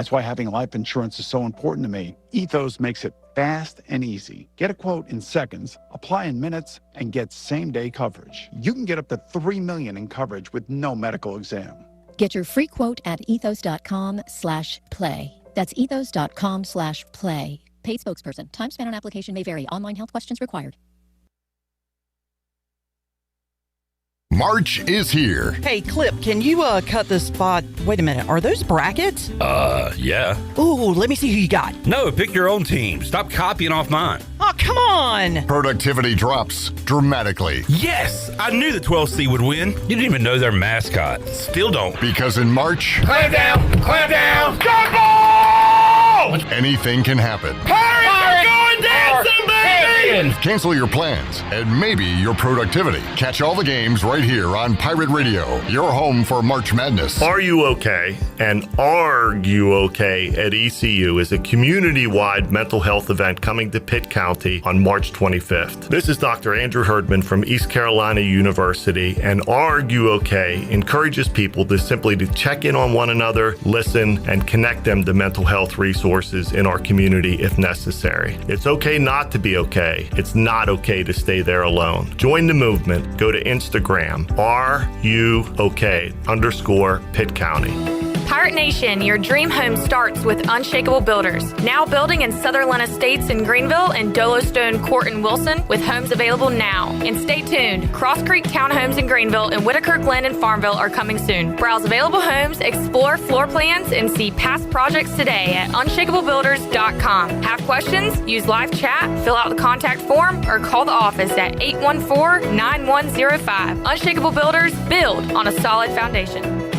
That's why having life insurance is so important to me. Ethos makes it fast and easy. Get a quote in seconds, apply in minutes, and get same-day coverage. You can get up to $3 million in coverage with no medical exam. Get your free quote at ethos.com/play. That's ethos.com/play. Paid spokesperson. Time span on application may vary. Online health questions required. March is here. Hey, Clip, can you cut this spot? Wait a minute, are those brackets? Yeah. Ooh, let me see who you got. No, pick your own team. Stop copying off mine. Oh, come on. Productivity drops dramatically. Yes, I knew the 12C would win. You didn't even know their mascot. Still don't. Because in March, Clamp down! Stop ball! anything can happen. Pirates are going dancing, baby! Cancel your plans and maybe your productivity. Catch all the games right here on Pirate Radio, your home for March Madness. Are You Okay? And Are You Okay at ECU is a community-wide mental health event coming to Pitt County on March 25th. This is Dr. Andrew Herdman from East Carolina University, and Are You Okay encourages people to simply to check in on one another, listen, and connect them to mental health resources in our community if necessary. It's okay not to be okay. It's not okay to stay there alone. Join the movement. Go to Instagram, RUOK_Pitt County. Pirate Nation, your dream home starts with Unshakable Builders. Now building in Sutherland Estates in Greenville and Dolostone Court in Wilson, with homes available now. And stay tuned, Cross Creek Townhomes in Greenville and Whitaker Glen in Farmville are coming soon. Browse available homes, explore floor plans, and see past projects today at unshakablebuilders.com. Have questions? Use live chat, fill out the contact form, or call the office at 814-9105. Unshakable Builders, build on a solid foundation.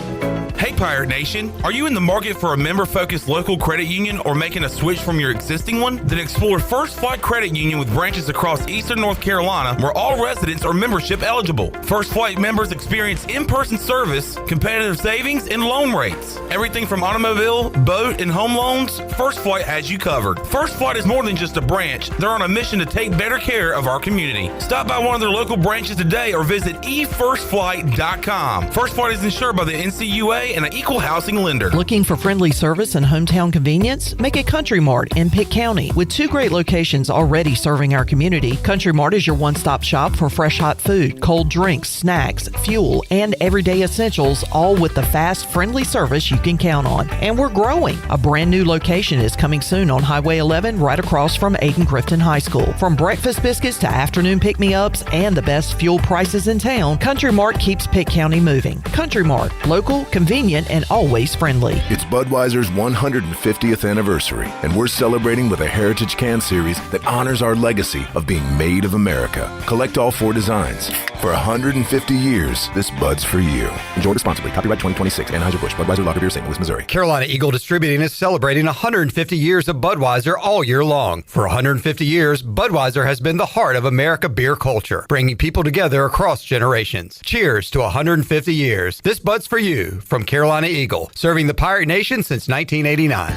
Hey Pirate Nation, are you in the market for a member-focused local credit union or making a switch from your existing one? Then explore First Flight Credit Union with branches across Eastern North Carolina where all residents are membership eligible. First Flight members experience in-person service, competitive savings, and loan rates. Everything from automobile, boat, and home loans, First Flight has you covered. First Flight is more than just a branch. They're on a mission to take better care of our community. Stop by one of their local branches today or visit efirstflight.com. First Flight is insured by the NCUA and an equal housing lender. Looking for friendly service and hometown convenience? Make it Country Mart in Pitt County. With 2 great locations already serving our community, Country Mart is your one-stop shop for fresh hot food, cold drinks, snacks, fuel, and everyday essentials, all with the fast, friendly service you can count on. And we're growing. A brand new location is coming soon on Highway 11 right across from Aiken-Crifton High School. From breakfast biscuits to afternoon pick-me-ups and the best fuel prices in town, Country Mart keeps Pitt County moving. Country Mart, local, convenient, and always friendly. It's Budweiser's 150th anniversary, and we're celebrating with a Heritage Can Series that honors our legacy of being made of America. Collect all 4 designs. For 150 years, this Bud's for you. Enjoy responsibly. Copyright 2026. Anheuser-Busch. Budweiser Lager Beer, St. Louis, Missouri. Carolina Eagle Distributing is celebrating 150 years of Budweiser all year long. For 150 years, Budweiser has been the heart of America beer culture, bringing people together across generations. Cheers to 150 years. This Bud's for you from Carolina Eagle, serving the Pirate Nation since 1989.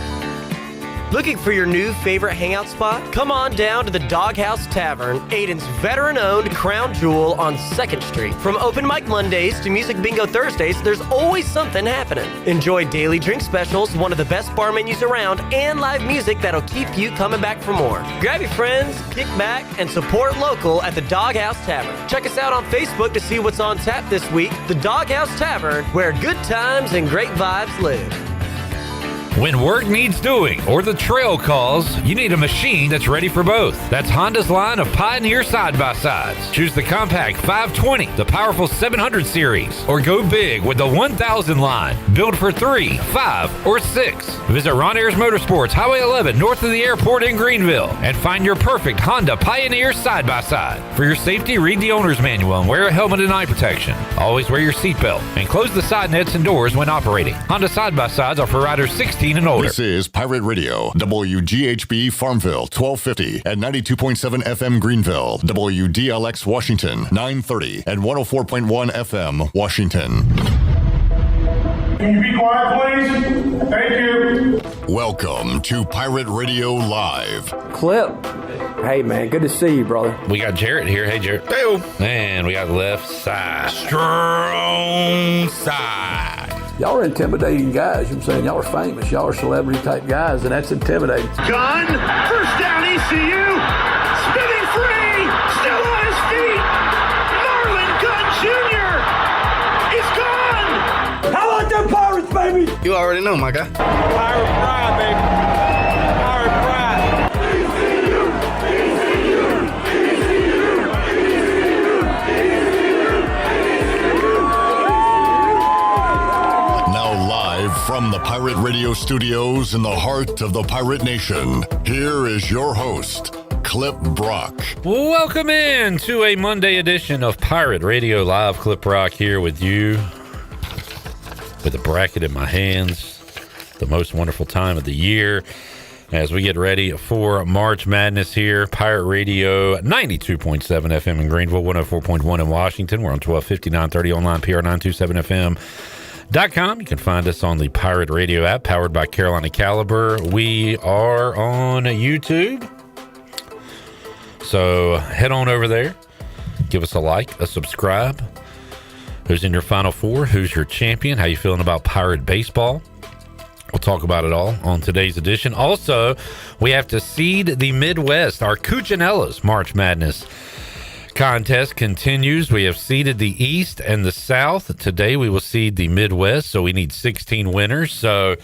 Looking for your new favorite hangout spot? Come on down to the Doghouse Tavern, Aiden's veteran-owned crown jewel on 2nd Street. From open mic Mondays to music bingo Thursdays, there's always something happening. Enjoy daily drink specials, one of the best bar menus around, and live music that'll keep you coming back for more. Grab your friends, kick back, and support local at the Doghouse Tavern. Check us out on Facebook to see what's on tap this week. The Doghouse Tavern, where good times and great vibes live. When work needs doing or the trail calls, you need a machine that's ready for both. That's Honda's line of Pioneer side-by-sides. Choose the compact 520, the powerful 700 series, or go big with the 1000 line. Built for 3, 5, or 6. Visit Ron Ayers Motorsports, Highway 11, north of the airport in Greenville, and find your perfect Honda Pioneer side-by-side. For your safety, read the owner's manual and wear a helmet and eye protection. Always wear your seatbelt and close the side nets and doors when operating. Honda side-by-sides are for riders 16 and older. This is Pirate Radio, WGHB Farmville, 1250 and 92.7 FM Greenville, WDLX Washington, 930 and 104.1 FM Washington. Can you be quiet, please? Thank you. Welcome to Pirate Radio Live. Clip. Hey, man, good to see you, brother. We got Jarrett here. Hey, Jarrett. Hey, and we got left side. strong side. Y'all are intimidating guys. You know what I'm saying? Y'all are famous. Y'all are celebrity type guys, and that's intimidating. Gun, first down ECU, spinning free, still on his feet. Marlon Gunn Jr. is gone. How about them Pirates, baby? You already know, my guy. Pirate pride, baby. Pirate pride. ECU, ECU, ECU, Now live from the Pirate Radio studios in the heart of the Pirate Nation, here is your host, Clip Brock. Welcome in to a Monday edition of Pirate Radio Live. Clip Brock here with you with a bracket in my hands. The most wonderful time of the year as we get ready for March Madness here. Pirate Radio 92.7 FM in Greenville, 104.1 in Washington. We're on 1250, 930 online, PR927FM.com. You can find us on the Pirate Radio app powered by Carolina Caliber. We are on YouTube. So head on over there. Give us a like, a subscribe. Who's in your Final Four? Who's your champion? How you feeling about Pirate baseball? We'll talk about it all on today's edition. Also, we have to seed the Midwest. Our Cuccinella's March Madness contest continues. We have seeded the East and the South. Today, we will seed the Midwest, so we need 16 winners. So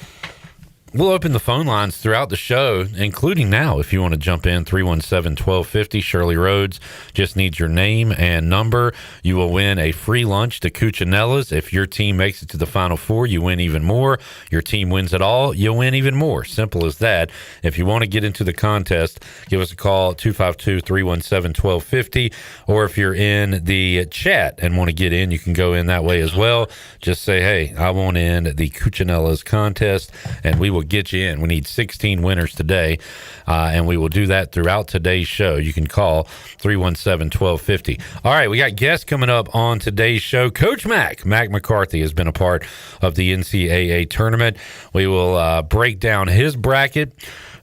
we'll open the phone lines throughout the show, including now, if you want to jump in, 317-1250. Shirley Rhodes just needs your name and number. You will win a free lunch to Cuccinella's. If your team makes it to the Final Four, you win even more. Your team wins it all, you'll win even more. Simple as that. If you want to get into the contest, give us a call, 252-317-1250. Or if you're in the chat and want to get in, you can go in that way as well. Just say, hey, I want in the Cuccinella's contest, and we will get you in. We need 16 winners today, and we will do that throughout today's show. You can call 317-1250. All right, we got guests coming up on today's show. Coach Mack McCarthy has been a part of the NCAA tournament. We will break down his bracket.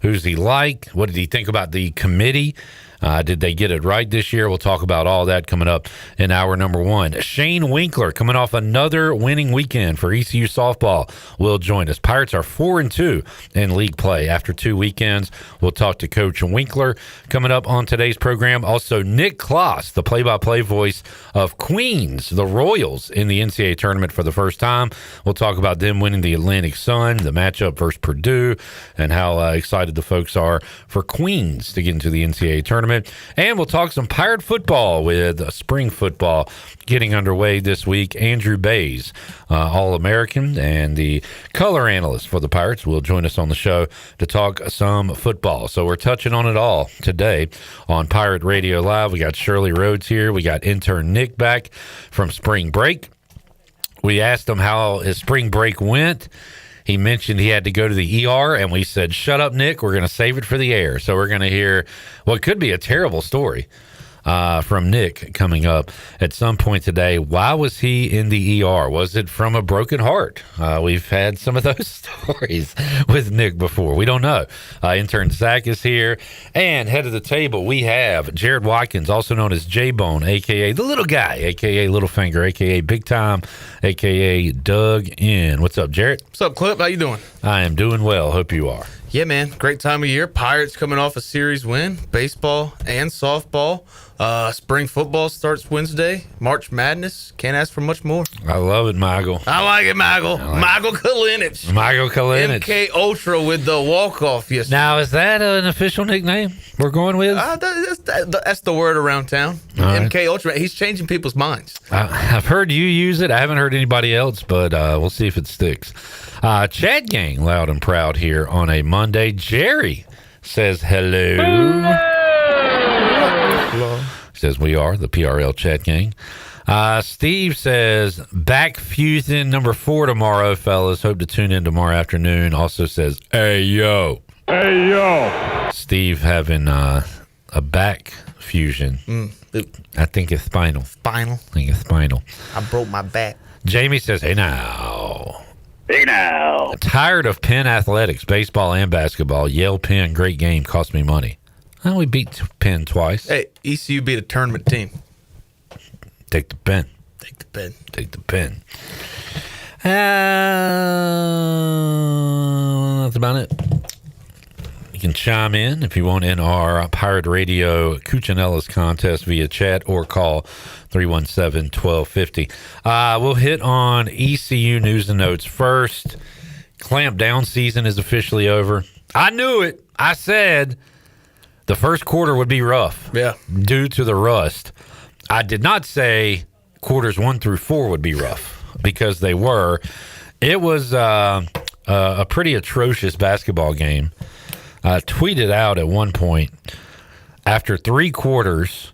Who's he like? What did he think about the committee? Did they get it right this year? We'll talk about all that coming up in hour number one. Shane Winkler, coming off another winning weekend for ECU softball, will join us. Pirates are 4-2 in league play after 2 weekends. We'll talk to Coach Winkler coming up on today's program. Also, Nick Klos, the play-by-play voice of Queens, the Royals, in the NCAA tournament for the first time. We'll talk about them winning the Atlantic Sun, the matchup versus Purdue, and how excited the folks are for Queens to get into the NCAA tournament. And we'll talk some Pirate football with spring football getting underway this week. Andrew Bays, All-American and the color analyst for the Pirates, will join us on the show to talk some football. So we're touching on it all today on Pirate Radio Live. We got Shirley Rhodes here. We got intern Nick back from spring break. We asked him how his spring break went. He mentioned he had to go to the ER, and we said, shut up, Nick. We're going to save it for the air. So we're going to hear what could be a terrible story from Nick coming up at some point today. Why was he in the ER? Was it from a broken heart? We've had some of those stories with Nick before. We don't know. Intern Zach is here. And head of the table, we have Jared Watkins, also known as J-Bone, a.k.a. the little guy, a.k.a. Littlefinger, a.k.a. Big Time, a.k.a. Doug In. What's up, Jared? What's up, Clip? How you doing? I am doing well. Hope you are. Yeah, man. Great time of year. Pirates coming off a series win. Baseball and softball. Spring football starts Wednesday. March Madness. Can't ask for much more. I love it, Michael. I like it, Michael. Michael Kalinich. Michael Kalinich. MK Ultra with the walk-off yesterday. Now, is that an official nickname we're going with? That's the word around town. MK Ultra. He's changing people's minds. I've heard you use it. I haven't heard anybody else, but we'll see if it sticks. Chat Gang, loud and proud here on a Monday. Jerry says hello. Says we are the PRL Chat Gang. Steve says back fusing number 4 tomorrow, fellas. Hope to tune in tomorrow afternoon. Also says, hey, yo. Hey, yo. Steve having a back fusion. I think it's spinal. Spinal. I think it's spinal. I broke my back. Jamie says, hey, now. Hey, now. Tired of Penn athletics, baseball and basketball. Yale Penn, great game, cost me money. Well, we beat Penn twice. Hey, ECU beat a tournament team. Take the pen. Take the pen. Take the pen. That's about it. You can chime in if you want in our Pirate Radio Cuccinella's contest via chat or call 317-1250. We'll hit on ECU news and notes first. Clamp down season is officially over. I knew it. I said the first quarter would be rough due to the rust. I did not say quarters 1 through 4 would be rough because they were. It was a pretty atrocious basketball game. I tweeted out at one point after 3 quarters,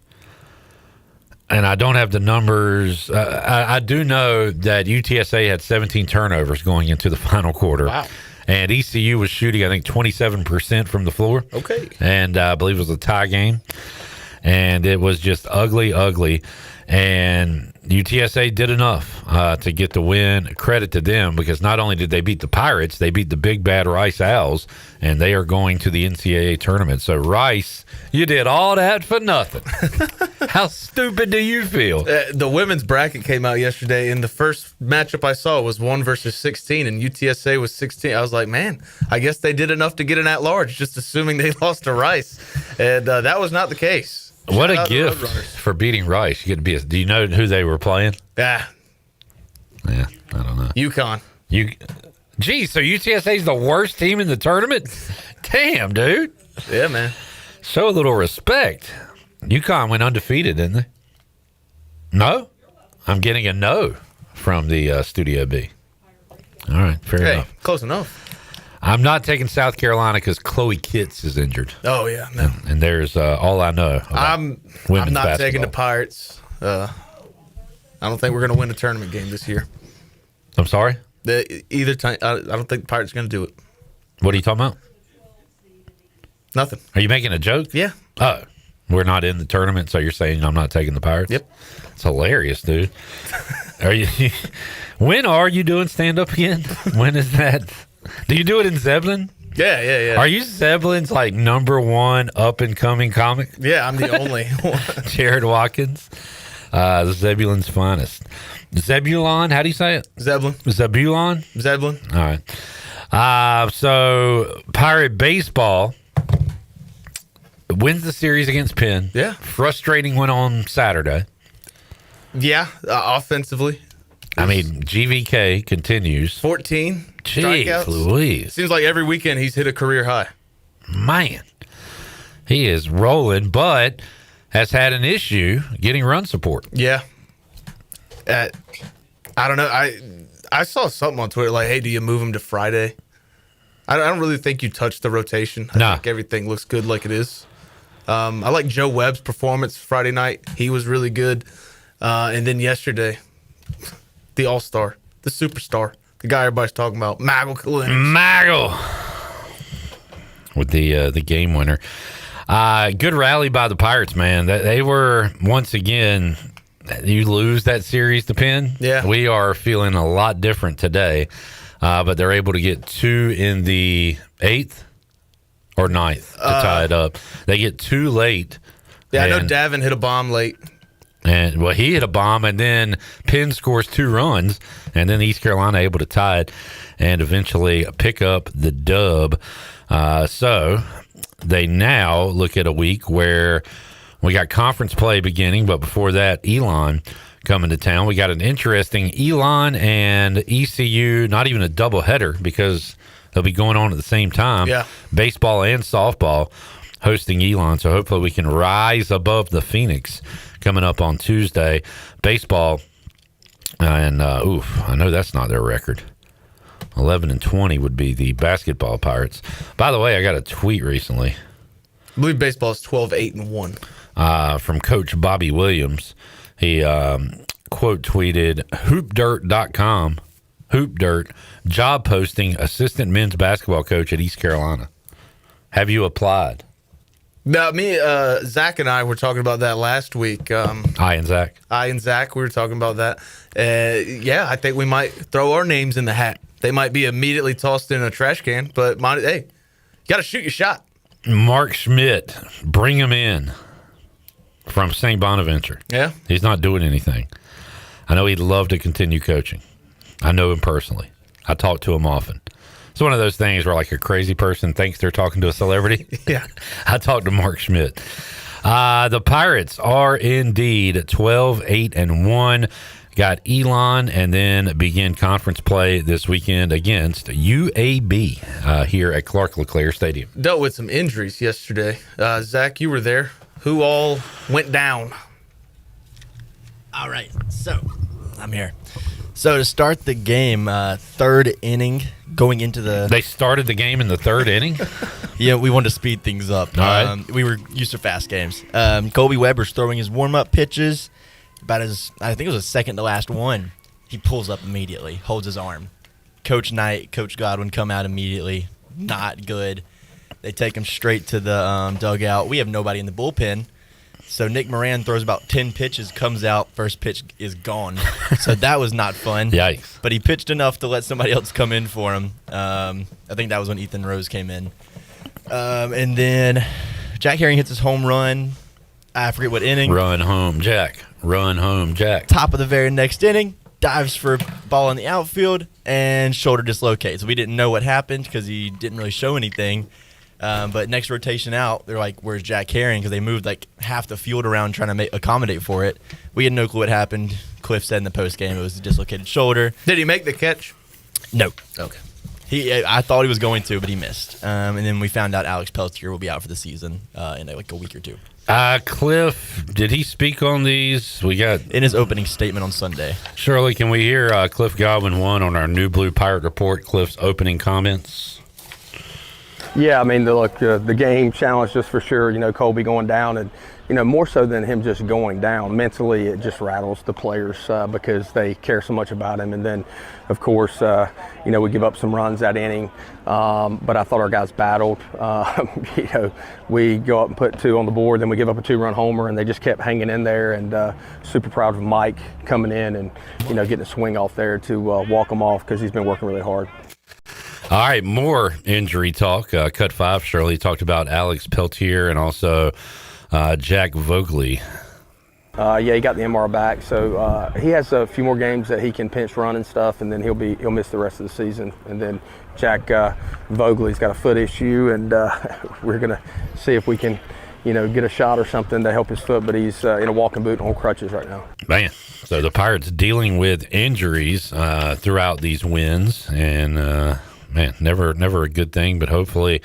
and I don't have the numbers. I do know that UTSA had 17 turnovers going into the final quarter. Wow. And ECU was shooting, I think, 27% from the floor. Okay. And I believe it was a tie game. And it was just ugly. And UTSA did enough to get the win. Credit to them, because not only did they beat the Pirates, they beat the big bad Rice Owls, and they are going to the NCAA tournament. So, Rice, you did all that for nothing. How stupid do you feel? The women's bracket came out yesterday, and the first matchup I saw was 1 versus 16, and UTSA was 16. I was like, man, I guess they did enough to get an at-large, just assuming they lost to Rice. And that was not the case. What a gift for beating Rice. You get to be. Do you know who they were playing? Yeah, I don't know. UConn. Geez, so UTSA is the worst team in the tournament? Damn, dude. Yeah, man. Show a little respect. UConn went undefeated, didn't they? No? I'm getting a no from the Studio B. All right, fair enough. Close enough. I'm not taking South Carolina because Chloe Kitts is injured. Oh, yeah. No. And there's all I know about I'm not basketball. taking the Pirates. I don't think we're going to win a tournament game this year. I'm sorry? Either time, I don't think the Pirates are going to do it. What are you talking about? Nothing. Are you making a joke? Yeah. Oh, we're not in the tournament, so you're saying I'm not taking the Pirates? Yep. It's hilarious, dude. Are you? When are you doing stand-up again? When is that? Do you do it in Zebulon? Yeah. Are you Zebulon's like #1 up-and-coming comic? Yeah, I'm the only one. Jared Watkins, Zebulon's finest. Zebulon, how do you say it? Zebulon. Zebulon? All right. So, Pirate Baseball wins the series against Penn. Yeah. Frustrating win on Saturday. Yeah, offensively. I mean, GVK continues. 14 Jeez strikeouts. Louise. Seems like every weekend he's hit a career high. Man, he is rolling, but has had an issue getting run support. Yeah. I don't know. I saw something on Twitter like, hey, do you move him to Friday? I don't really think you touch the rotation. I think everything looks good like it is. I like Joe Webb's performance Friday night. He was really good. And then yesterday, the all-star, the superstar, the guy everybody's talking about, Maggle with the game winner. Good rally by the Pirates, man. They were, once again, you lose that series to Penn. Yeah. We are feeling a lot different today, but they're able to get 2 in the 8th or 9th to tie it up. They get 2 late. Yeah, I know Davin hit a bomb late. And well, he hit a bomb, and then Penn scores 2 runs, and then East Carolina able to tie it and eventually pick up the dub. So they now look at a week where we got conference play beginning, but before that, Elon coming to town. We got an interesting Elon and ECU, not even a doubleheader because they'll be going on at the same time. Yeah. Baseball and softball hosting Elon, so hopefully we can rise above the Phoenix coming up on Tuesday. Baseball, and I know that's not their record. 11-20 would be the basketball Pirates. By the way, I got a tweet recently. I believe baseball is 12-8-1. From Coach Bobby Williams. He quote tweeted hoopdirt.com, hoopdirt, job posting, assistant men's basketball coach at East Carolina. Have you applied? No, Zach and I were talking about that last week. I and Zach, we were talking about that. Yeah, I think we might throw our names in the hat. They might be immediately tossed in a trash can, but hey, you got to shoot your shot. Mark Schmidt, bring him in from St. Bonaventure. Yeah. He's not doing anything. I know he'd love to continue coaching. I know him personally. I talk to him often. It's one of those things where like a crazy person thinks they're talking to a celebrity. Yeah. I talked to Mark Schmidt. The Pirates are indeed 12-8-1. Got Elon and then begin conference play this weekend against UAB here at Clark LeClaire Stadium. Dealt with some injuries yesterday. Zach, you were there. Who all went down? All right, so I'm here. So to start the game, third inning, going into the... They started the game in the third inning? Yeah, we wanted to speed things up. All right. We were used to fast games. Colby Weber's throwing his warm-up pitches. I think it was his second to last one. He pulls up immediately, holds his arm. Coach Knight, Coach Godwin come out immediately. Not good. They take him straight to the dugout. We have nobody in the bullpen. So Nick Moran throws about 10 pitches, comes out, first pitch is gone. So that was not fun. Yikes. But he pitched enough to let somebody else come in for him. I think that was when Ethan Rose came in. And then Jack Herring hits his home run. I forget what inning. Run home, Jack. Run home, Jack. Top of the very next inning, dives for a ball in the outfield, and shoulder dislocates. We didn't know what happened because he didn't really show anything. But next rotation out, they're like, where's Jack Herring? Because they moved like half the field around trying to accommodate for it. We had no clue what happened. Cliff said in the postgame it was a dislocated shoulder. Did he make the catch? No. Okay. I thought he was going to, but he missed. And then we found out Alex Peltier will be out for the season in like a week or two. Cliff, did he speak on these? We got in his opening statement on Sunday. Shirley, can we hear Cliff Godwin on our New Blue Pirate Report? Cliff's opening comments. Yeah, I mean, the game challenged us for sure. You know, Colby going down, and you know, more so than him just going down. Mentally, it just rattles the players because they care so much about him. And then, of course, you know, we give up some runs that inning, but I thought our guys battled. You know, we go up and put 2 on the board, then we give up a 2-run homer, and they just kept hanging in there. And super proud of Mike coming in and you know getting a swing off there to walk him off because he's been working really hard. All right, more injury talk. Cut 5, Shirley talked about Alex Peltier and also Jack Vogley. Yeah, he got the MR back, so he has a few more games that he can pinch run and stuff, and then he'll miss the rest of the season. And then Jack Vogley's got a foot issue, and we're gonna see if we can, you know, get a shot or something to help his foot. But he's in a walking boot and on crutches right now. Man, so the Pirates dealing with injuries throughout these wins, and man, never a good thing. But hopefully,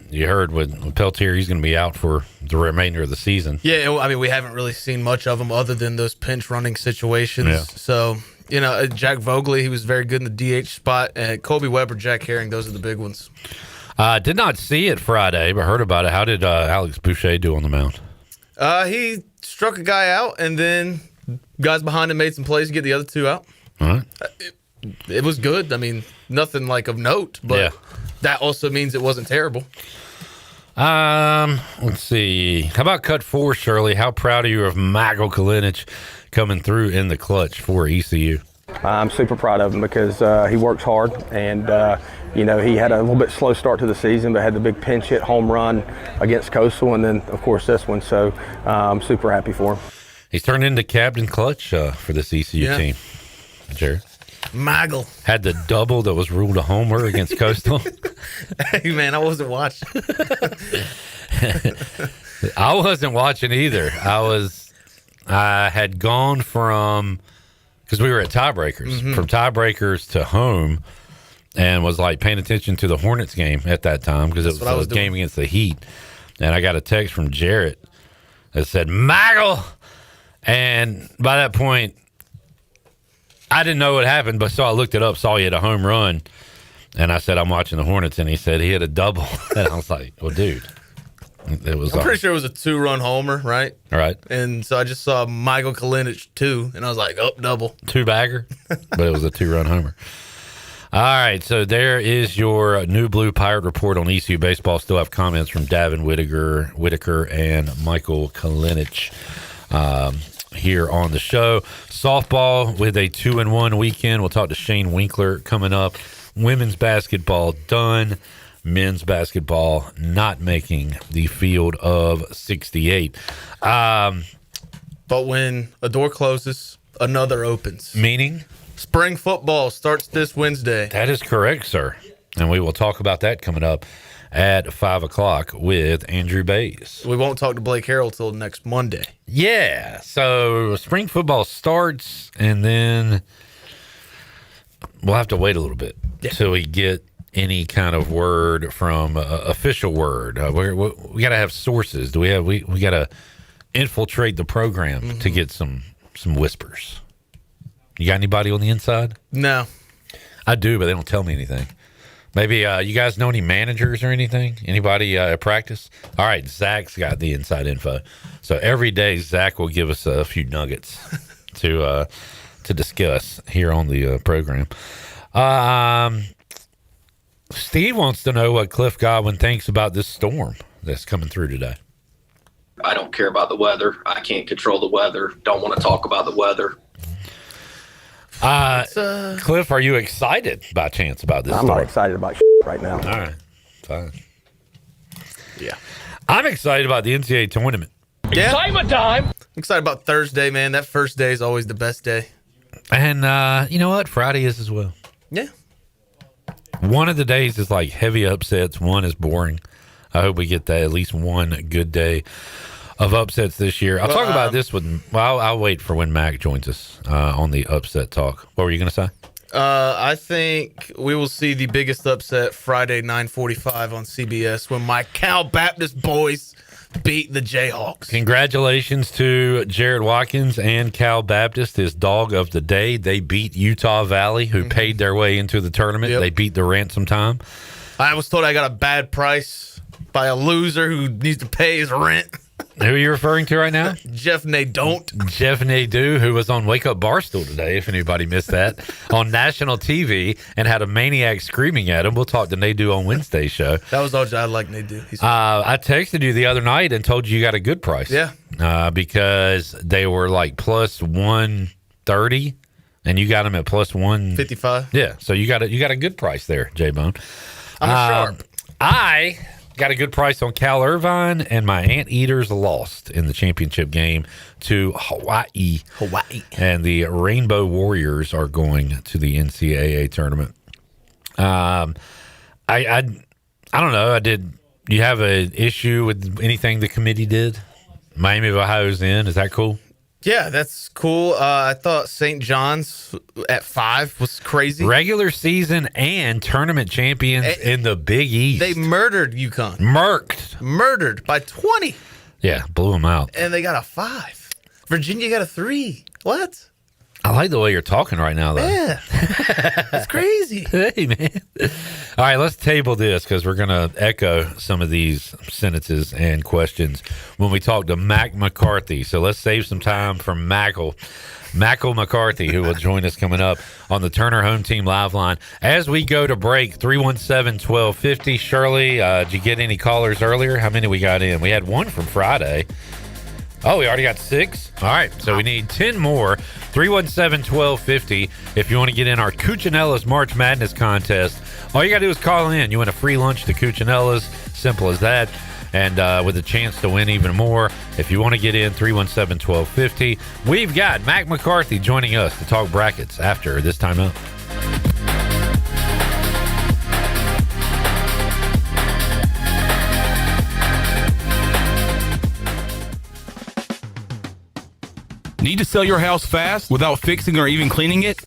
you heard with Peltier, he's going to be out for the remainder of the season. Yeah, I mean, we haven't really seen much of him other than those pinch running situations. Yeah. So, you know, Jack Vogley, he was very good in the DH spot, and Colby Weber, Jack Herring, those are the big ones. Did not see it Friday, but heard about it. How did Alex Boucher do on the mound? He struck a guy out, and then guys behind him made some plays to get the other 2 out. All right. It was good. I mean, nothing like of note, but that also means it wasn't terrible. Let's see. How about cut 4, Shirley? How proud are you of Michael Kalinic coming through in the clutch for ECU? I'm super proud of him because he works hard, and you know, he had a little bit slow start to the season, but had the big pinch hit home run against Coastal, and then of course this one. So I'm super happy for him. He's turned into captain clutch for this ECU team. Jared Michael had the double that was ruled a homer against Coastal. Hey man, I wasn't watching. I wasn't watching either. I had gone from, because we were at tiebreakers, from tiebreakers to home, and was like paying attention to the Hornets game at that time because it was a game against the Heat. And I got a text from Jarrett that said, Michael! And by that point, I didn't know what happened, but so I looked it up, saw he had a home run, and I said, I'm watching the Hornets, and he said he had a double. And I was like, well, dude. It was. I'm pretty sure it was a 2-run homer, right? All right. And so I just saw Michael Kalinic 2, and I was like, oh, double. 2-bagger, but it was a 2-run homer. All right, so there is your New Blue Pirate Report on ECU baseball. Still have comments from Davin Whitaker and Michael Kalinic here on the show. Softball with a 2-1 weekend. We'll talk to Shane Winkler coming up. Women's basketball done. Men's basketball not making the field of 68. But when a door closes, another opens. Meaning? Spring football starts this Wednesday. That is correct, sir. And we will talk about that coming up at 5 o'clock with Andrew Bays. We won't talk to Blake Harrell till next Monday. Yeah. So spring football starts, and then we'll have to wait a little bit till we get any kind of word from official word. We got to have sources. Do we have? We got to infiltrate the program to get some whispers. You got anybody on the inside? No. I do, but they don't tell me anything. Maybe you guys know any managers or anything? Anybody at practice? All right, Zach's got the inside info. So every day, Zach will give us a few nuggets to discuss here on the program. Steve wants to know what Cliff Godwin thinks about this storm that's coming through today. I don't care about the weather. I can't control the weather. Don't want to talk about the weather. Cliff, are you excited by chance about this I'm storm? not excited about right now. All right, fine. Yeah. I'm excited about the NCAA tournament. Yeah. Excitement time. I'm excited about Thursday, man. That first day is always the best day. And you know what? Friday is as well. Yeah. One of the days is like heavy upsets. One is boring. I hope we get that at least one good day of upsets this year. I'll talk about this with. Well, I'll wait for when Mack joins us on the upset talk. What were you going to say? I think we will see the biggest upset Friday 9:45 on CBS when my Cal Baptist boys beat the Jayhawks. Congratulations to Jared Watkins and Cal Baptist, his dog of the day. They beat Utah Valley, who paid their way into the tournament. They beat the ransom time. I was told I got a bad price by a loser who needs to pay his rent. Who are you referring to right now? Jeff Nadeau, who was on Wake Up Barstool today, if anybody missed that, on national TV and had a maniac screaming at him. We'll talk to Nadeau on Wednesday's show. That was all I like Nadeau. I texted you the other night and told you got a good price. Yeah. Because they were like plus 130 and you got them at plus 155. Yeah. So you got a good price there, J-Bone. I'm sharp. I got a good price on Cal Irvine, and my Anteaters lost in the championship game to Hawaii. And the Rainbow Warriors are going to the NCAA tournament. I don't know. You have an issue with anything the committee did? Miami of Ohio's in. Is that cool? Yeah, that's cool. I thought St. John's at 5 was crazy. Regular season and tournament champions in the Big East. They murdered UConn. Murdered by 20. Yeah, blew them out. And they got a 5. Virginia got a 3. What? I like the way you're talking right now, though. Yeah. That's crazy. Hey, man. All right, let's table this because we're going to echo some of these sentences and questions when we talk to Mack McCarthy. So let's save some time for Mackle McCarthy, who will join us coming up on the Turner Home Team Live Line. As we go to break, 317-1250. Shirley, did you get any callers earlier? How many we got in? We had one from Friday. Oh, we already got 6? All right, so we need 10 more. 317-1250 if you want to get in our Cuccinella's March Madness contest. All you got to do is call in. You win a free lunch to Cuccinella's. Simple as that. And with a chance to win even more, if you want to get in, 317-1250. We've got Mack McCarthy joining us to talk brackets after this time up. Need to sell your house fast without fixing or even cleaning it?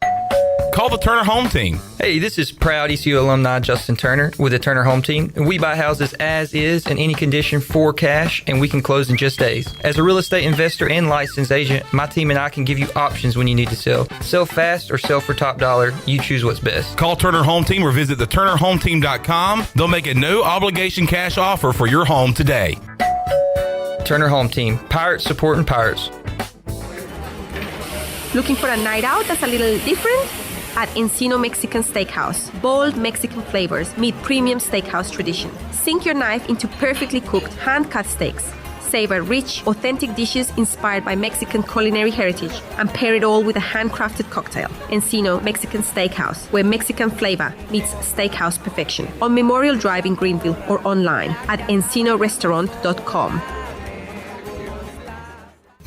Call the Turner Home Team. Hey, this is proud ECU alumni Justin Turner with the Turner Home Team. We buy houses as is in any condition for cash, and we can close in just days. As a real estate investor and licensed agent, my team and I can give you options when you need to sell. Sell fast or sell for top dollar. You choose what's best. Call Turner Home Team or visit theturnerhometeam.com. They'll make a no-obligation cash offer for your home today. Turner Home Team. Pirates supporting pirates. Looking for a night out that's a little different? At Encino Mexican Steakhouse. Bold Mexican flavors meet premium steakhouse tradition. Sink your knife into perfectly cooked, hand-cut steaks. Savor rich, authentic dishes inspired by Mexican culinary heritage and pair it all with a handcrafted cocktail. Encino Mexican Steakhouse, where Mexican flavor meets steakhouse perfection. On Memorial Drive in Greenville or online at encinorestaurant.com.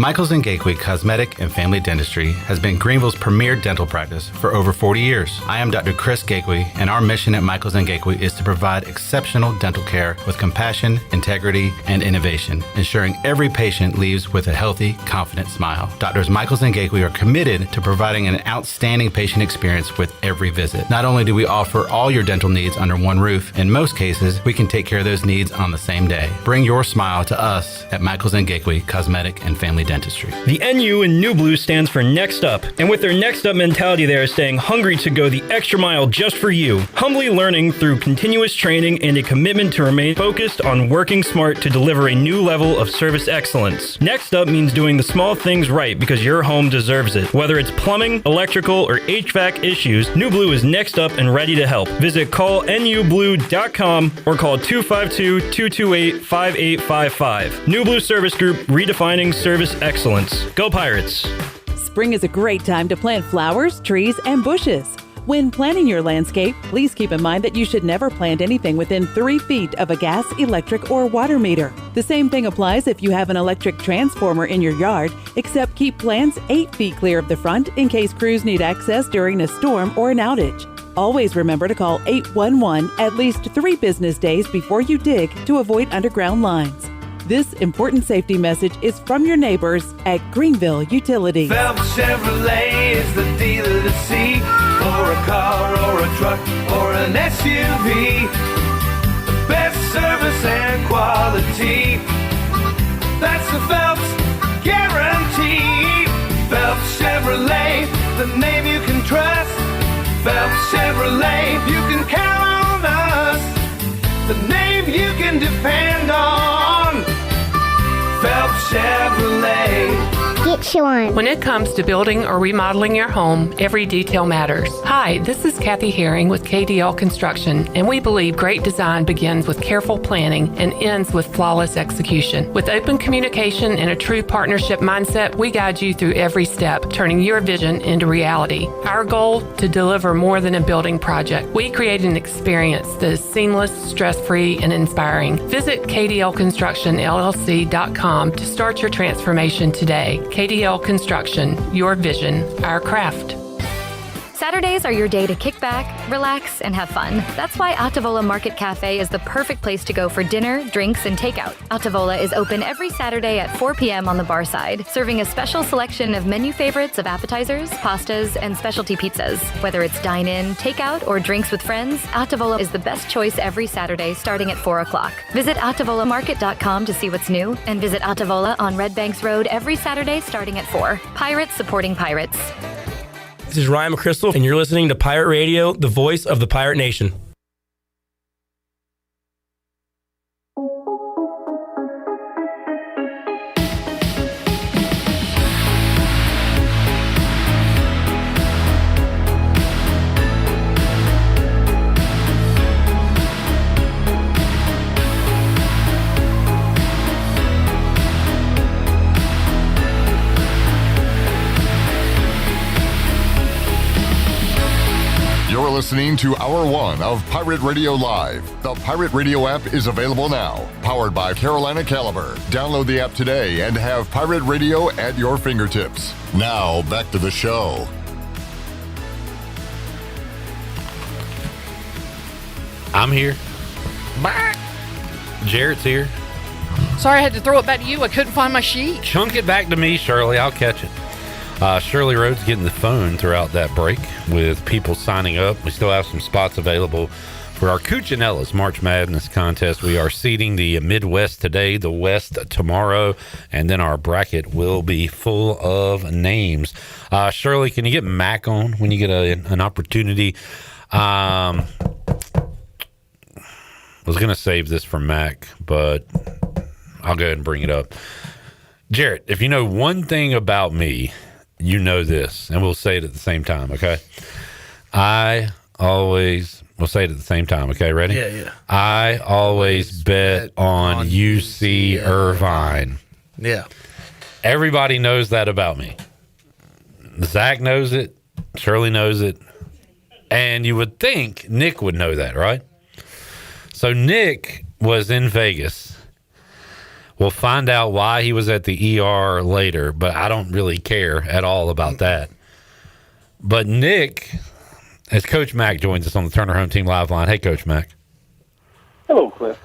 Michaels & Gateway Cosmetic and Family Dentistry has been Greenville's premier dental practice for over 40 years. I am Dr. Chris Gateway, and our mission at Michaels & Gateway is to provide exceptional dental care with compassion, integrity, and innovation, ensuring every patient leaves with a healthy, confident smile. Doctors Michaels & Gateway are committed to providing an outstanding patient experience with every visit. Not only do we offer all your dental needs under one roof, in most cases, we can take care of those needs on the same day. Bring your smile to us at Michaels & Gateway Cosmetic and Family Dentistry. The NU in New Blue stands for Next Up, and with their Next Up mentality, they are staying hungry to go the extra mile just for you, humbly learning through continuous training and a commitment to remain focused on working smart to deliver a new level of service excellence. Next Up means doing the small things right because your home deserves it. Whether it's plumbing, electrical, or HVAC issues, New Blue is next up and ready to help. Visit callnublue.com or call 252-228-5855. New Blue Service Group, redefining service excellence. Go Pirates! Spring is a great time to plant flowers, trees, and bushes. When planning your landscape, please keep in mind that you should never plant anything within 3 feet of a gas, electric, or water meter. The same thing applies if you have an electric transformer in your yard, except keep plants 8 feet clear of the front in case crews need access during a storm or an outage. Always remember to call 811 at least 3 business days before you dig to avoid underground lines. This important safety message is from your neighbors at Greenville Utility. Phelps Chevrolet is the dealer to see for a car or a truck or an SUV. The best service and quality. That's the Phelps guarantee. Phelps Chevrolet, the name you can trust. Phelps Chevrolet, you can count on us. The name you can depend on. Phelps Chevrolet. Get you one. When it comes to building or remodeling your home, every detail matters. Hi, this is Kathy Herring with KDL Construction, and we believe great design begins with careful planning and ends with flawless execution. With open communication and a true partnership mindset, we guide you through every step, turning your vision into reality. Our goal, to deliver more than a building project. We create an experience that is seamless, stress-free, and inspiring. Visit KDLConstructionLLC.com to start your transformation today. KDL Construction, your vision, our craft. Saturdays are your day to kick back, relax, and have fun. That's why Altavola Market Cafe is the perfect place to go for dinner, drinks, and takeout. Altavola is open every Saturday at 4 p.m. on the bar side, serving a special selection of menu favorites of appetizers, pastas, and specialty pizzas. Whether it's dine-in, takeout, or drinks with friends, Altavola is the best choice every Saturday starting at 4 o'clock. Visit AltavolaMarket.com to see what's new, and visit Altavola on Red Banks Road every Saturday starting at 4. Pirates supporting pirates. This is Ryan McChrystal, and you're listening to Pirate Radio, the voice of the Pirate Nation. Listening to Hour 1 of Pirate Radio Live. The Pirate Radio app is available now. Powered by Carolina Caliber. Download the app today and have Pirate Radio at your fingertips. Now, back to the show. I'm here. Jarrett's here. Sorry, I had to throw it back to you. I couldn't find my sheet. Chunk it back to me, Shirley. I'll catch it. Shirley Rhodes getting the phone throughout that break with people signing up. We still have some spots available for our Cuccinella's March Madness contest. We are seeding the Midwest today, the West tomorrow, and then our bracket will be full of names. Shirley, can you get Mack on when you get an opportunity? I was going to save this for Mack, but I'll go ahead and bring it up. Jarrett, if you know one thing about me, you know this, and we'll say it at the same time, okay? We'll say it at the same time, okay? Ready? Yeah. I always bet on UC Irvine. Yeah. Everybody knows that about me. Zach knows it. Shirley knows it. And you would think Nick would know that, right? So Nick was in Vegas We'll find out why he was at the ER later, but I don't really care at all about that. But Nick, as Coach Mack joins us on the Turner Home Team Live line. Hey, Coach Mack. Hello, Cliff.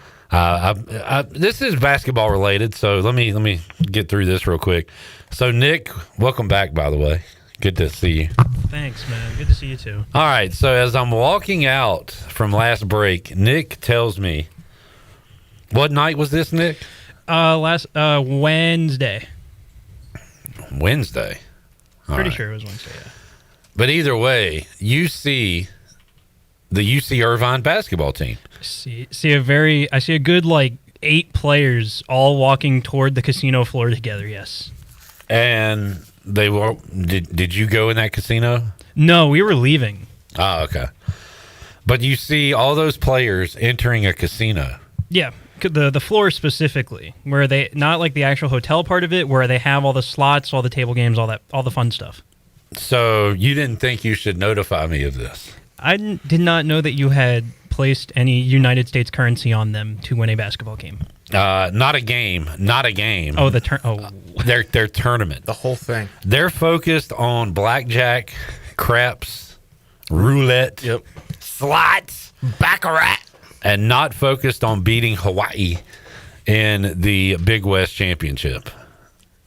This is basketball related, so let me get through this real quick. So, Nick, welcome back, by the way. Good to see you. Thanks, man. Good to see you, too. All right, so as I'm walking out from last break, Nick tells me, what night was this, Nick? Last Wednesday. Wednesday? Pretty sure it was Wednesday, yeah. But either way, you see the UC Irvine basketball team. I see a good, 8 players all walking toward the casino floor together, yes. And they were. Did you go in that casino? No, we were leaving. Oh, okay. But you see all those players entering a casino. Yeah, the floor specifically, where they not like the actual hotel part of it, where they have all the slots, all the table games, all the fun stuff. So you didn't think you should notify me of this? I did not know that you had placed any United States currency on them to win a basketball game. Not a game. Oh, their tournament. The whole thing. They're focused on blackjack, craps, roulette, slots, baccarat, and not focused on beating Hawaii in the Big West Championship.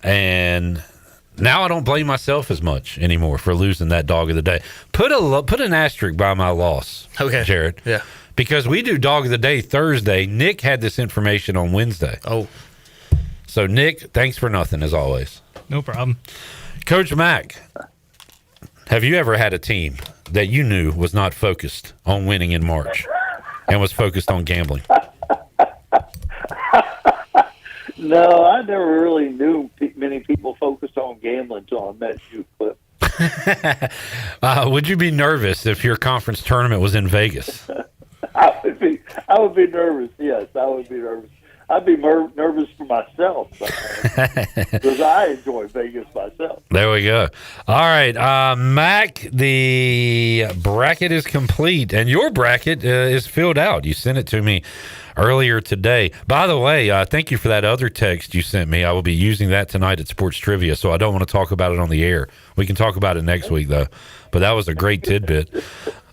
And now I don't blame myself as much anymore for losing that dog of the day. Put an asterisk by my loss, okay, Jared. Yeah. Because we do dog of the day Thursday. Nick had this information on Wednesday. Oh. So, Nick, thanks for nothing, as always. No problem. Coach Mack, have you ever had a team that you knew was not focused on winning in March and was focused on gambling? No, I never really knew many people focused on gambling until I met you, Cliff. Would you be nervous if your conference tournament was in Vegas? I would be nervous. Yes, I would be nervous. I'd be nervous for myself because I enjoy Vegas myself. There we go. All right, Mac, the bracket is complete, and your bracket is filled out. You sent it to me earlier today. By the way, thank you for that other text you sent me. I will be using that tonight at Sports Trivia, so I don't want to talk about it on the air. We can talk about it next week, though. But that was a great tidbit.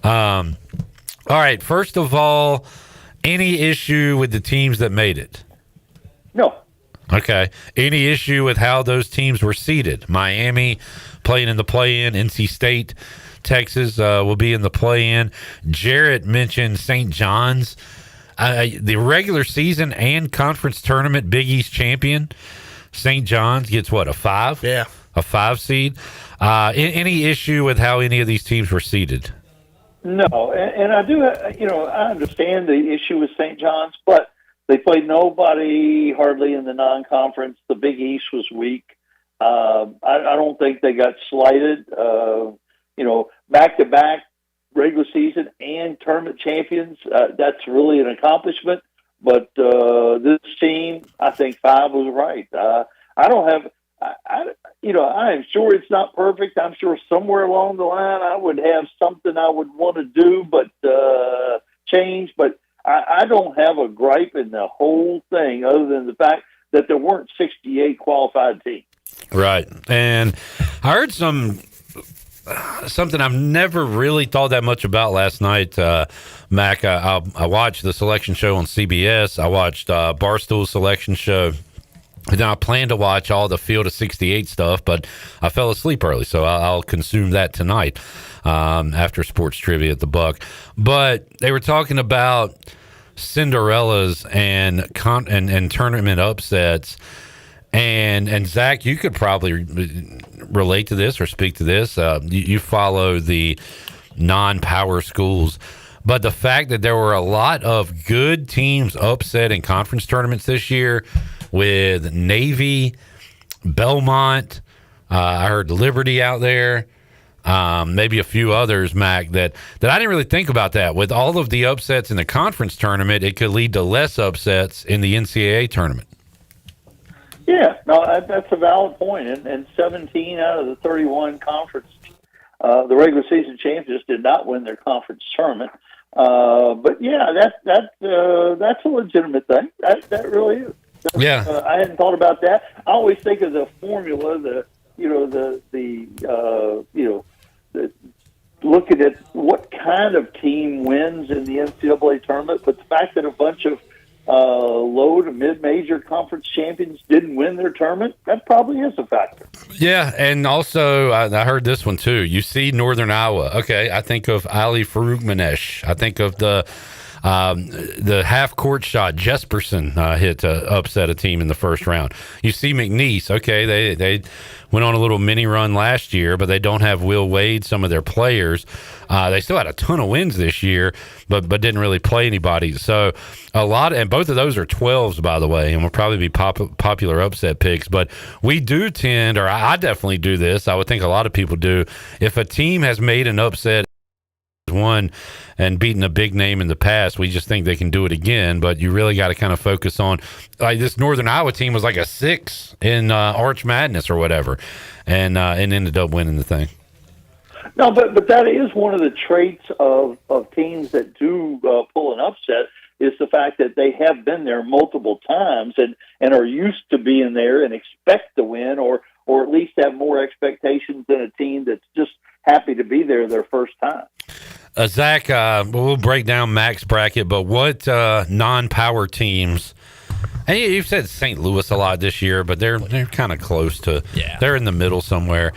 All right, first of all, any issue with the teams that made it? No. Okay. Any issue with how those teams were seeded? Miami playing in the play-in. NC State, Texas will be in the play-in. Jarrett mentioned St. John's. The regular season and conference tournament Big East champion. St. John's gets, what, a 5? Yeah. A 5 seed. Any issue with how any of these teams were seeded? No, and I do, I understand the issue with St. John's, but they played nobody hardly in the non-conference. The Big East was weak. I don't think they got slighted. Back-to-back regular season and tournament champions, that's really an accomplishment. But this team, I think 5 was right. I am sure it's not perfect. I'm sure somewhere along the line I would have something I would want to do, but change. But I don't have a gripe in the whole thing other than the fact that there weren't 68 qualified teams. Right. And I heard something I've never really thought that much about last night, Mac. I watched the selection show on CBS. I watched Barstool's selection show. And then I planned to watch all the Field of 68 stuff, but I fell asleep early, so I'll consume that tonight after Sports Trivia at the Buck. But they were talking about Cinderellas and tournament upsets. And Zach, you could probably relate to this or speak to this. You follow the non-power schools. But the fact that there were a lot of good teams upset in conference tournaments this year with Navy, Belmont, I heard Liberty out there, maybe a few others, Mac, that I didn't really think about that. With all of the upsets in the conference tournament, it could lead to less upsets in the NCAA tournament. Yeah, no, that's a valid point. And 17 out of the 31 conference, the regular season champions did not win their conference tournament. But yeah, that's a legitimate thing. That really is. I hadn't thought about that. I always think of the formula, looking at what kind of team wins in the NCAA tournament, but the fact that a bunch of low to mid-major conference champions didn't win their tournament, that probably is a factor. Yeah, and also I heard this one too. You see Northern Iowa. Okay, I think of Ali Faroukmanesh. I think of the half-court shot. Jesperson hit to upset a team in the first round. You see McNeese. Okay, they went on a little mini run last year, but they don't have Will Wade, some of their players. They still had a ton of wins this year, but didn't really play anybody. So a lot, and both of those are 12s, by the way, and will probably be popular upset picks. But we do tend, or I definitely do this, I would think a lot of people do, if a team has made an upset one and beaten a big name in the past, we just think they can do it again. But you really got to kind of focus on, like, this Northern Iowa team was like a 6 in Arch Madness or whatever, and ended up winning the thing. No, but that is one of the traits of teams that do pull an upset, is the fact that they have been there multiple times and are used to being there and expect to win, or at least have more expectations than a team that's just happy to be there their first time. Zach, we'll break down Mack's bracket, but what non-power teams? And you've said St. Louis a lot this year, but they're kind of close to. Yeah. They're in the middle somewhere.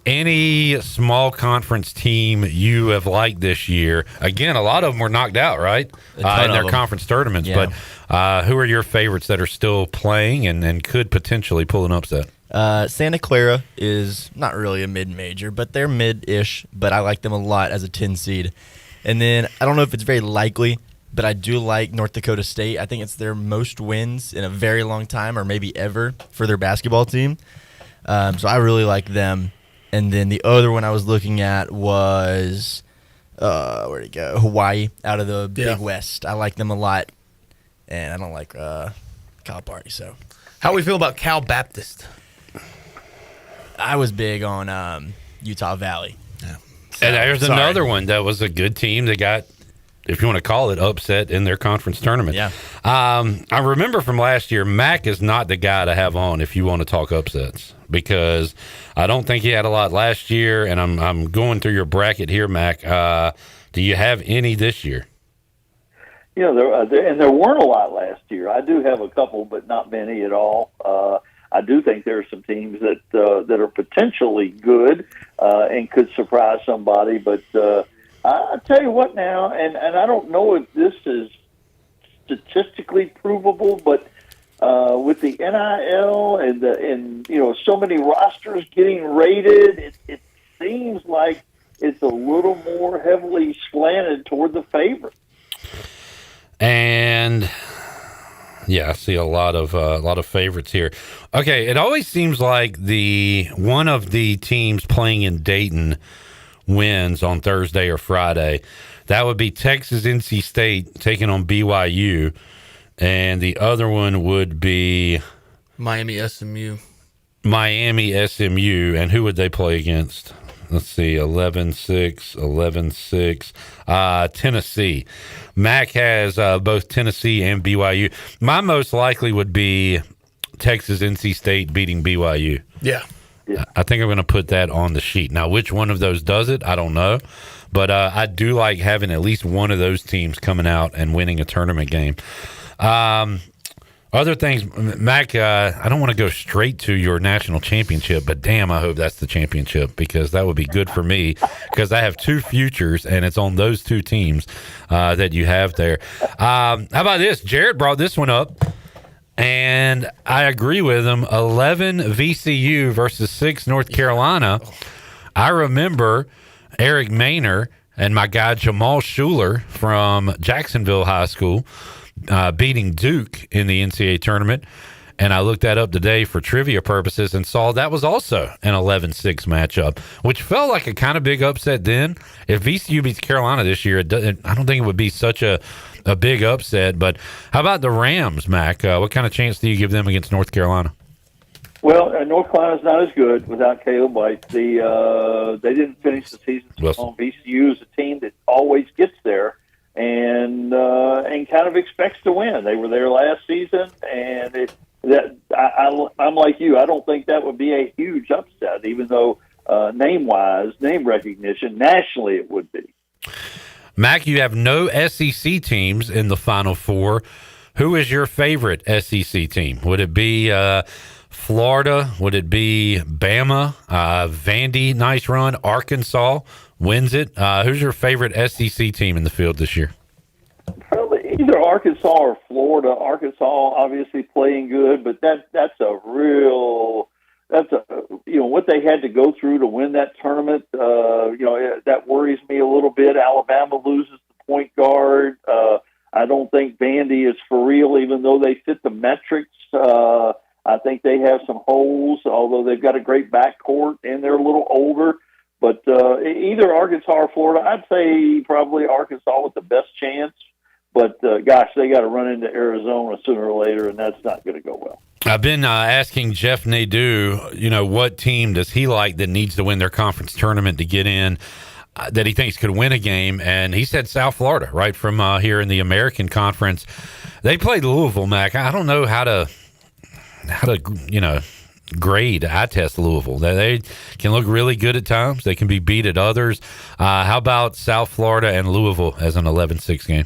Any small conference team you have liked this year? Again, a lot of them were knocked out, right? In their conference tournaments. Yeah. But who are your favorites that are still playing and could potentially pull an upset? Santa Clara is not really a mid-major, but they're mid-ish, but I like them a lot as a 10 seed. And then I don't know if it's very likely, but I do like North Dakota State. I think it's their most wins in a very long time, or maybe ever, for their basketball team. So I really like them. And then the other one I was looking at was, where'd it go? Hawaii, out of the Big West. I like them a lot. And I don't like Cal Party, so. How we feel about Cal Baptist? I was big on Utah Valley. Yeah. So, and there's another one that was a good team that got, if you want to call it, upset in their conference tournament. Yeah. I remember from last year, Mack is not the guy to have on if you want to talk upsets, because I don't think he had a lot last year, and I'm going through your bracket here, Mack. Do you have any this year? There weren't a lot last year. I do have a couple, but not many at all. I do think there are some teams that are potentially good and could surprise somebody. But I tell you what now, and I don't know if this is statistically provable, but with the NIL and so many rosters getting rated, it seems like it's a little more heavily slanted toward the favorite. And yeah, I see a lot of favorites here. Okay, it always seems like one of the teams playing in Dayton wins on Thursday or Friday. That would be Texas NC State taking on BYU, and the other one would be Miami SMU. And who would they play against? Let's see, 11-6, Tennessee. Mack has both Tennessee and BYU. My most likely would be Texas NC State beating BYU. Yeah. I think I'm going to put that on the sheet. Now, which one of those does it, I don't know. But I do like having at least one of those teams coming out and winning a tournament game. Other things, Mack, I don't want to go straight to your national championship, but damn, I hope that's the championship, because that would be good for me, because I have two futures, and it's on those two teams that you have there. How about this? Jared brought this one up, and I agree with him. 11 VCU versus 6 North Carolina. I remember Eric Maynor and my guy Jamal Schuler from Jacksonville High School beating Duke in the NCAA tournament, and I looked that up today for trivia purposes and saw that was also an 11-6 matchup, which felt like a kind of big upset then. If VCU beats Carolina this year, I don't think it would be such a big upset. But how about the Rams, Mack? What kind of chance do you give them against North Carolina? Well, North Carolina's not as good without Caleb White. They didn't finish the season strong. VCU is a team that always gets there. and kind of expects to win. They were there last season, and I'm like you. I don't think that would be a huge upset, even though name-wise, name recognition, nationally it would be. Mack, you have no SEC teams in the Final Four. Who is your favorite SEC team? Would it be Florida? Would it be Bama? Vandy, nice run. Arkansas wins it. Who's your favorite SEC team in the field this year? Probably either Arkansas or Florida. Arkansas obviously playing good, but that's what they had to go through to win that tournament. That worries me a little bit. Alabama loses the point guard. I don't think Vandy is for real, even though they fit the metrics. I think they have some holes, although they've got a great backcourt and they're a little older. But either Arkansas or Florida, I'd say probably Arkansas with the best chance. But, gosh, they got to run into Arizona sooner or later, and that's not going to go well. I've been asking Jeff Nadeau, what team does he like that needs to win their conference tournament to get in, that he thinks could win a game, and he said South Florida, right from here in the American Conference. They played Louisville, Mack. I don't know how to grade. I test Louisville. They can look really good at times. They can be beat at others. How about South Florida and Louisville as an 11-6 game?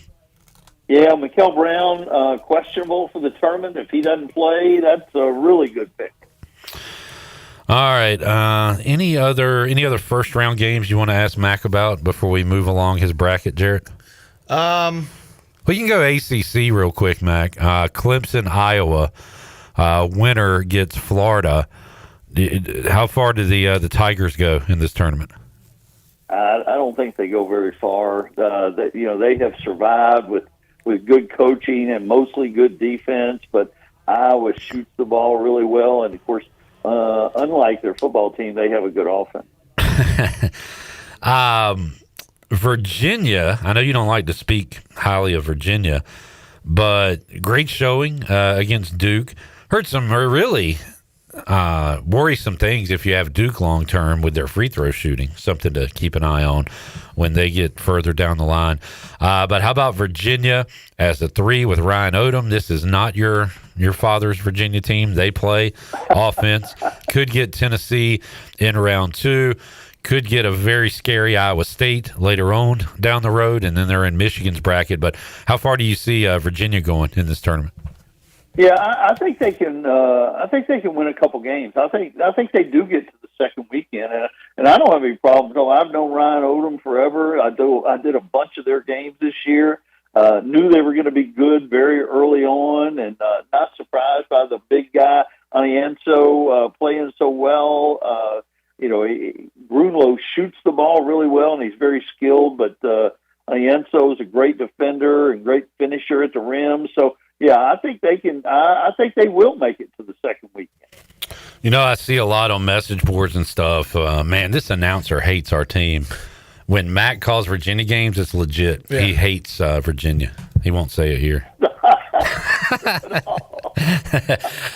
Yeah, Mikel Brown, questionable for the tournament. If he doesn't play, that's a really good pick. All right. Any other first round games you want to ask Mack about before we move along his bracket, Jarrett? We can go ACC real quick, Mack. Clemson, Iowa. Winner gets Florida. How far do the Tigers go in this tournament? I don't think they go very far. They have survived with good coaching and mostly good defense, but Iowa shoots the ball really well, and of course, unlike their football team, they have a good offense. Virginia, I know you don't like to speak highly of Virginia, but great showing against Duke. Heard some really worrisome things if you have Duke long term with their free throw shooting. Something to keep an eye on when they get further down the line. But how about Virginia as a 3 with Ryan Odom? This is not your father's Virginia team. They play offense. Could get Tennessee in round 2. Could get a very scary Iowa State later on down the road, and then they're in Michigan's bracket. But how far do you see Virginia going in this tournament? Yeah, I think they can. I think they can win a couple games. I think they do get to the second weekend, and I don't have any problems. No, I've known Ryan Odom forever. I did a bunch of their games this year. Knew they were going to be good very early on, and not surprised by the big guy Anienso playing so well. Grunlow shoots the ball really well, and he's very skilled. But Anienso is a great defender and great finisher at the rim. So. Yeah, I think they can. I think they will make it to the second weekend. I see a lot on message boards and stuff. Man, this announcer hates our team. When Mack calls Virginia games, it's legit. Yeah. He hates Virginia. He won't say it here.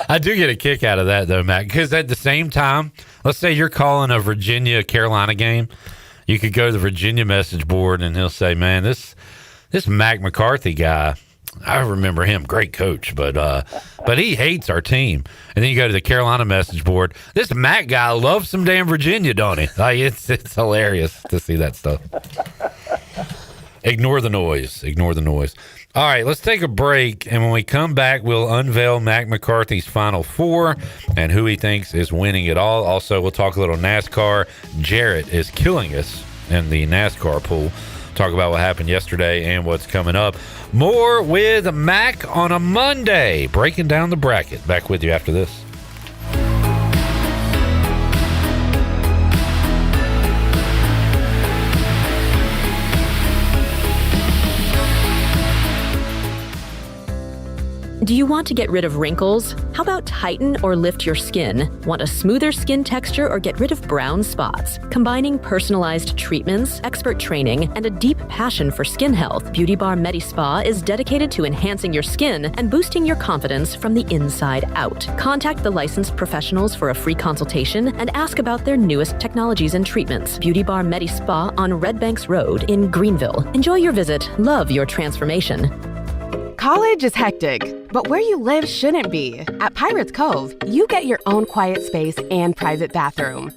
I do get a kick out of that, though, Mack, because at the same time, let's say you're calling a Virginia-Carolina game. You could go to the Virginia message board, and he'll say, man, this Mack McCarthy guy, I remember him, great coach, but he hates our team. And then you go to the Carolina message board. This Mack guy loves some damn Virginia, don't he? Like it's hilarious to see that stuff. Ignore the noise. Ignore the noise. All right, let's take a break, and when we come back, we'll unveil Mack McCarthy's Final Four and who he thinks is winning it all. Also, we'll talk a little NASCAR. Jarrett is killing us in the NASCAR pool. Talk about what happened yesterday and what's coming up. More with Mack on a Monday, breaking down the bracket. Back with you after this. Do you want to get rid of wrinkles? How about tighten or lift your skin? Want a smoother skin texture or get rid of brown spots? Combining personalized treatments, expert training, and a deep passion for skin health, Beauty Bar MediSpa is dedicated to enhancing your skin and boosting your confidence from the inside out. Contact the licensed professionals for a free consultation and ask about their newest technologies and treatments. Beauty Bar MediSpa on Red Banks Road in Greenville. Enjoy your visit. Love your transformation. College is hectic, but where you live shouldn't be. At Pirates Cove, you get your own quiet space and private bathroom.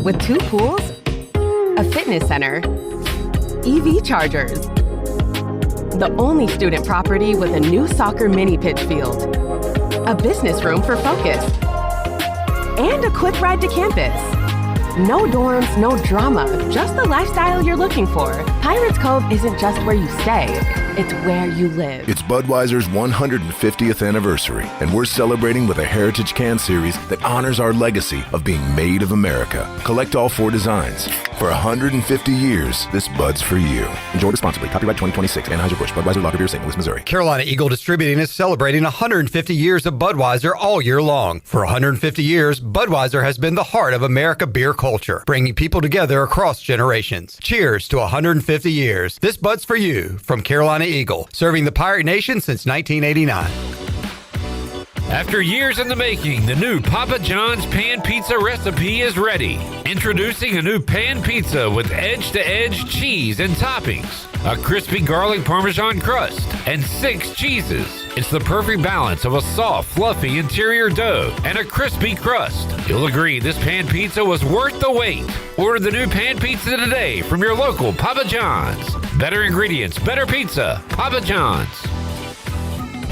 With 2 pools, a fitness center, EV chargers, the only student property with a new soccer mini pitch field, a business room for focus, and a quick ride to campus. No dorms, no drama, just the lifestyle you're looking for. Pirates Cove isn't just where you stay, it's where you live. It's Budweiser's 150th anniversary, and we're celebrating with a Heritage Can Series that honors our legacy of being made of America. Collect all 4 designs. For 150 years, this Bud's for you. Enjoy responsibly. Copyright 2026, Anheuser-Busch, Budweiser Lager Beer, St. Louis, Missouri. Carolina Eagle Distributing is celebrating 150 years of Budweiser all year long. For 150 years, Budweiser has been the heart of America beer culture, bringing people together across generations. Cheers to 150 years. This Bud's for you from Carolina Eagle, serving the Pirate Nation since 1989. After years in the making, the new Papa John's Pan Pizza recipe is ready. Introducing a new pan pizza with edge-to-edge cheese and toppings, a crispy garlic Parmesan crust, and 6 cheeses. It's the perfect balance of a soft, fluffy interior dough and a crispy crust. You'll agree this pan pizza was worth the wait. Order the new pan pizza today from your local Papa John's. Better ingredients, better pizza. Papa John's.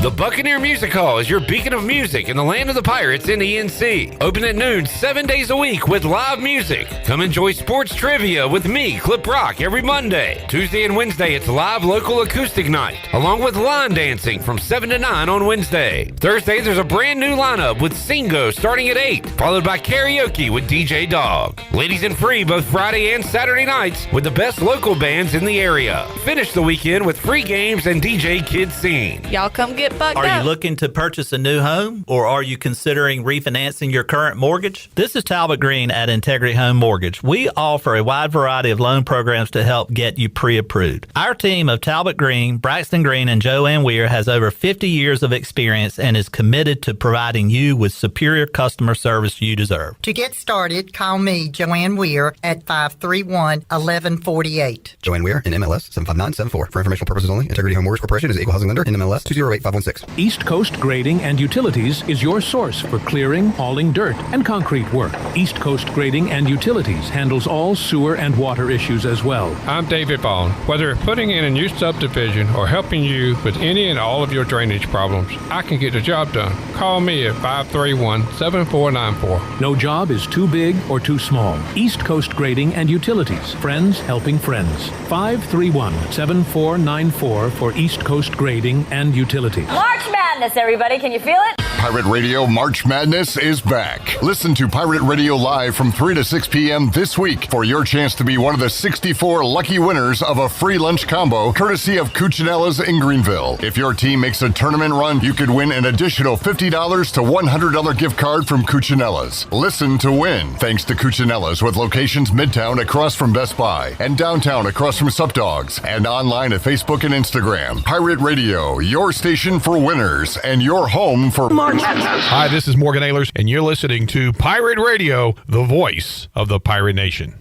The Buccaneer Music Hall is your beacon of music in the land of the Pirates in ENC. Open at noon 7 days a week with live music. Come enjoy sports trivia with me, Clip Rock, every Monday. Tuesday and Wednesday, it's live local acoustic night, along with line dancing from 7 to 9 on Wednesday. Thursday, there's a brand new lineup with Singo starting at 8, followed by karaoke with DJ Dog. Ladies and free both Friday and Saturday nights with the best local bands in the area. Finish the weekend with free games and DJ Kids Scene. Y'all come get bugged Are up. you looking to purchase a new home, or are you considering refinancing your current mortgage? This is Talbot Green at Integrity Home Mortgage. We offer a wide variety of loan programs to help get you pre-approved. Our team of Talbot Green, Braxton Green, and Joanne Weir has over 50 years of experience and is committed to providing you with superior customer service you deserve. To get started, call me, Joanne Weir, at 531-1148. Joanne Weir in MLS 75974. For informational purposes only, Integrity Home Mortgage Corporation is an equal housing lender in MLS 208516. East Coast Grading and Utilities is your source for clearing, hauling dirt, and concrete work. East Coast Grading and Utilities handles all sewer and water issues as well. I'm David Bond. Whether putting in a new subdivision or helping you with any and all of your drainage problems, I can get the job done. Call me at 531-7494. No job is too big or too small. East Coast Grading and Utilities. Friends helping friends. 531-7494 for East Coast Grading and Utilities. March Madness, everybody. Can you feel it? Pirate Radio March Madness is back. Listen to Pirate Radio Live from 3 to 6 p.m. this week for your chance to be one of the 64 lucky winners of a free lunch combo courtesy of Cucinella's in Greenville. If your team makes a tournament run, you could win an additional $50 to $100 gift card from Cucinella's. Listen to win, thanks to Cucinella's, with locations midtown across from Best Buy and downtown across from Sup Dogs, and online at Facebook and Instagram. Pirate Radio, your station for winners and your home for March Madness. Hi, this is Morgan Ehlers, and you're listening to Pirate Radio, the voice of the Pirate Nation.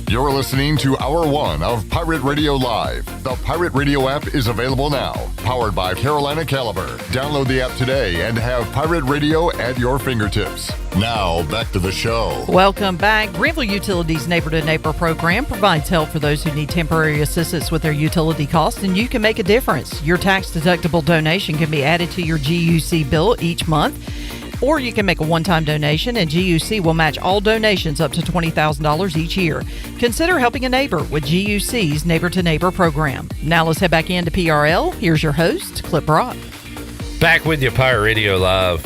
You're listening to Hour 1 of Pirate Radio Live. The Pirate Radio app is available now. Powered by Carolina Caliber. Download the app today and have Pirate Radio at your fingertips. Now, back to the show. Welcome back. Greenville Utilities Neighbor to Neighbor program provides help for those who need temporary assistance with their utility costs, and you can make a difference. Your tax-deductible donation can be added to your GUC bill each month, or you can make a one-time donation, and GUC will match all donations up to $20,000 each year. Consider helping a neighbor with GUC's Neighbor to Neighbor program. Now let's head back into PRL. Here's your host, Clip Brock. Back with you, Pirate Radio Live.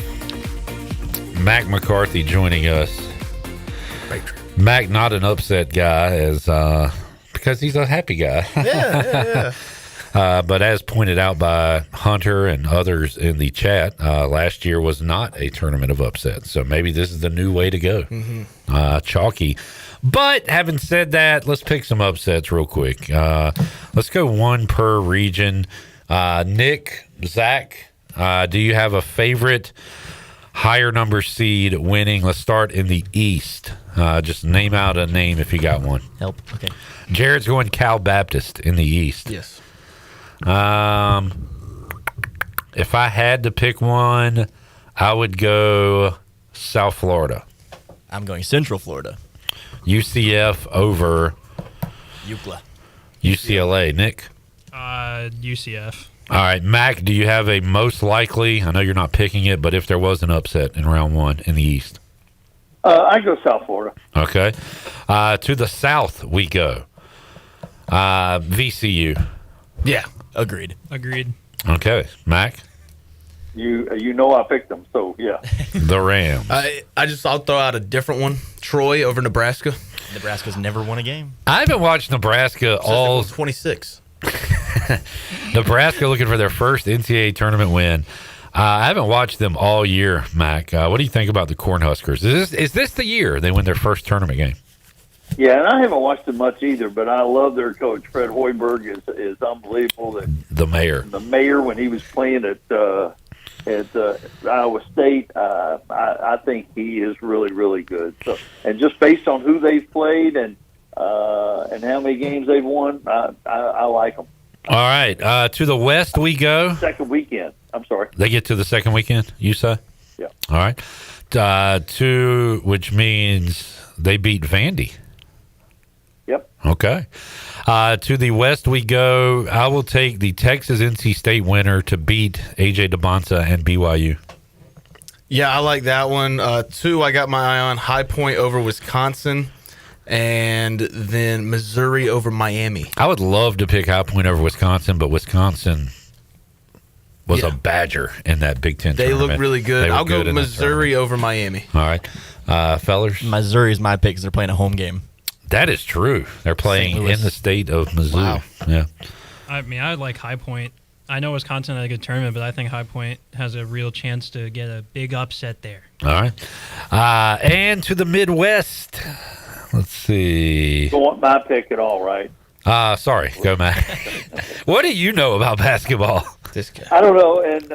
Mack McCarthy joining us. Mack, not an upset guy, because he's a happy guy. Yeah. But as pointed out by Hunter and others in the chat, last year was not a tournament of upsets. So maybe this is the new way to go. Chalky. But having said that, let's pick some upsets real quick. Let's go one per region. Nick, Zach, do you have a favorite higher number seed winning? Let's start in the East. Just name out a name if you got one. Help. Okay. Jared's going Cal Baptist in the East. Yes. If I had to pick one, I would go South Florida. I'm going Central Florida. UCF over UCLA. UCLA. Nick? UCF. All right, Mac, do you have a most likely? I know you're not picking it, but if there was an upset in round one in the East? I go South Florida. Okay. To the South we go. VCU. Yeah. Agreed. Okay, Mac? You know I picked them, so yeah. The Rams. I'll throw out a different one. Troy over Nebraska. Nebraska's never won a game. I haven't watched Nebraska all 26. Nebraska looking for their first NCAA tournament win. I haven't watched them all year, Mac. What do you think about the Cornhuskers? Is this the year they win their first tournament game? Yeah, and I haven't watched them much either, but I love their coach. Fred Hoiberg is unbelievable. The mayor. The mayor, when he was playing at Iowa State, I think he is really, really good. So, and just based on who they've played and how many games they've won, I like them. All right, to the West we go. Second weekend. I'm sorry. They get to the second weekend, you say? Yeah. All right. Which means they beat Vandy. Yep. Okay. To the West we go. I will take the Texas NC State winner to beat AJ DeBonsa and BYU. Yeah, I like that one. 2, I got my eye on High Point over Wisconsin, and then Missouri over Miami. I would love to pick High Point over Wisconsin, but Wisconsin was a Badger in that Big Ten tournament. They look really good. I'll go Missouri over Miami. All right. Fellers? Missouri is my pick because they're playing a home game. That is true. They're playing in the state of Missouri. Wow. Yeah. I mean, I like High Point. I know Wisconsin had a good tournament, but I think High Point has a real chance to get a big upset there. All right. And to the Midwest. Let's see. You don't want my pick at all, right? Sorry. Go, Matt. What do you know about basketball? This guy. I don't know, and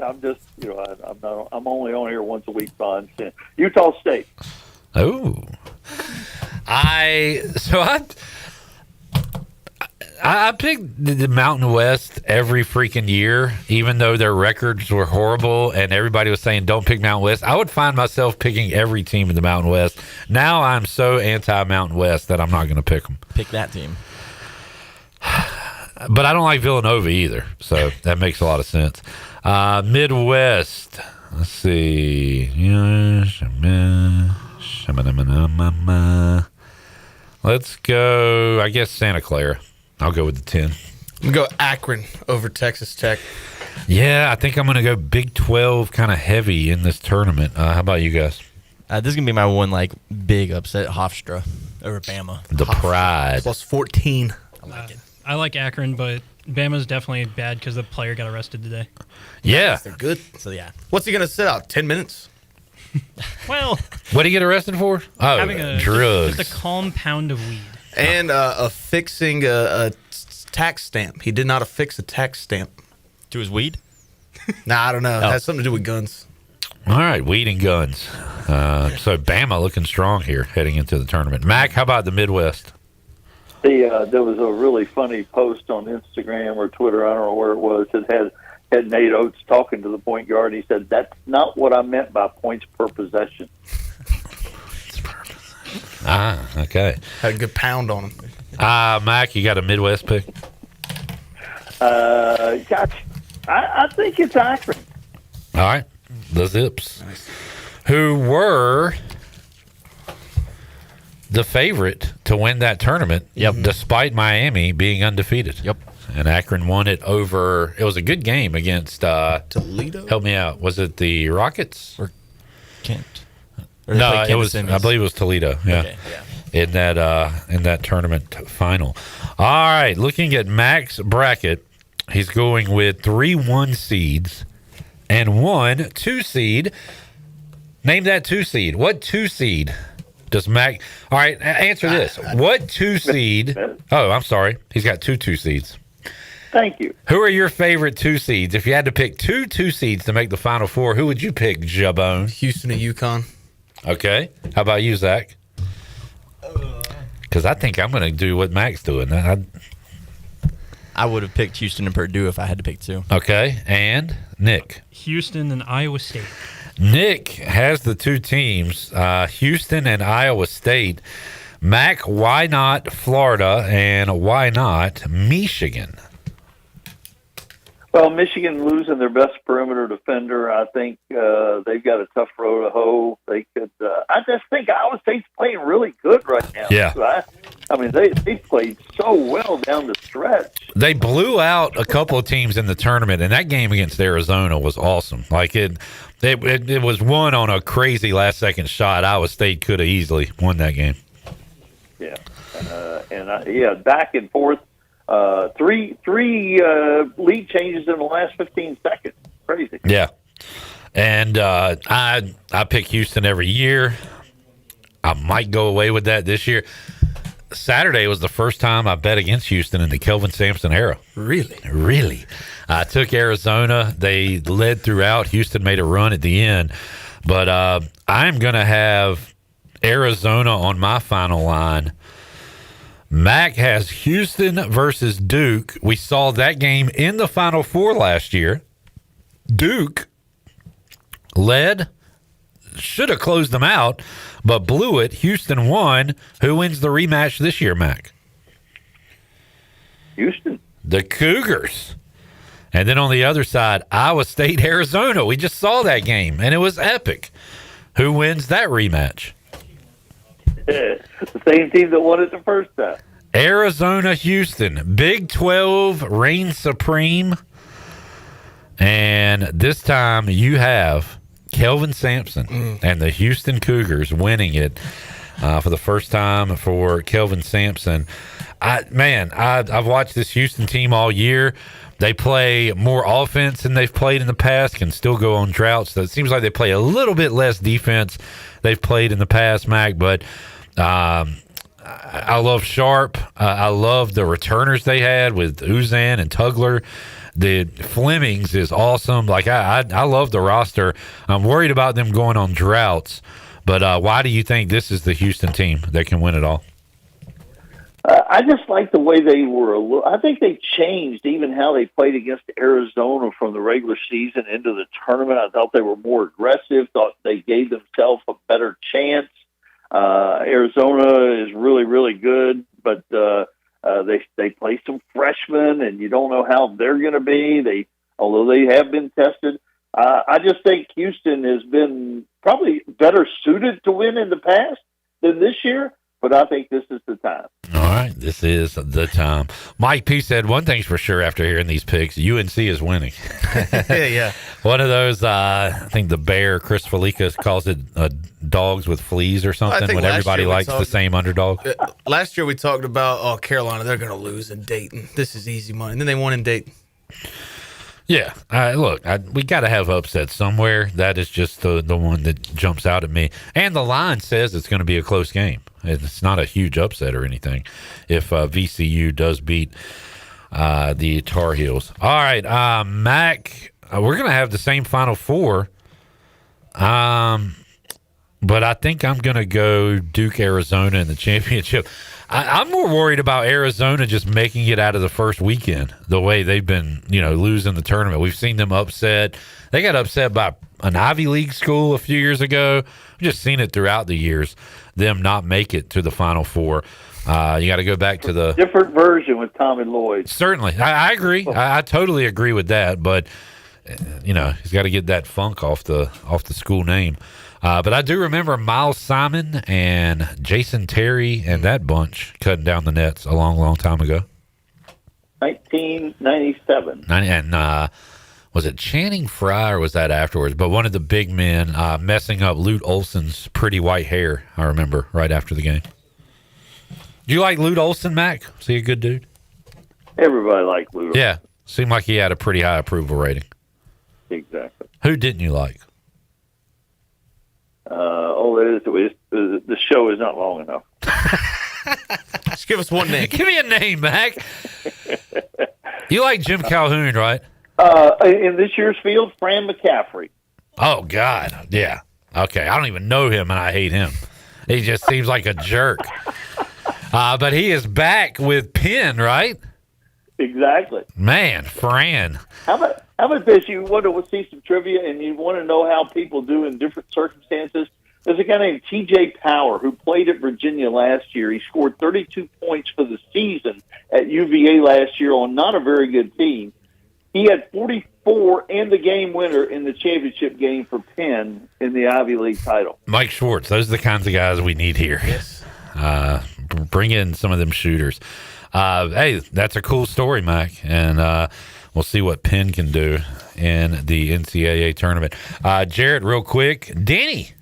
I'm just, I'm only on here once a week, so I understand. Utah State. Oh. I picked the Mountain West every freaking year, even though their records were horrible and everybody was saying don't pick Mountain West. I would find myself picking every team in the Mountain West. Now I'm so anti-Mountain West that I'm not going to pick them. Pick that team. But I don't like Villanova either, so that makes a lot of sense. Midwest. Let's see. Let's go, I guess, Santa Clara. I'll go with the 10. I'm going to go Akron over Texas Tech. Yeah, I think I'm going to go Big 12 kind of heavy in this tournament. How about you guys? This is going to be my one, big upset, Hofstra over Bama. The Pride. Plus 14. I like it. I like Akron, but Bama's definitely bad because the player got arrested today. Yeah. They're good. So, yeah. What's he going to sit out? 10 minutes? Well, what did he get arrested for? Oh, having drugs. Just a compound of weed. And affixing a tax stamp. He did not affix a tax stamp. To his weed? Nah, I don't know. It has something to do with guns. All right, weed and guns. So Bama looking strong here heading into the tournament. Mac, how about the Midwest? There was a really funny post on Instagram or Twitter, I don't know where it was, that had Nate Oates talking to the point guard. He said, "That's not what I meant by points per possession." Okay. Had a good pound on him. Mac, you got a Midwest pick? Gosh, I think it's Akron. All right. The Zips. Nice. Who were the favorite to win that tournament, despite Miami being undefeated. Yep. And Akron won it over. It was a good game against Toledo. Help me out. Was it the Rockets or Kent? Or they No, played it was. Kansas I believe it was Toledo. Yeah, Okay, yeah. in that tournament final. All right, looking at Mack's bracket, he's going with 3 1 seeds and 1 2 seed. Name that 2 seed. What 2 seed does Mack? All right, answer this. What 2 seed? Oh, I'm sorry. He's got 2 seeds. Thank you. Who are your favorite 2 seeds? If you had to pick 2 seeds to make the Final Four, who would you pick, Jabone? Houston and UConn. Okay. How about you, Zach? Because I think I'm going to do what Mack's doing. I would have picked Houston and Purdue if I had to pick 2. Okay. And Nick? Houston and Iowa State. Nick has the 2 teams, Houston and Iowa State. Mack, why not Florida and why not Michigan? Well, Michigan losing their best perimeter defender, I think they've got a tough row to hoe. They could. I just think Iowa State's playing really good right now. Yeah. So I mean, they played so well down the stretch. They blew out a couple of teams in the tournament, and that game against Arizona was awesome. Like it was won on a crazy last-second shot. Iowa State could have easily won that game. Yeah, back and forth. Three lead changes in the last 15 seconds. Crazy. Yeah, and I pick Houston every year. I might go away with that this year. Saturday was the first time I bet against Houston in the Kelvin Sampson era. Really. I took Arizona. They led throughout. Houston made a run at the end. But I'm going to have Arizona on my final line. Mack has Houston versus Duke. We saw that game in the Final Four last year. Duke led, should have closed them out, but blew it. Houston won. Who wins the rematch this year, Mack? Houston. The Cougars. And then on the other side, Iowa State, Arizona. We just saw that game, and it was epic. Who wins that rematch? The same team that won it the first time. Arizona, Houston. Big 12 reigns supreme. And this time you have Kelvin Sampson and the Houston Cougars winning it for the first time for Kelvin Sampson. I've watched this Houston team all year. They play more offense than they've played in the past, can still go on droughts. So it seems like they play a little bit less defense they've played in the past, Mac, but I love Sharp. I love the returners they had with Uzan and Tugler. The Flemings is awesome. Like I love the roster. I'm worried about them going on droughts, but why do you think this is the Houston team that can win it all? I just like the way they were. I think they changed even how they played against Arizona from the regular season into the tournament. I thought they were more aggressive. Thought they gave themselves a better chance. Arizona is really, really good, but they play some freshmen, and you don't know how they're going to be. Although they have been tested. I just think Houston has been probably better suited to win in the past than this year. But I think this is the time. All right, this is the time. Mike P said one thing's for sure after hearing these picks: UNC is winning. Yeah. One of those, I think the Bear, Chris Felica calls it dogs with fleas or something, when everybody likes the same underdog. Last year we talked about, Carolina, they're going to lose in Dayton. This is easy money. And then they won in Dayton. Yeah, look, we got to have upsets somewhere. That is just the one that jumps out at me. And the line says it's going to be a close game. It's not a huge upset or anything if VCU does beat the Tar Heels. All right, Mac, we're going to have the same Final Four, but I think I'm going to go Duke, Arizona in the championship. I'm more worried about Arizona just making it out of the first weekend, the way they've been, losing the tournament. We've seen them upset. They got upset by an Ivy League school a few years ago. I've just seen it throughout the years, them not make it to the Final Four. You got to go back to the different version with Tommy Lloyd. Certainly. I agree. I totally agree with that, but he's got to get that funk off the school name. But I do remember Miles Simon and Jason Terry and that bunch cutting down the nets a long, long time ago. 1997. And was it Channing Frye or was that afterwards? But one of the big men messing up Lute Olson's pretty white hair, I remember, right after the game. Do you like Lute Olson, Mac? Is he a good dude? Everybody liked Lute. Yeah. Seemed like he had a pretty high approval rating. Exactly. Who didn't you like? The show is not long enough. Just give us one name. Give me a name, Mac. You like Jim Calhoun, right? In this year's field, Fran McCaffrey. Oh, God. Yeah. Okay. I don't even know him, and I hate him. He just seems like a jerk. But he is back with Penn, right? Exactly. Man, Fran. How about this? You want to see some trivia, and you want to know how people do in different circumstances? There's a guy named T.J. Power who played at Virginia last year. He scored 32 points for the season at UVA last year on not a very good team. He had 44 and the game winner in the championship game for Penn in the Ivy League title. Mike Schwartz. Those are the kinds of guys we need here. Yes. Bring in some of them shooters. Hey, that's a cool story, Mike, and we'll see what Penn can do in the NCAA tournament. Jarrett, real quick, Denny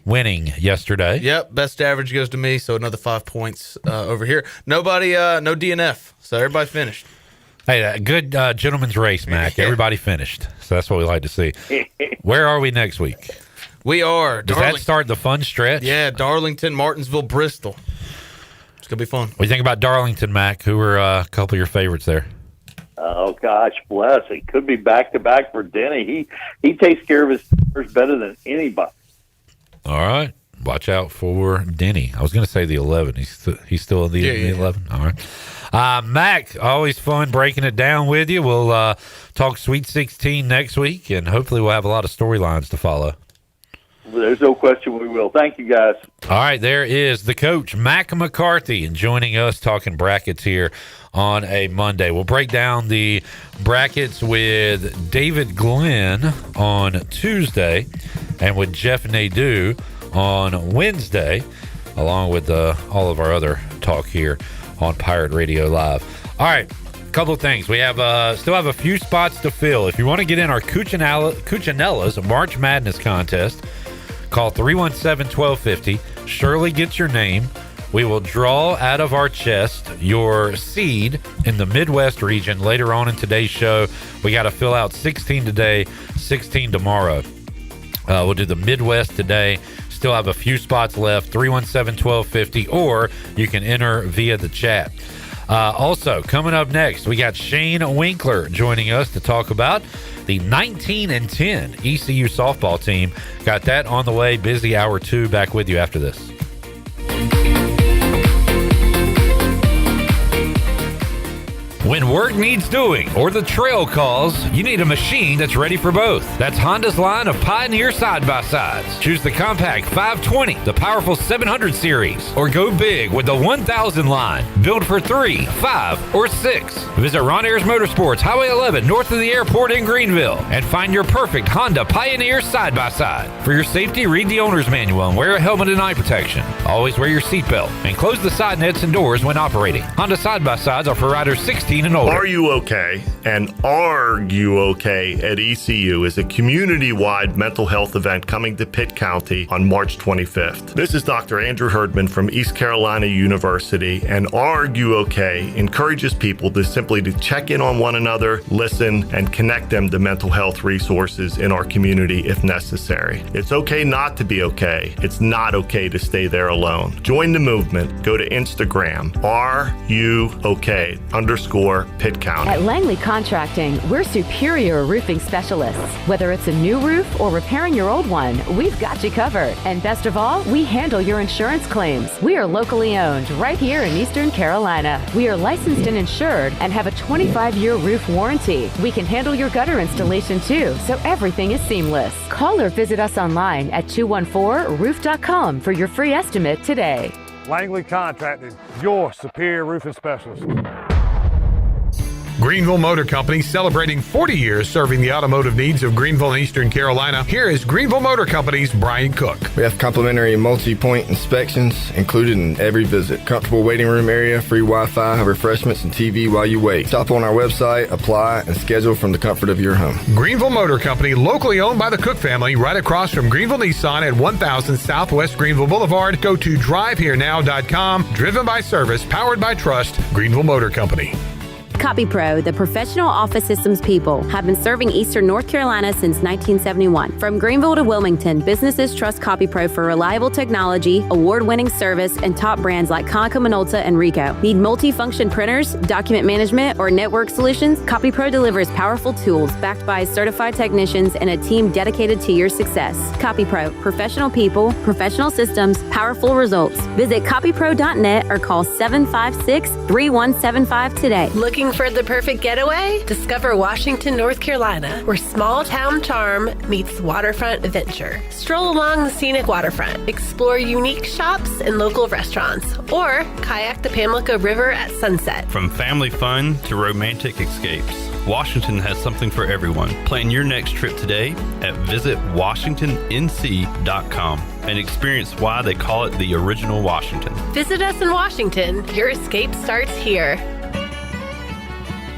winning yesterday. Yep, best average goes to me, so another 5 points over here. Nobody, no DNF, so everybody finished. Hey, good gentleman's race, Mac. Everybody finished, so that's what we like to see. Where are we next week? We are. Does that start the fun stretch? Yeah, Darlington, Martinsville, Bristol. It's going to be fun. What do you think about Darlington, Mac? Who were a couple of your favorites there? Oh, gosh, bless. It could be back-to-back for Denny. He takes care of his players better than anybody. All right. Watch out for Denny. I was going to say the 11. He's still in the 11? All right. Mac, always fun breaking it down with you. We'll talk Sweet 16 next week, and hopefully we'll have a lot of storylines to follow. There's no question we will. Thank you, guys. All right, there is the coach, Mac McCarthy, joining us talking brackets here on a Monday. We'll break down the brackets with David Glenn on Tuesday and with Jeff Nadeau on Wednesday, along with all of our other talk here on Pirate Radio Live. All right, a couple of things. We have still have a few spots to fill. If you want to get in our Cuccinella's March Madness contest, call 317-1250. Shirley gets your name. We will draw out of our chest your seed in the Midwest region later on in today's show. We got to fill out 16 today, 16 tomorrow. We'll do the Midwest today. Still have a few spots left, 317-1250, or you can enter via the chat. Also, coming up next, we got Shane Winkler joining us to talk about the 19-10 ECU softball team. Got that on the way. Busy hour 2. Back with you after this. When work needs doing or the trail calls, you need a machine that's ready for both. That's Honda's line of Pioneer side-by-sides. Choose the compact 520, the powerful 700 series, or go big with the 1000 line. Built for 3, 5, or 6. Visit Ron Ayers Motorsports, Highway 11, north of the airport in Greenville, and find your perfect Honda Pioneer side-by-side. For your safety, read the owner's manual and wear a helmet and eye protection. Always wear your seatbelt and close the side nets and doors when operating. Honda side-by-sides are for riders 16 and older. Are You Okay? And Are You Okay at ECU is a community-wide mental health event coming to Pitt County on March 25th. This is Dr. Andrew Herdman from East Carolina University, and Are You Okay encourages people to simply to check in on one another, listen, and connect them to mental health resources in our community if necessary. It's okay not to be okay. It's not okay to stay there alone. Join the movement. Go to Instagram, RUOK_Pitt County. At Langley Contracting, we're superior roofing specialists. Whether it's a new roof or repairing your old one, we've got you covered. And best of all, we handle your insurance claims. We are locally owned right here in Eastern Carolina. We are licensed and insured and have a 25-year roof warranty. We can handle your gutter installation too, so everything is seamless. Call or visit us online at 214roof.com for your free estimate today. Langley Contracting, your superior roofing specialist. Greenville Motor Company, celebrating 40 years serving the automotive needs of Greenville and Eastern Carolina. Here is Greenville Motor Company's Brian Cook. We have complimentary multi-point inspections included in every visit. Comfortable waiting room area, free Wi-Fi, refreshments, and TV while you wait. Shop on our website, apply, and schedule from the comfort of your home. Greenville Motor Company, locally owned by the Cook family, right across from Greenville Nissan at 1000 Southwest Greenville Boulevard. Go to driveherenow.com. Driven by service, powered by trust. Greenville Motor Company. CopyPro, the professional office systems people, have been serving Eastern North Carolina since 1971. From Greenville to Wilmington, businesses trust CopyPro for reliable technology, award-winning service, and top brands like Konica Minolta and Ricoh. Need multi-function printers, document management, or network solutions? CopyPro delivers powerful tools backed by certified technicians and a team dedicated to your success. CopyPro, professional people, professional systems, powerful results. Visit copypro.net or call 756-3175 today. Looking for the perfect getaway? Discover Washington, North Carolina, where small town charm meets waterfront adventure. Stroll along the scenic waterfront, explore unique shops and local restaurants, or kayak the Pamlico River at sunset. From family fun to romantic escapes, Washington has something for everyone. Plan your next trip today at visitwashingtonnc.com and experience why they call it the original Washington. Visit us in Washington. Your escape starts here.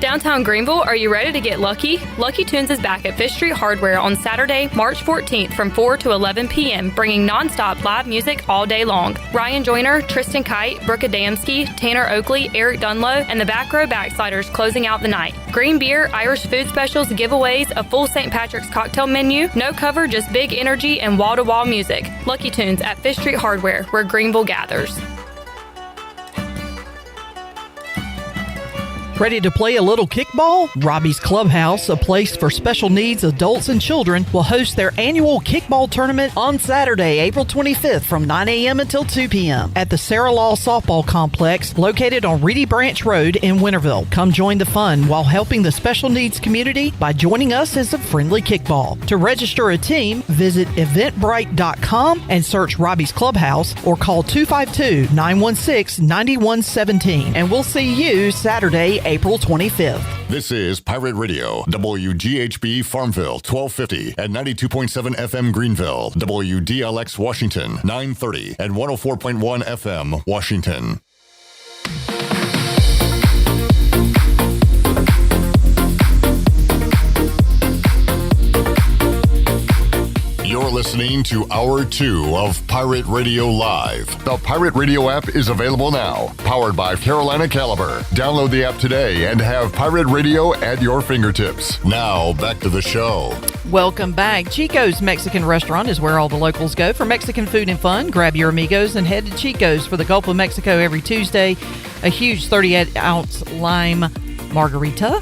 Downtown Greenville, are you ready to get lucky? Lucky Tunes is back at Fish Street Hardware on Saturday, March 14th from 4 to 11 p.m., bringing nonstop live music all day long. Ryan Joyner, Tristan Kite, Brooke Adamski, Tanner Oakley, Eric Dunlow, and the Back Row Backsliders closing out the night. Green beer, Irish food specials, giveaways, a full St. Patrick's cocktail menu, no cover, just big energy and wall-to-wall music. Lucky Tunes at Fish Street Hardware, where Greenville gathers. Ready to play a little kickball? Robbie's Clubhouse, a place for special needs adults and children, will host their annual kickball tournament on Saturday, April 25th from 9 a.m. until 2 p.m. at the Sarah Law Softball Complex located on Reedy Branch Road in Winterville. Come join the fun while helping the special needs community by joining us as a friendly kickball. To register a team, visit eventbrite.com and search Robbie's Clubhouse or call 252-916-9117. And we'll see you Saturday, April 25th. This is Pirate Radio, WGHB Farmville, 1250 and 92.7 FM Greenville, WDLX Washington, 930 and 104.1 FM Washington. You're listening to Hour 2 of Pirate Radio Live. The Pirate Radio app is available now, powered by Carolina Caliber. Download the app today and have Pirate Radio at your fingertips. Now, back to the show. Welcome back. Chico's Mexican Restaurant is where all the locals go for Mexican food and fun. Grab your amigos and head to Chico's for the Gulf of Mexico every Tuesday. A huge 38-ounce lime margarita.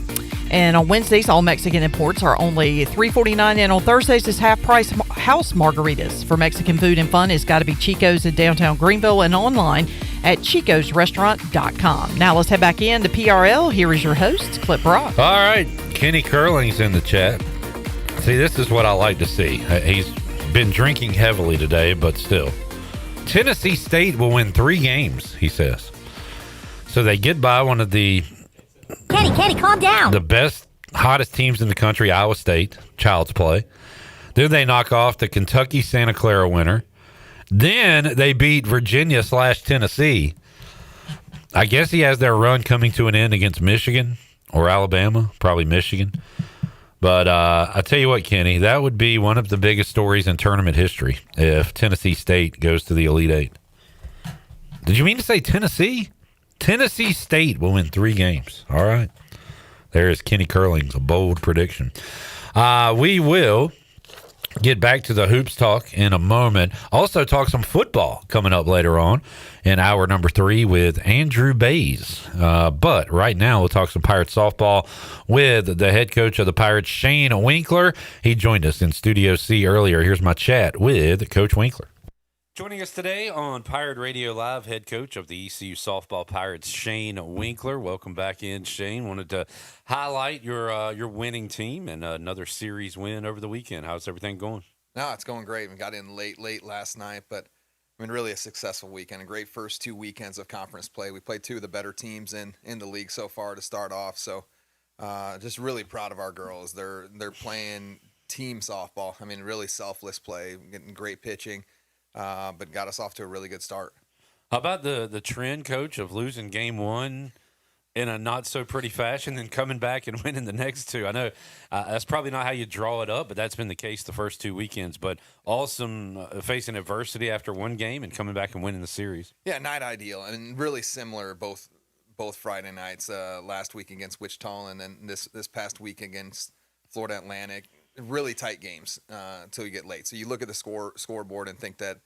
And on Wednesdays, all Mexican imports are only $3.49, and on Thursdays, it's half-price house margaritas. For Mexican food and fun, it's got to be Chico's in downtown Greenville and online at chicosrestaurant.com. Now let's head back in to PRL. Here is your host, Clip Brock. All right, Kenny Curling's in the chat. See, this is what I like to see. He's been drinking heavily today, but still. Tennessee State will win 3 games, he says. So they get by one of the... Kenny, calm down. The best, hottest teams in the country, Iowa State, child's play. Then they knock off the Kentucky-Santa Clara winner. Then they beat Virginia/Tennessee. I guess he has their run coming to an end against Michigan or Alabama, probably Michigan. But I tell you what, Kenny, that would be one of the biggest stories in tournament history if Tennessee State goes to the Elite Eight. Did you mean to say Tennessee? Tennessee State will win 3 games. All right. There is Kenny Curling's a bold prediction. We will get back to the hoops talk in a moment. Also talk some football coming up later on in hour number 3 with Andrew Bays. But right now we'll talk some Pirates softball with the head coach of the Pirates, Shane Winkler. He joined us in Studio C earlier. Here's my chat with Coach Winkler. Joining us today on Pirate Radio Live, head coach of the ECU Softball Pirates, Shane Winkler. Welcome back in, Shane. Wanted to highlight your winning team and another series win over the weekend. How's everything going? No, it's going great. We got in late last night, but I mean, really a successful weekend. A great first 2 weekends of conference play. We played 2 of the better teams in the league so far to start off. So just really proud of our girls. They're playing team softball. I mean, really selfless play, getting great pitching, but got us off to a really good start. How about the trend, Coach, of losing game one in a not so pretty fashion, then coming back and winning the next two? I know that's probably not how you draw it up, but that's been the case the first two weekends. But awesome facing adversity after one game and coming back and winning the series. Yeah, not ideal, and really similar both Friday nights. Last week against Wichita, and then this past week against Florida Atlantic. Really tight games until you get late. So you look at the scoreboard and think that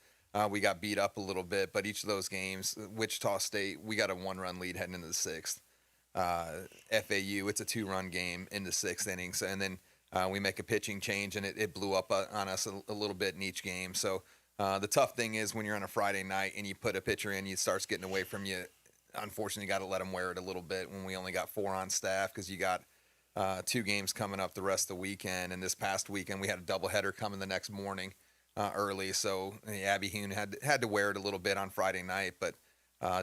we got beat up a little bit, but each of those games, Wichita State, we got a 1-run lead heading into the sixth. FAU, it's a 2-run game in the sixth innings, and then we make a pitching change, and it blew up on us a little bit in each game. So the tough thing is when you're on a Friday night and you put a pitcher in, it starts getting away from you. Unfortunately, you got to let them wear it a little bit when we only got 4 on staff because you got 2 games coming up the rest of the weekend. And this past weekend, we had a doubleheader coming the next morning early. So Abby Hoon had to wear it a little bit on Friday night. But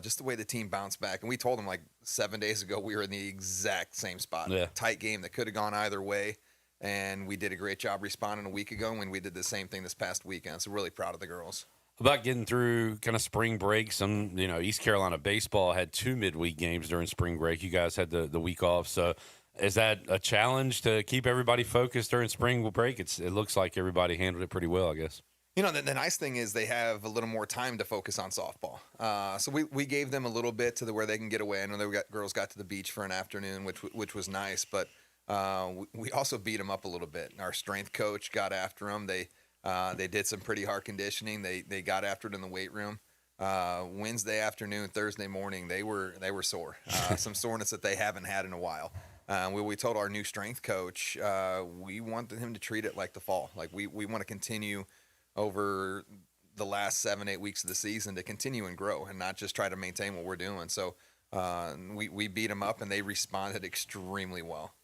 just the way the team bounced back. And we told them like 7 days ago we were in the exact same spot. Yeah. Tight game that could have gone either way. And we did a great job responding a week ago, and we did the same thing this past weekend. So really proud of the girls. About getting through kind of spring break, East Carolina baseball had 2 midweek games during spring break. You guys had the week off. So is that a challenge to keep everybody focused during spring break? It looks like everybody handled it pretty well, I guess. The nice thing is they have a little more time to focus on softball. So we gave them a little bit to where they can get away. I know girls got to the beach for an afternoon, which was nice, but we also beat them up a little bit. Our strength coach got after them. They did some pretty hard conditioning. They got after it in the weight room. Wednesday afternoon, Thursday morning, they were sore. Some soreness that they haven't had in a while. We told our new strength coach we wanted him to treat it like the fall. Like we want to continue over the last 7-8 weeks of the season to continue and grow and not just try to maintain what we're doing. So we beat them up and they responded extremely well.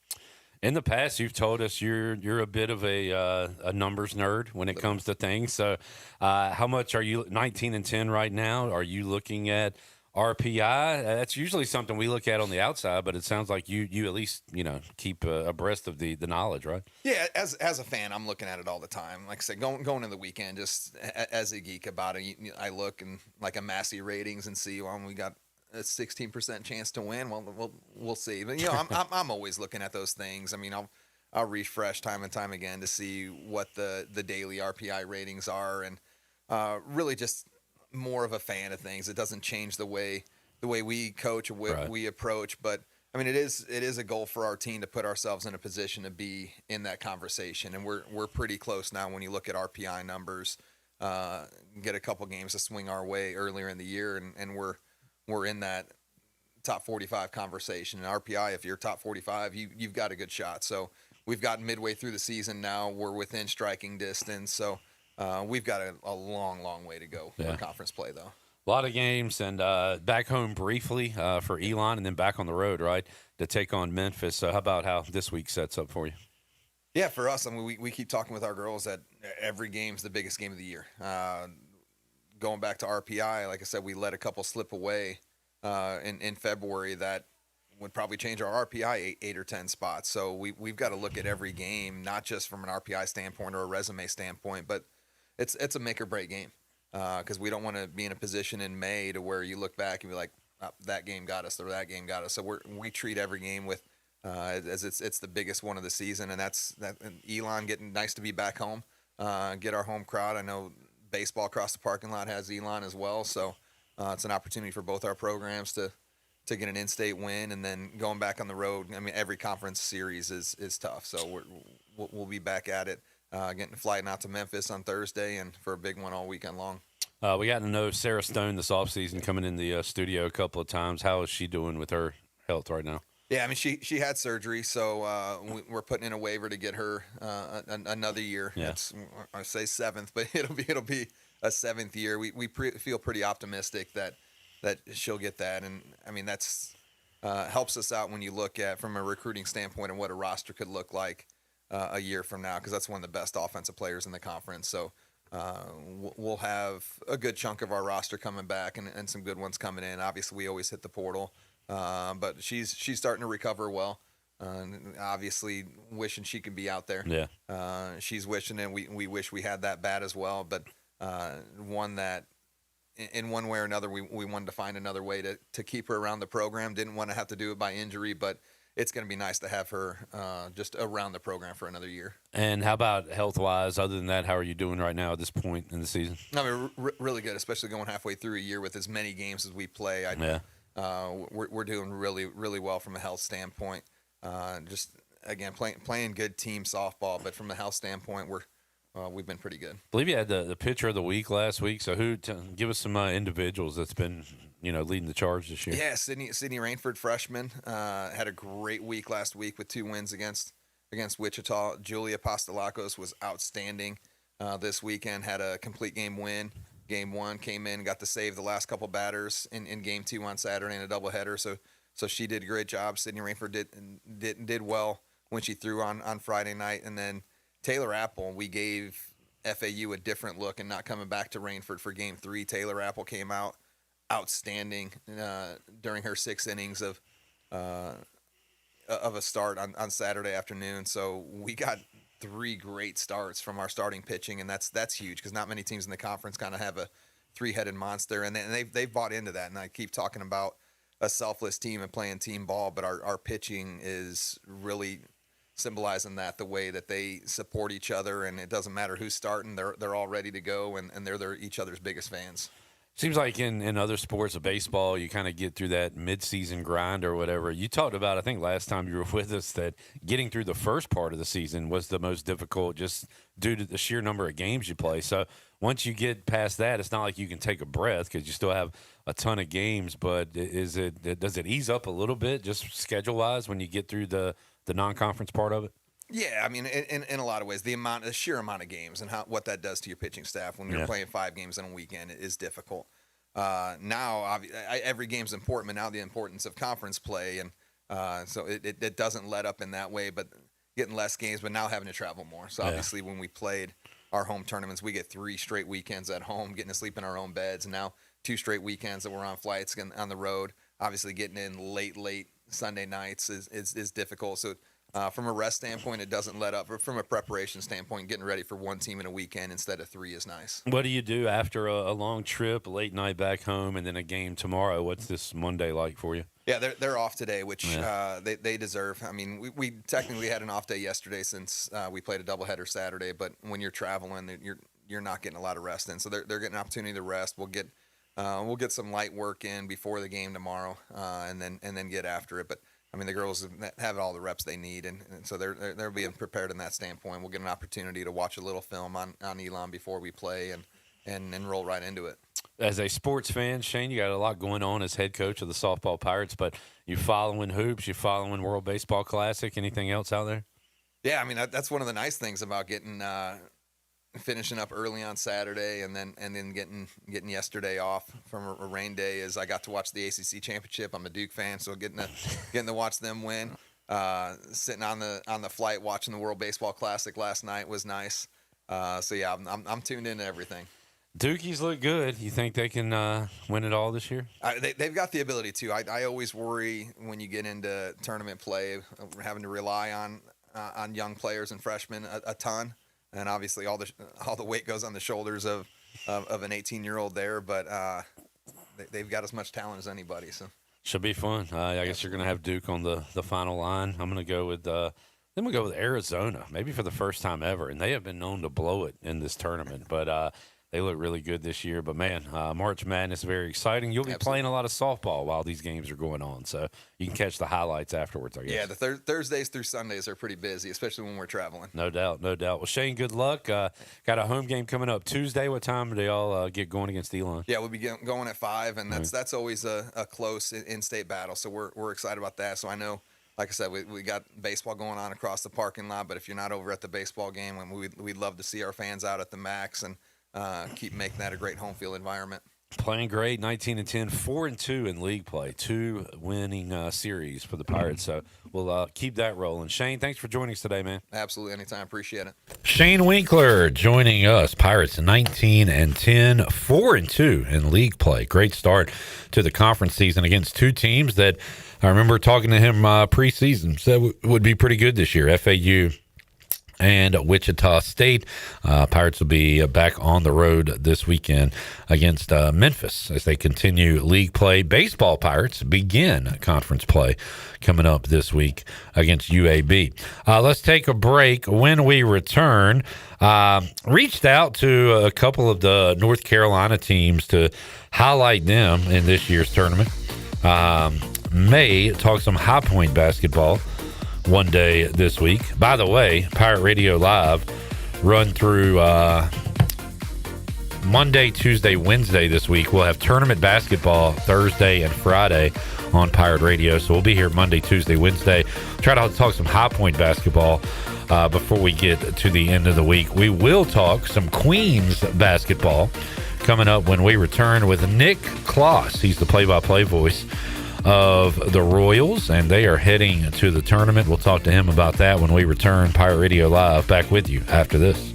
In the past, you've told us you're a bit of a numbers nerd when it comes to things. So, how much are you 19-10 right now? Are you looking at RPI? That's usually something we look at on the outside, but it sounds like you at least keep abreast of the knowledge, right? Yeah, as a fan, I'm looking at it all the time. Like I said, going into the weekend, just as a geek about it, I look and like a Massey ratings and see we got a 16% chance to win. Well, we'll see. But I'm always looking at those things. I mean, I'll refresh time and time again to see what the daily RPI ratings are, and really just more of a fan of things. It doesn't change the way we coach or we approach, but I mean, it is a goal for our team to put ourselves in a position to be in that conversation, and we're pretty close now. When you look at RPI numbers, get a couple games to swing our way earlier in the year, and we're in that top 45 conversation. And RPI, if you're top 45, you've got a good shot. So we've gotten midway through the season now. We're within striking distance. So we've got a long, long way to go for conference play, though. A lot of games, and back home briefly for Elon, and then back on the road, right, to take on Memphis. So how about how this week sets up for you? Yeah, for us, I mean, we keep talking with our girls that every game's the biggest game of the year. Going back to RPI, like I said, we let a couple slip away in February that would probably change our RPI 8 or 10 spots. So we've got to look at every game, not just from an RPI standpoint or a resume standpoint, but it's a make or break game because we don't want to be in a position in May to where you look back and be like, that game got us or that game got us. So we treat every game with as it's the biggest one of the season, and and Elon getting nice to be back home, get our home crowd. I know baseball across the parking lot has Elon as well, so it's an opportunity for both our programs to get an in-state win, and then going back on the road. I mean, every conference series is tough, so we'll be back at it, getting flying out to Memphis on Thursday, and for a big one all weekend long. We got to know Sarah Stone this offseason, coming in the studio a couple of times. How is she doing with her health right now? Yeah, I mean, she had surgery, so we're putting in a waiver to get her another year. Yeah. I say 7th, but it'll be a 7th year. We feel pretty optimistic that she'll get that, and I mean that's helps us out when you look at from a recruiting standpoint and what a roster could look like a year from now, because that's one of the best offensive players in the conference. So we'll have a good chunk of our roster coming back and some good ones coming in. Obviously, we always hit the portal. But she's starting to recover well. Obviously, wishing she could be out there. Yeah. She's wishing, and we wish we had that bad as well. But one that, in one way or another, we wanted to find another way to keep her around the program. Didn't want to have to do it by injury, but it's going to be nice to have her just around the program for another year. And how about health-wise? Other than that, how are you doing right now at this point in the season? I mean, really good, especially going halfway through a year with as many games as we play. We're doing really, really well from a health standpoint. Just again playing good team softball, but from a health standpoint, we've been pretty good. I believe you had the pitcher of the week last week. So give us some individuals that's been leading the charge this year. Yeah, Sydney Rainford, freshman, had a great week last week with 2 wins against Wichita. Julia Pastelakos was outstanding this weekend. Had a complete game win. Game 1 came in, got to save the last couple batters in game 2 on Saturday in a doubleheader. So she did a great job. Sydney Rainford did well when she threw on Friday night. And then Taylor Apple, we gave FAU a different look and not coming back to Rainford for game 3. Taylor Apple came out outstanding during her 6 innings of a start on Saturday afternoon. So we got 3 great starts from our starting pitching, and that's huge because not many teams in the conference kind of have a 3-headed monster, and they've bought into that. And I keep talking about a selfless team and playing team ball, but our pitching is really symbolizing that, the way that they support each other, and it doesn't matter who's starting, they're all ready to go, and they're each other's biggest fans. Seems like in other sports of baseball, you kind of get through that mid-season grind or whatever. You talked about, I think last time you were with us, that getting through the first part of the season was the most difficult just due to the sheer number of games you play. So once you get past that, it's not like you can take a breath because you still have a ton of games. But does it ease up a little bit just schedule-wise when you get through the non-conference part of it? Yeah, I mean, in a lot of ways, the sheer amount of games and what that does to your pitching staff when you're playing 5 games in a weekend is difficult. Now, every game's important, but now the importance of conference play, and so it doesn't let up in that way. But getting less games, but now having to travel more. So obviously, when we played our home tournaments, we get 3 straight weekends at home, getting to sleep in our own beds, and now 2 straight weekends that we're on flights on the road. Obviously, getting in late Sunday nights is difficult. So from a rest standpoint, it doesn't let up. But from a preparation standpoint, getting ready for 1 team in a weekend instead of 3 is nice. What do you do after a long trip, a late night back home, and then a game tomorrow? What's this Monday like for you? Yeah, they're off today, which they deserve. I mean, we technically had an off day yesterday since we played a doubleheader Saturday. But when you're traveling, you're not getting a lot of rest in. So they're getting an opportunity to rest. We'll get some light work in before the game tomorrow, and then get after it. But I mean, the girls have all the reps they need, and so they're being prepared in that standpoint. We'll get an opportunity to watch a little film on Elon before we play and roll right into it. As a sports fan, Shane, you got a lot going on as head coach of the softball Pirates, but you following hoops, you following World Baseball Classic, anything else out there? Yeah, I mean, that's one of the nice things about finishing up early on Saturday and then getting yesterday off from a rain day is I got to watch the ACC championship. I'm a Duke fan, so getting to watch them win. Sitting on the flight watching the World Baseball Classic last night was nice. So yeah, I'm tuned into everything. Dukies look good. You think they can win it all this year? They've got the ability to. I always worry when you get into tournament play, having to rely on young players and freshmen a ton. And obviously, all the weight goes on the shoulders of an 18-year-old there, but they've got as much talent as anybody. So should be fun. I guess you're going to have Duke on the final line. I'm going to go with Arizona, maybe for the first time ever, and they have been known to blow it in this tournament, but they look really good this year. But man, March Madness is very exciting. You'll be playing a lot of softball while these games are going on, so you can catch the highlights afterwards, I guess. Yeah, the Thursdays through Sundays are pretty busy, especially when we're traveling. No doubt. Well, Shane, good luck. Got a home game coming up Tuesday. What time do they all get going against Elon? Yeah, we'll be going at 5, and that's always a close in-state battle, so we're excited about that. So I know, like I said, we got baseball going on across the parking lot, but if you're not over at the baseball game, we'd love to see our fans out at the Macks and keep making that a great home field environment. Playing great, 19-10, 4-2 in league play, 2 winning series for the Pirates. So we'll keep that rolling. Shane, thanks for joining us today, man. Absolutely, anytime. Appreciate it. Shane Winkler joining us. Pirates 19-10, 4-2 in league play. Great start to the conference season against 2 teams that I remember talking to him preseason, said would be pretty good this year, FAU and Wichita State. Pirates will be back on the road this weekend against Memphis as they continue league play. Baseball Pirates begin conference play coming up this week against UAB. Let's take a break. When we return, reached out to a couple of the North Carolina teams to highlight them in this year's tournament. May talk some High Point basketball one day this week. By the way, Pirate Radio Live run through Monday, Tuesday, Wednesday this week. We'll have tournament basketball Thursday and Friday on Pirate Radio. So we'll be here Monday, Tuesday, Wednesday. Try to talk some High Point basketball before we get to the end of the week. We will talk some Queens basketball coming up when we return with Nick Klos. He's the play-by-play voice of the Royals, and they are heading to the tournament. We'll talk to him about that when we return. Pirate Radio Live back with you after this.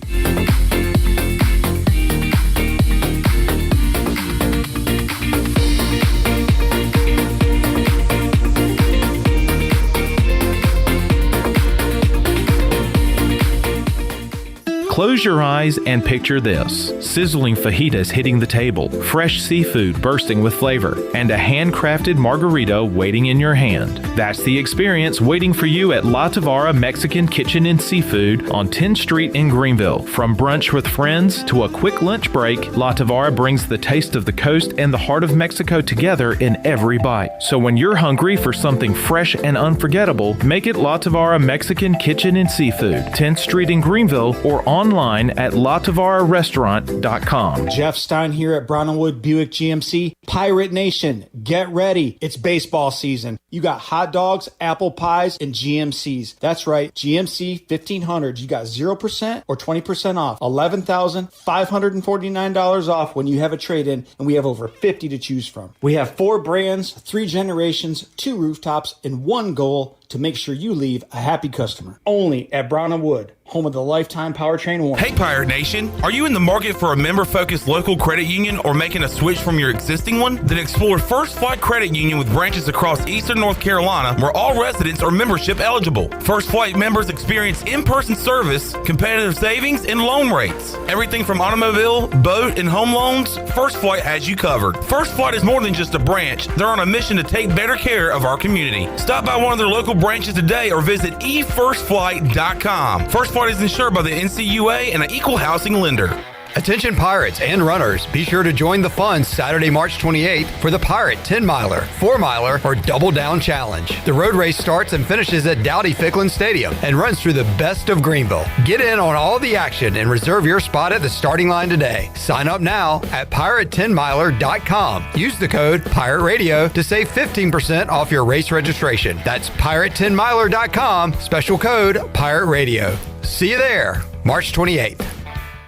Close your eyes and picture this. Sizzling fajitas hitting the table, fresh seafood bursting with flavor, and a handcrafted margarita waiting in your hand. That's the experience waiting for you at La Tavara Mexican Kitchen and Seafood on 10th Street in Greenville. From brunch with friends to a quick lunch break, La Tavara brings the taste of the coast and the heart of Mexico together in every bite. So when you're hungry for something fresh and unforgettable, make it La Tavara Mexican Kitchen and Seafood, 10th Street in Greenville, or online at latavara.com. Jeff Stein here at Brown & Wood Buick GMC. Pirate Nation, get ready. It's baseball season. You got hot dogs, apple pies, and GMCs. That's right, GMC 1500s. You got 0% or 20% off. $11,549 off when you have a trade-in, and we have over 50 to choose from. We have 4 brands, 3 generations, 2 rooftops, and 1 goal to make sure you leave a happy customer. Only at Brown & Wood, home of the lifetime powertrain warranty. Hey Pirate Nation, are you in the market for a member-focused local credit union or making a switch from your existing one? Then explore First Flight Credit Union with branches across Eastern North Carolina where all residents are membership eligible. First Flight members experience in-person service, competitive savings, and loan rates. Everything from automobile, boat, and home loans, First Flight has you covered. First Flight is more than just a branch. They're on a mission to take better care of our community. Stop by one of their local branches today or visit efirstflight.com. First Flight is insured by the NCUA and an equal housing lender. Attention pirates and runners, be sure to join the fun Saturday, March 28th for the Pirate 10-miler, 4-miler, or Double Down Challenge. The road race starts and finishes at Dowdy-Ficklin Stadium and runs through the best of Greenville. Get in on all the action and reserve your spot at the starting line today. Sign up now at pirate10miler.com. Use the code Pirate Radio to save 15% off your race registration. That's pirate10miler.com, special code Pirate Radio. See you there, March 28th.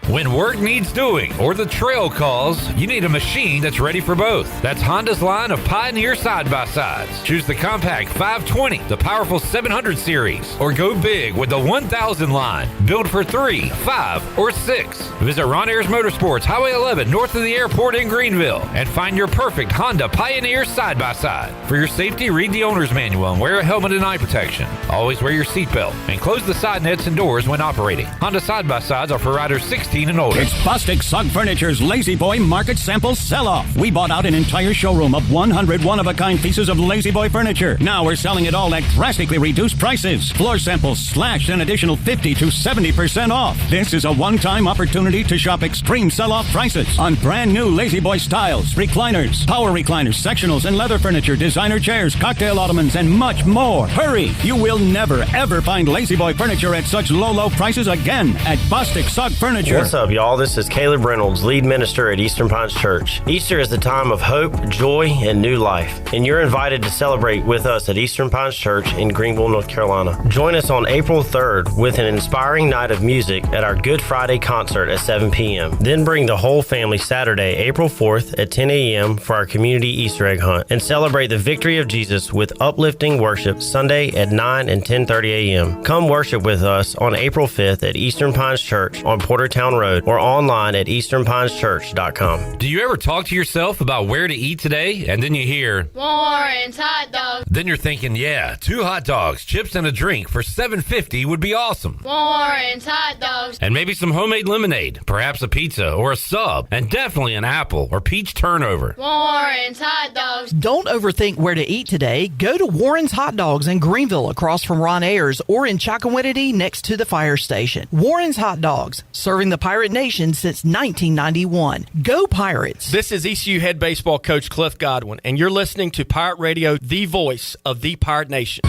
When work needs doing or the trail calls, you need a machine that's ready for both. That's Honda's line of Pioneer side-by-sides. Choose the compact 520, the powerful 700 series, or go big with the 1000 line. Built for 3, 5, or 6. Visit Ron Ayers Motorsports, Highway 11, north of the airport in Greenville, and find your perfect Honda Pioneer side-by-side. For your safety, read the owner's manual and wear a helmet and eye protection. Always wear your seatbelt and close the side nets and doors when operating. Honda side-by-sides are for riders 16 and older. It's Bostic Sugg Furniture's Lazy Boy Market Sample Sell-Off. We bought out an entire showroom of 100 one-of-a-kind pieces of Lazy Boy furniture. Now we're selling it all at drastically reduced prices. Floor samples slashed an additional 50 to 70% off. This is a one-time opportunity to shop extreme sell-off prices on brand new Lazy Boy styles, recliners, power recliners, sectionals, and leather furniture, designer chairs, cocktail ottomans, and much more. Hurry! You will never, ever find Lazy Boy furniture at such low prices again at Bostic Sugg Furniture. What's up, y'all? This is Caleb Reynolds, lead minister at Eastern Pines Church. Easter is the time of hope, joy, and new life, and you're invited to celebrate with us at Eastern Pines Church in Greenville, North Carolina. Join us on April 3rd with an inspiring night of music at our Good Friday concert at 7 p.m. Then bring the whole family Saturday, April 4th at 10 a.m. for our community Easter egg hunt, and celebrate the victory of Jesus with uplifting worship Sunday at 9 and 10:30 a.m. Come worship with us on April 5th at Eastern Pines Church on Portertown Road or online at easternpineschurch.com. Do you ever talk to yourself about where to eat today, and then you hear Warren's hot dogs? Then you're thinking, yeah, 2 hot dogs, chips, and a drink for $7.50 would be awesome. Warren's hot dogs. And maybe some homemade lemonade, perhaps a pizza or a sub, and definitely an apple or peach turnover. Warren's hot dogs. Don't overthink where to eat today. Go to Warren's Hot Dogs in Greenville across from Ron Ayers or in Chocowinity next to the fire station. Warren's Hot Dogs, serving the Pirate Nation since 1991. Go Pirates! This is ECU head baseball coach Cliff Godwin, and you're listening to Pirate Radio, the voice of the Pirate Nation.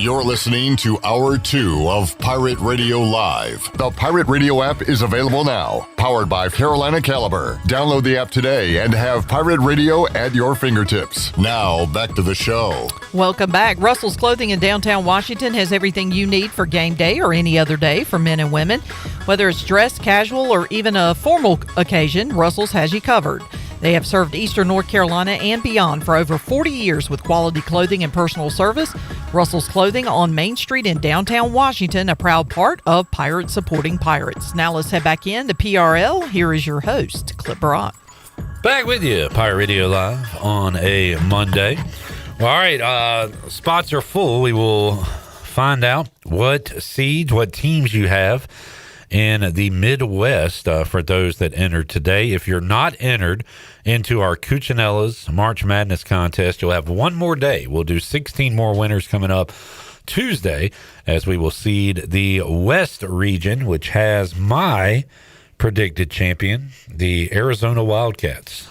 You're listening to Hour 2 of Pirate Radio Live. The Pirate Radio app is available now, powered by Carolina Caliber. Download the app today and have Pirate Radio at your fingertips. Now, back to the show. Welcome back. Russell's Clothing in downtown Washington has everything you need for game day or any other day for men and women. Whether it's dress, casual, or even a formal occasion, Russell's has you covered. They have served Eastern North Carolina and beyond for over 40 years with quality clothing and personal service. Russell's Clothing on Main Street in downtown Washington, a proud part of Pirates Supporting Pirates. Now let's head back in to PRL. Here is your host, Clip Brock. Back with you, Pirate Radio Live on a Monday. All right, spots are full. We will find out what seeds, what teams you have in the Midwest for those that entered today. If you're not entered into our Cuccinella's March Madness contest, you'll have one more day. We'll do 16 more winners coming up Tuesday as we will seed the West region, which has my predicted champion, the Arizona Wildcats.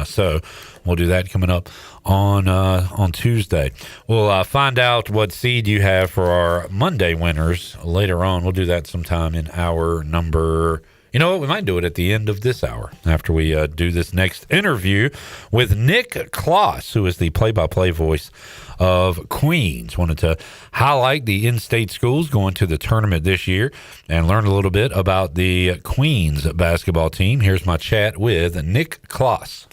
So we'll do that coming up on Tuesday. We'll find out what seed you have for our Monday winners later on. We'll do that sometime in hour number. You know what? We might do it at the end of this hour after we do this next interview with Nick Klos, who is the play-by-play voice of Queens. Wanted to highlight the in-state schools going to the tournament this year and learn a little bit about the Queens basketball team. Here's my chat with Nick Klos.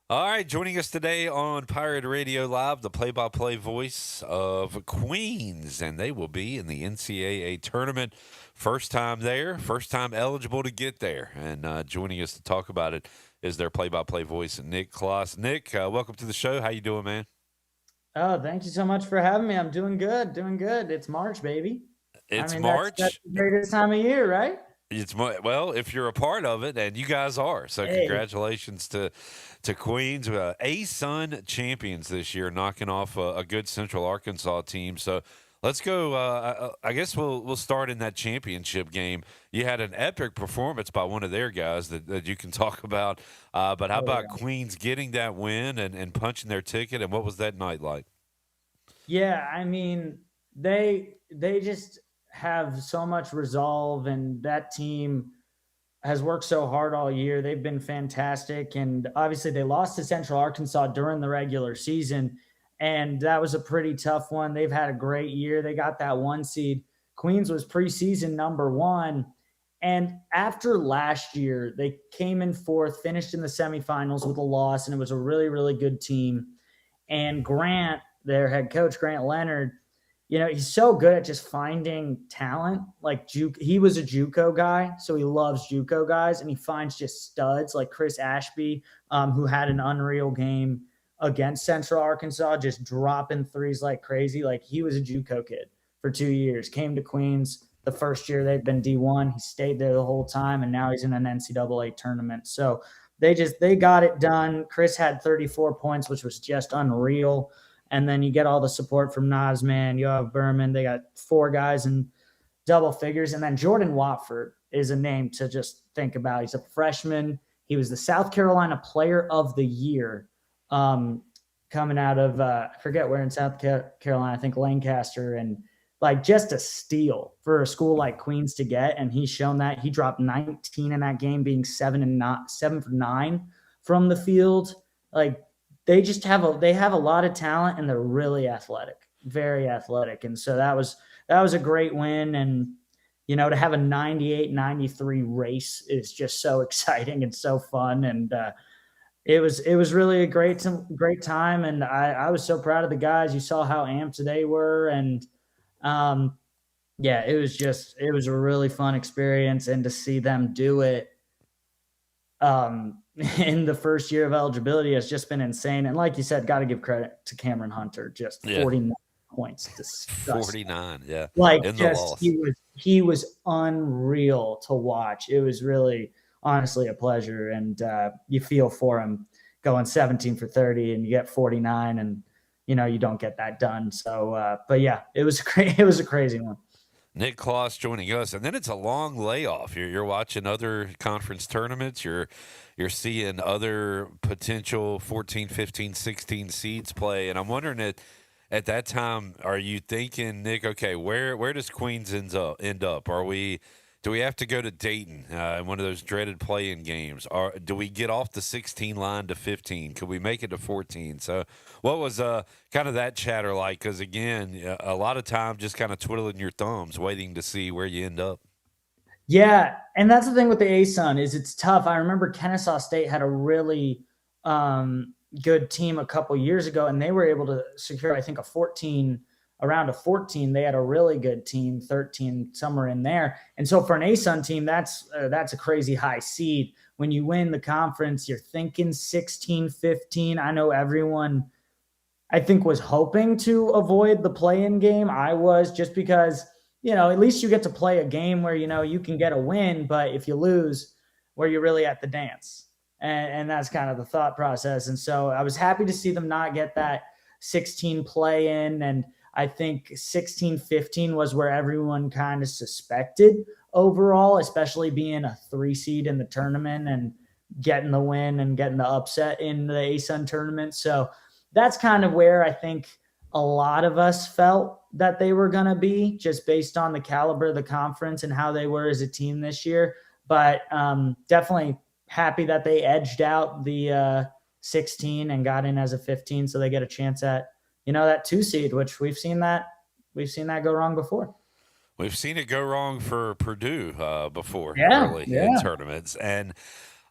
All right, joining us today on Pirate Radio Live, the play-by-play voice of Queens, and they will be in the NCAA tournament. First time there, first time eligible to get there, and joining us to talk about it is their play-by-play voice, Nick Klos. Nick, welcome to the show. How you doing, man? Oh, thank you so much for having me. I'm doing good, It's March, baby. It's March. That's the greatest time of year, right? Well, if you're a part of it, and you guys are, so congratulations to Queens, ASUN champions this year, knocking off a good Central Arkansas team. So let's go. I guess we'll start in that championship game. You had an epic performance by one of their guys that you can talk about. But how about Queens getting that win and punching their ticket? And what was that night like? Yeah, I mean, they just have so much resolve, and that team has worked so hard all year. They've been fantastic. And obviously they lost to Central Arkansas during the regular season, and that was a pretty tough one. They've had a great year. They got that 1 seed. Queens was preseason number 1. And after last year, they came in 4th, finished in the semifinals with a loss, and it was a really, really good team. And Grant, their head coach, Grant Leonard, you know, he's so good at just finding talent. Like he was a JUCO guy, so he loves JUCO guys, and he finds just studs like Chris Ashby, who had an unreal game against Central Arkansas, just dropping threes like crazy. Like he was a JUCO kid for 2 years, came to Queens the first year they've been D1. He stayed there the whole time, and now he's in an NCAA tournament. So they got it done. Chris had 34 points, which was just unreal. And then you get all the support from Nazman, you have Berman. They got 4 guys in double figures. And then Jordan Watford is a name to just think about. He's a freshman. He was the South Carolina Player of the Year coming out of I forget where in South Carolina, I think Lancaster, and like just a steal for a school like Queens to get. And he's shown that. He dropped 19 in that game, being 7 for 9 from the field. Like they just have a lot of talent, and they're really athletic, very athletic. And so that was a great win. And to have a 98-93 race is just so exciting and so fun. And it was really a great time. And I was so proud of the guys. You saw how amped they were. And it was a really fun experience. And to see them do it in the first year of eligibility has just been insane. And like you said, got to give credit to Cameron Hunter, just 49 points. Disgusting. 49, yeah. Like just he was unreal to watch. It was really honestly a pleasure, and you feel for him going 17 for 30 and you get 49, and you don't get that done. So but yeah, it was a crazy one. Nick Klos joining us, and then it's a long layoff. You're watching other conference tournaments. You're seeing other potential 14, 15, 16 seeds play, and I'm wondering at that time, are you thinking, Nick, okay, where does Queens end up? Do we have to go to Dayton in one of those dreaded play-in games? Or do we get off the 16 line to 15? Could we make it to 14? So what was kind of that chatter like? Because, again, a lot of time just kind of twiddling your thumbs, waiting to see where you end up. Yeah, and that's the thing with the ASUN is it's tough. I remember Kennesaw State had a really good team a couple years ago, and they were able to secure, I think, around a 14. They had a really good team, 13, somewhere in there. And so for an ASUN team, that's a crazy high seed. When you win the conference, you're thinking 16, 15. I know everyone, I think, was hoping to avoid the play-in game. I was, just because, at least you get to play a game where, you can get a win, but if you lose, where you're really at the dance. And that's kind of the thought process. And so I was happy to see them not get that 16 play-in, and I think 16-15 was where everyone kind of suspected overall, especially being a 3 seed in the tournament and getting the win and getting the upset in the ASUN tournament. So that's kind of where I think a lot of us felt that they were going to be, just based on the caliber of the conference and how they were as a team this year. But definitely happy that they edged out the 16 and got in as a 15, so they get a chance at that 2 seed, which we've seen that go wrong before. We've seen it go wrong for Purdue before, early in tournaments. And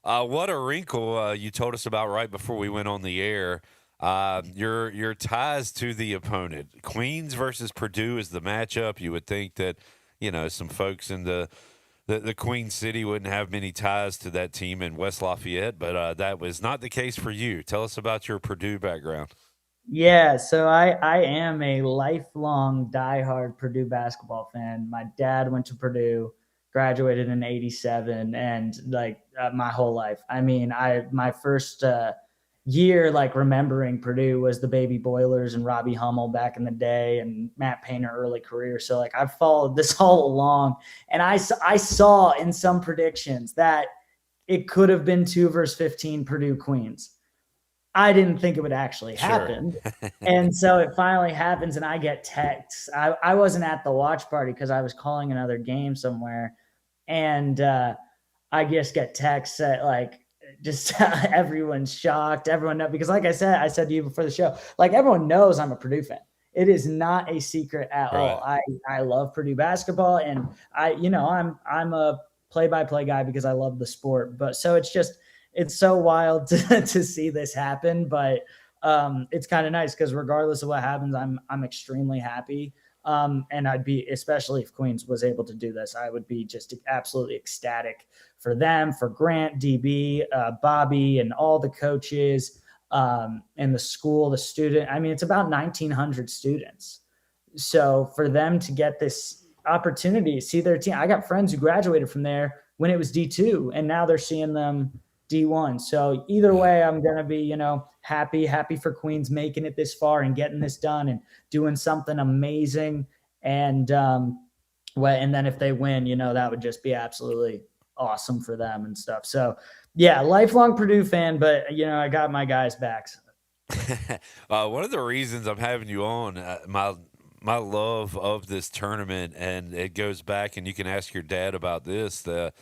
what a wrinkle you told us about right before we went on the air. Your ties to the opponent. Queens versus Purdue is the matchup. You would think that, some folks in the Queen City wouldn't have many ties to that team in West Lafayette, but that was not the case for you. Tell us about your Purdue background. Yeah, so I am a lifelong diehard Purdue basketball fan. My dad went to Purdue, graduated in '87, and my whole life. I mean, my first year remembering Purdue was the Baby Boilers and Robbie Hummel back in the day, and Matt Painter early career. So I've followed this all along, and I saw in some predictions that it could have been 2 versus 15 Purdue Queens. I didn't think it would actually happen. Sure. And so it finally happens, and I get texts. I wasn't at the watch party because I was calling another game somewhere. And I just get texts that just everyone's shocked. Everyone knows, because I said to you before the show, everyone knows I'm a Purdue fan. It is not a secret at all. I love Purdue basketball, and I'm a play-by-play guy because I love the sport. But so it's so wild to see this happen, but it's kind of nice because regardless of what happens, I'm extremely happy. And I'd be, especially if Queens was able to do this, I would be just absolutely ecstatic for them, for Grant, DB, Bobby, and all the coaches, and the school, the student. I mean, it's about 1,900 students. So for them to get this opportunity, see their team. I got friends who graduated from there when it was D2, and now they're seeing them D1. So either way, I'm going to be, happy for Queens making it this far and getting this done and doing something amazing. And then if they win, that would just be absolutely awesome for them and stuff. So yeah, lifelong Purdue fan, but I got my guys back. One of the reasons I'm having you on, my love of this tournament, and it goes back, and you can ask your dad about this. The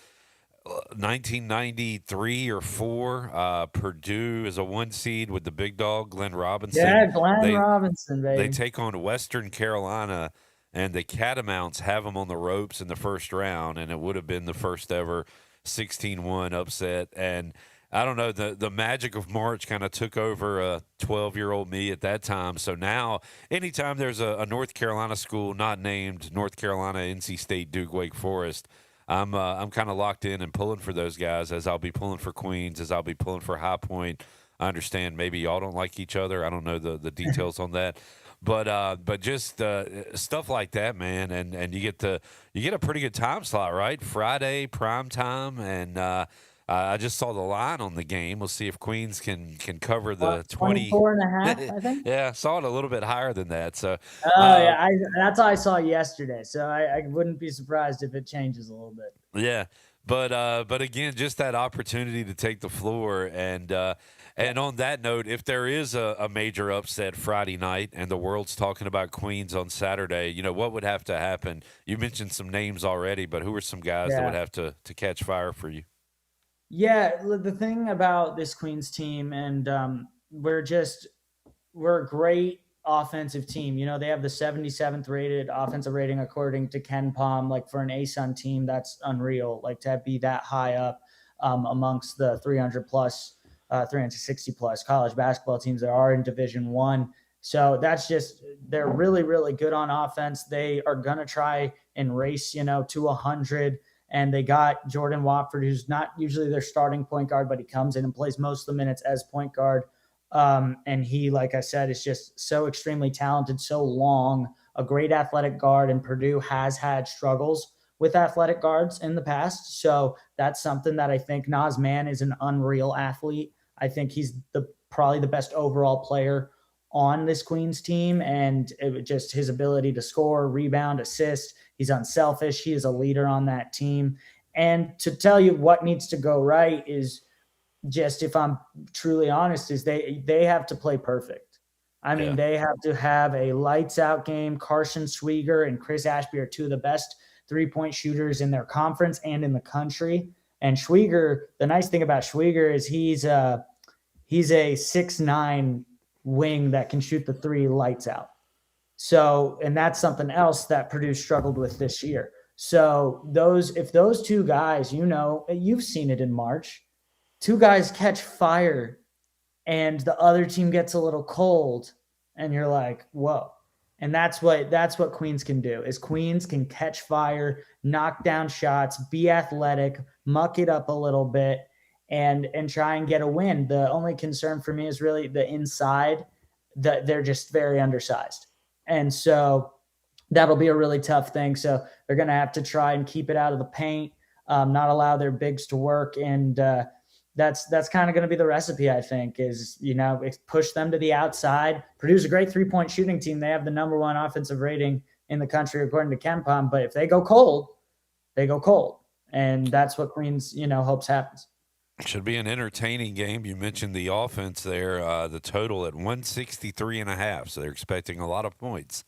1993 or 4, Purdue is a 1 seed with the big dog Glenn Robinson. Yeah, Glenn Robinson, baby. They take on Western Carolina, and the Catamounts have them on the ropes in the first round, and it would have been the first ever 16-1 upset. And I don't know, the magic of March kind of took over a 12-year-old me at that time. So now, anytime there's a North Carolina school not named North Carolina, NC State, Duke, Wake Forest, I'm kind of locked in and pulling for those guys, as I'll be pulling for Queens, as I'll be pulling for High Point. I understand maybe y'all don't like each other. I don't know the details on that. But just stuff like that, man, and you get a pretty good time slot, right? Friday prime time, and I just saw the line on the game. We'll see if Queens can cover the 24 and a half, I think. Yeah, saw it a little bit higher than that. So, yeah, that's how I saw it yesterday. So I wouldn't be surprised if it changes a little bit. Yeah, but again, just that opportunity to take the floor, and on that note, if there is a major upset Friday night, and the world's talking about Queens on Saturday, what would have to happen? You mentioned some names already, but who are some guys that would have to catch fire for you? Yeah, the thing about this Queens team, and we're a great offensive team. They have the 77th rated offensive rating according to Ken Palm. Like, for an ASUN team, that's unreal. Like, to be that high up amongst the 300 plus, 360 plus college basketball teams that are in Division I. So they're really, really good on offense. They are going to try and race, to 100. And they got Jordan Watford, who's not usually their starting point guard, but he comes in and plays most of the minutes as point guard. And he, like I said, is just so extremely talented, so long, a great athletic guard. And Purdue has had struggles with athletic guards in the past. So that's something that I think Naz Mann is an unreal athlete. I think he's probably the best overall player on this Queens team. And just his ability to score, rebound, assist. He's unselfish. He is a leader on that team. And to tell you what needs to go right is just, if I'm truly honest, is they have to play perfect. I mean, They have to have a lights out game. Carson Schwieger and Chris Ashby are two of the best 3-point shooters in their conference and in the country. And Schwieger, the nice thing about Schwieger is he's a 6'9" wing that can shoot the 3 lights out. So, and that's something else that Purdue struggled with this year. So if those two guys, you've seen it in March, 2 guys catch fire and the other team gets a little cold and you're like, whoa. And that's what Queens can do, is Queens can catch fire, knock down shots, be athletic, muck it up a little bit, and try and get a win. The only concern for me is really the inside, that they're just very undersized. And so that'll be a really tough thing. So they're going to have to try and keep it out of the paint, not allow their bigs to work. And that's kind of going to be the recipe, I think, is, push them to the outside. Purdue's a great 3-point shooting team. They have the number 1 offensive rating in the country, according to Ken Palm. But if they go cold, they go cold. And that's what Queens, hopes happens. Should be an entertaining game. You mentioned the offense there, the total at 163.5. So they're expecting a lot of points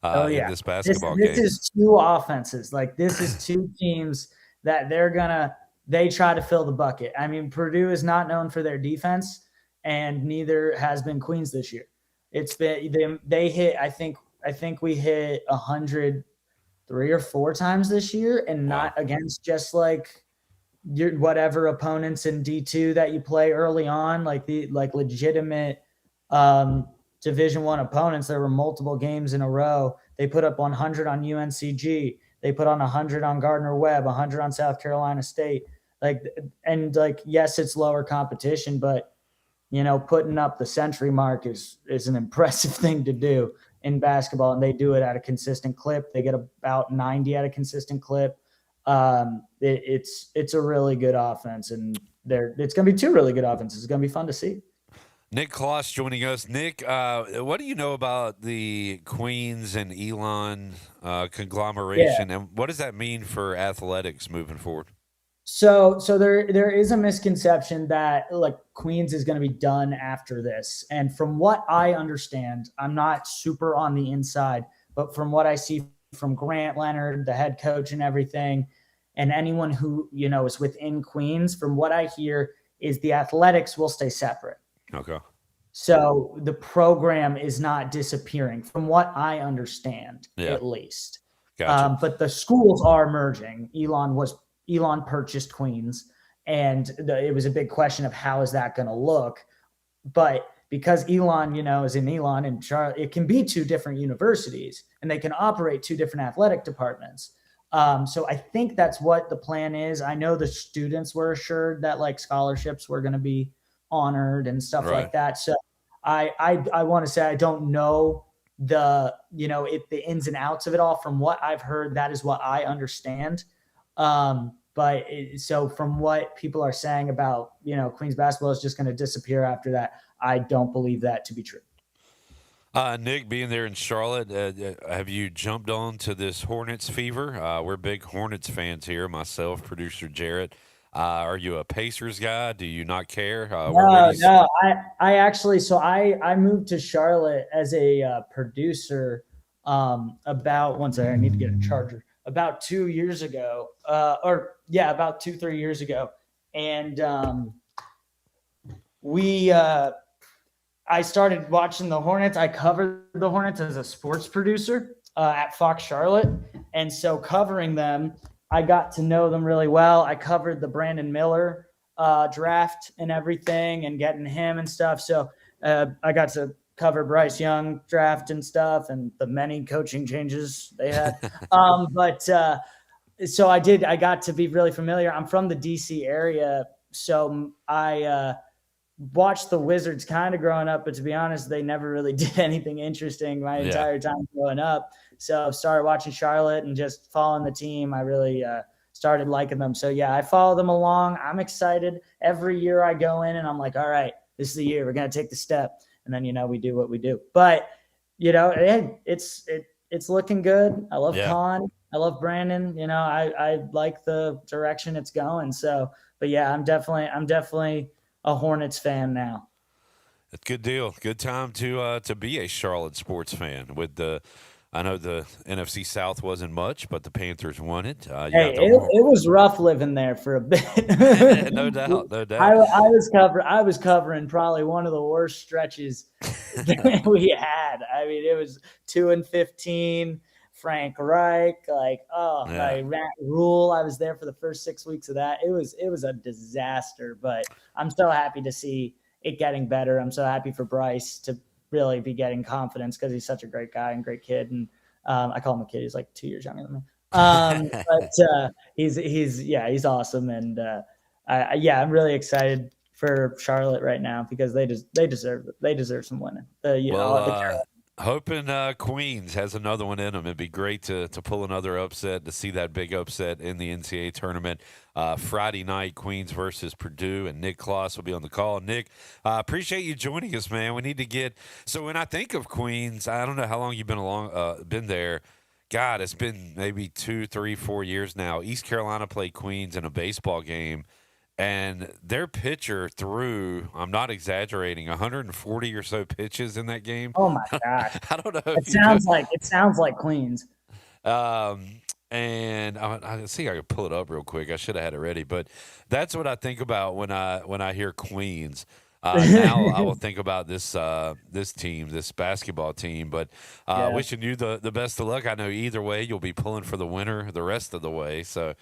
in this basketball game. This is 2 offenses. Like, this is 2 teams that they try to fill the bucket. I mean, Purdue is not known for their defense, and neither has been Queens this year. It's been they hit. I think we hit 100 3 or 4 times this year, and not against just like your whatever opponents in D2 that you play early on, like legitimate Division I opponents. There were multiple games in a row. They put up 100 on UNCG. They put on 100 on Gardner-Webb, 100 on South Carolina State. Yes, it's lower competition, but putting up the century mark is an impressive thing to do in basketball, and they do it at a consistent clip. They get about 90 at a consistent clip. It's a really good offense, and it's going to be 2 really good offenses. It's going to be fun to see. Nick Klos joining us. Nick, what do you know about the Queens and Elon conglomeration, and what does that mean for athletics moving forward? So there is a misconception that like Queens is going to be done after this. And from what I understand, I'm not super on the inside, but from what I see from Grant Leonard, the head coach and everything, and anyone who, is within Queens, from what I hear is the athletics will stay separate. Okay. So the program is not disappearing from what I understand, at least. Gotcha. But the schools are merging. Elon purchased Queens, and it was a big question of how is that going to look. But because Elon, is in Elon and Charlotte, it can be two different universities, and they can operate two different athletic departments. So I think that's what the plan is. I know the students were assured that like scholarships were going to be honored and stuff like that. So I want to say I don't know the ins and outs of it all. From what I've heard, that is what I understand. So from what people are saying about, Queens basketball is just going to disappear after that, I don't believe that to be true. Nick, being there in Charlotte, have you jumped on to this Hornets fever? We're big Hornets fans here, myself, producer Jarrett. Are you a Pacers guy? Do you not care? No. I actually, I moved to Charlotte as a producer about, one second, I need to get a charger, about 2 years ago, about 2-3 years ago. And I started watching the Hornets. I covered the Hornets as a sports producer at Fox Charlotte. And so covering them, I got to know them really well. I covered the Brandon Miller draft and everything and getting him and stuff. So I got to cover Bryce Young draft and stuff and the many coaching changes they had. So I got to be really familiar. I'm from the DC area. So I watched the Wizards kind of growing up, but to be honest, they never really did anything interesting my entire time growing up. So I started watching Charlotte and just following the team. I really started liking them. So I follow them along. I'm excited. Every year I go in and I'm like, all right, this is the year we're going to take the step. And then, we do what we do. But, it's looking good. I love Con. I love Brandon. I like the direction it's going. So, but I'm definitely a Hornets fan now. That's a good deal. Good time to be a Charlotte sports fan. I know the NFC South wasn't much, but the Panthers won it. It was rough living there for a bit. No doubt. I was covering probably one of the worst stretches that we had. I mean, it was 2-15. Frank Reich, Matt Rule. I was there for the first 6 weeks of that. It was a disaster, but I'm so happy to see it getting better. I'm so happy for Bryce to really be getting confidence because he's such a great guy and great kid. And I call him a kid. He's like 2 years younger than me. But he's awesome. And I'm really excited for Charlotte right now because they deserve some winning. Hoping Queens has another one in them. It'd be great to pull another upset, to see that big upset in the NCAA tournament. Friday night, Queens versus Purdue, and Nick Klos will be on the call. Nick, appreciate you joining us, man. We need to get – so when I think of Queens, I don't know how long you've been there. God, it's been maybe 2, 3, 4 years now. East Carolina played Queens in a baseball game. And their pitcher threw, I'm not exaggerating, 140 or so pitches in that game. Oh my gosh. I don't know. It sounds like Queens. And I see I could pull it up real quick. I should have had it ready, but that's what I think about when I hear Queens. Now I will think about this team, this basketball team. But wishing you the best of luck. I know either way you'll be pulling for the winner the rest of the way. So.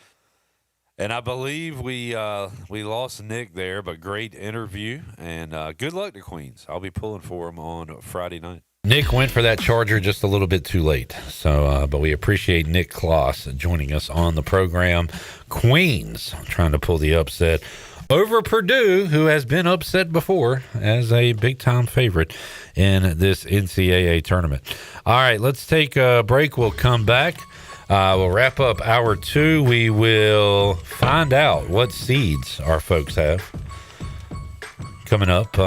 And I believe we lost Nick there, but great interview. And good luck to Queens. I'll be pulling for him on Friday night. Nick went for that charger just a little bit too late. So, but we appreciate Nick Klos joining us on the program. Queens trying to pull the upset over Purdue, who has been upset before as a big-time favorite in this NCAA tournament. All right, let's take a break. We'll come back. We'll wrap up hour 2. We will find out what seeds our folks have coming up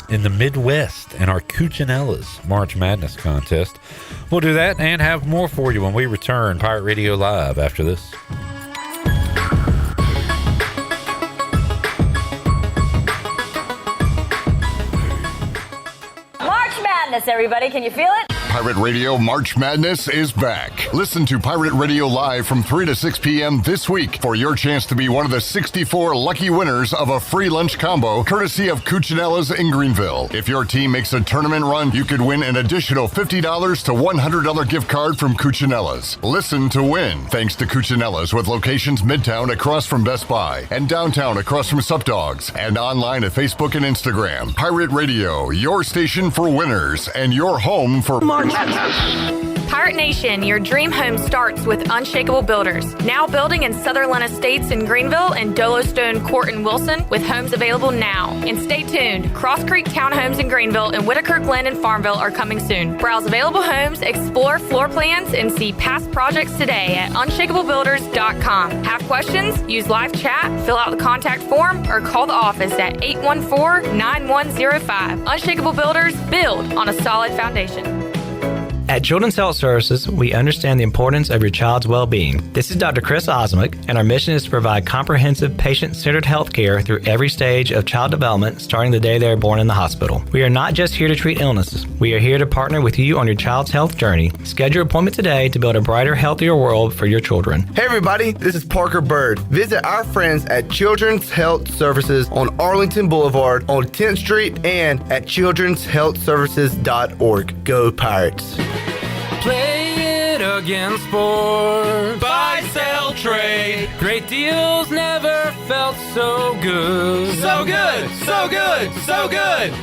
in the Midwest in our Cuccinella's March Madness contest. We'll do that and have more for you when we return. Pirate Radio Live after this. Madness, everybody. Can you feel it? Pirate Radio March Madness is back. Listen to Pirate Radio Live from 3 to 6 p.m. this week for your chance to be one of the 64 lucky winners of a free lunch combo courtesy of Cuccinella's in Greenville. If your team makes a tournament run, you could win an additional $50 to $100 gift card from Cuccinella's. Listen to win. Thanks to Cuccinella's with locations midtown across from Best Buy and downtown across from Sup Dogs and online at Facebook and Instagram. Pirate Radio, your station for winners and your home for March Madness. Pirate Nation, your dream home starts with Unshakable Builders. Now building in Sutherland Estates in Greenville and Dolostone Court in Wilson with homes available now. And stay tuned, Cross Creek Townhomes in Greenville and Whitaker Glen in Farmville are coming soon. Browse available homes, explore floor plans, and see past projects today at unshakablebuilders.com. Have questions? Use live chat, fill out the contact form, or call the office at 814-9105. Unshakable Builders, build on a solid foundation. At Children's Health Services, we understand the importance of your child's well-being. This is Dr. Chris Osmick, and our mission is to provide comprehensive, patient-centered health care through every stage of child development, starting the day they are born in the hospital. We are not just here to treat illnesses. We are here to partner with you on your child's health journey. Schedule your appointment today to build a brighter, healthier world for your children. Hey everybody, this is Parker Bird. Visit our friends at Children's Health Services on Arlington Boulevard on 10th Street and at childrenshealthservices.org. Go Pirates. Play it again, sports. Buy, sell, trade. Great deals never felt so good. So good, so good, so good.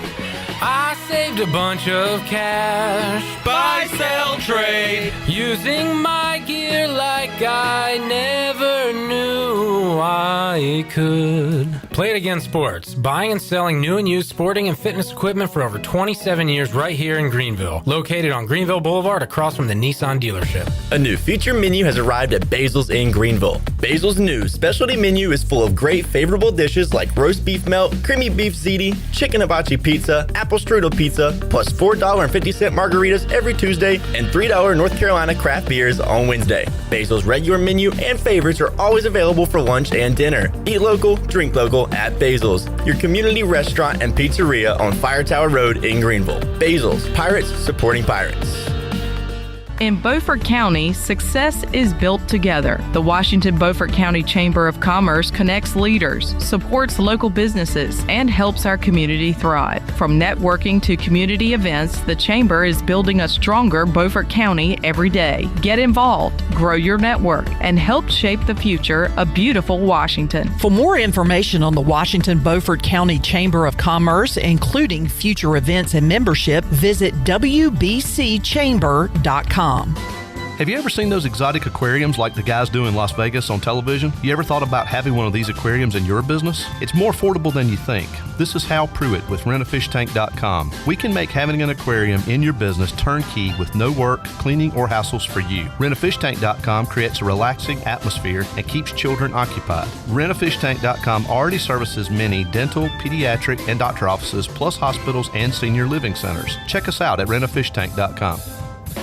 I saved a bunch of cash. Buy, sell, trade. Using my gear like I never knew I could. Play it again, sports. Buying and selling new and used sporting and fitness equipment for over 27 years right here in Greenville. Located on Greenville Boulevard across from the Nissan dealership. A new feature menu has arrived at Basil's in Greenville. Basil's new specialty menu is full of great favorable dishes like roast beef melt, creamy beef ziti, chicken hibachi pizza, apple strudel pizza, plus $4.50 margaritas every Tuesday and $3 North Carolina craft beers on Wednesday. Basil's regular menu and favorites are always available for lunch and dinner. Eat local, drink local at Basil's, your community restaurant and pizzeria on Fire Tower Road in Greenville. Basil's, Pirates supporting pirates. In Beaufort County, success is built together. The Washington Beaufort County Chamber of Commerce connects leaders, supports local businesses, and helps our community thrive. From networking to community events, the Chamber is building a stronger Beaufort County every day. Get involved, grow your network, and help shape the future of beautiful Washington. For more information on the Washington Beaufort County Chamber of Commerce, including future events and membership, visit wbcchamber.com. Have you ever seen those exotic aquariums like the guys do in Las Vegas on television? You ever thought about having one of these aquariums in your business? It's more affordable than you think. This is Hal Pruitt with rentafishtank.com. We can make having an aquarium in your business turnkey with no work, cleaning, or hassles for you. Rentafishtank.com creates a relaxing atmosphere and keeps children occupied. Rentafishtank.com already services many dental, pediatric, and doctor offices, plus hospitals and senior living centers. Check us out at rentafishtank.com.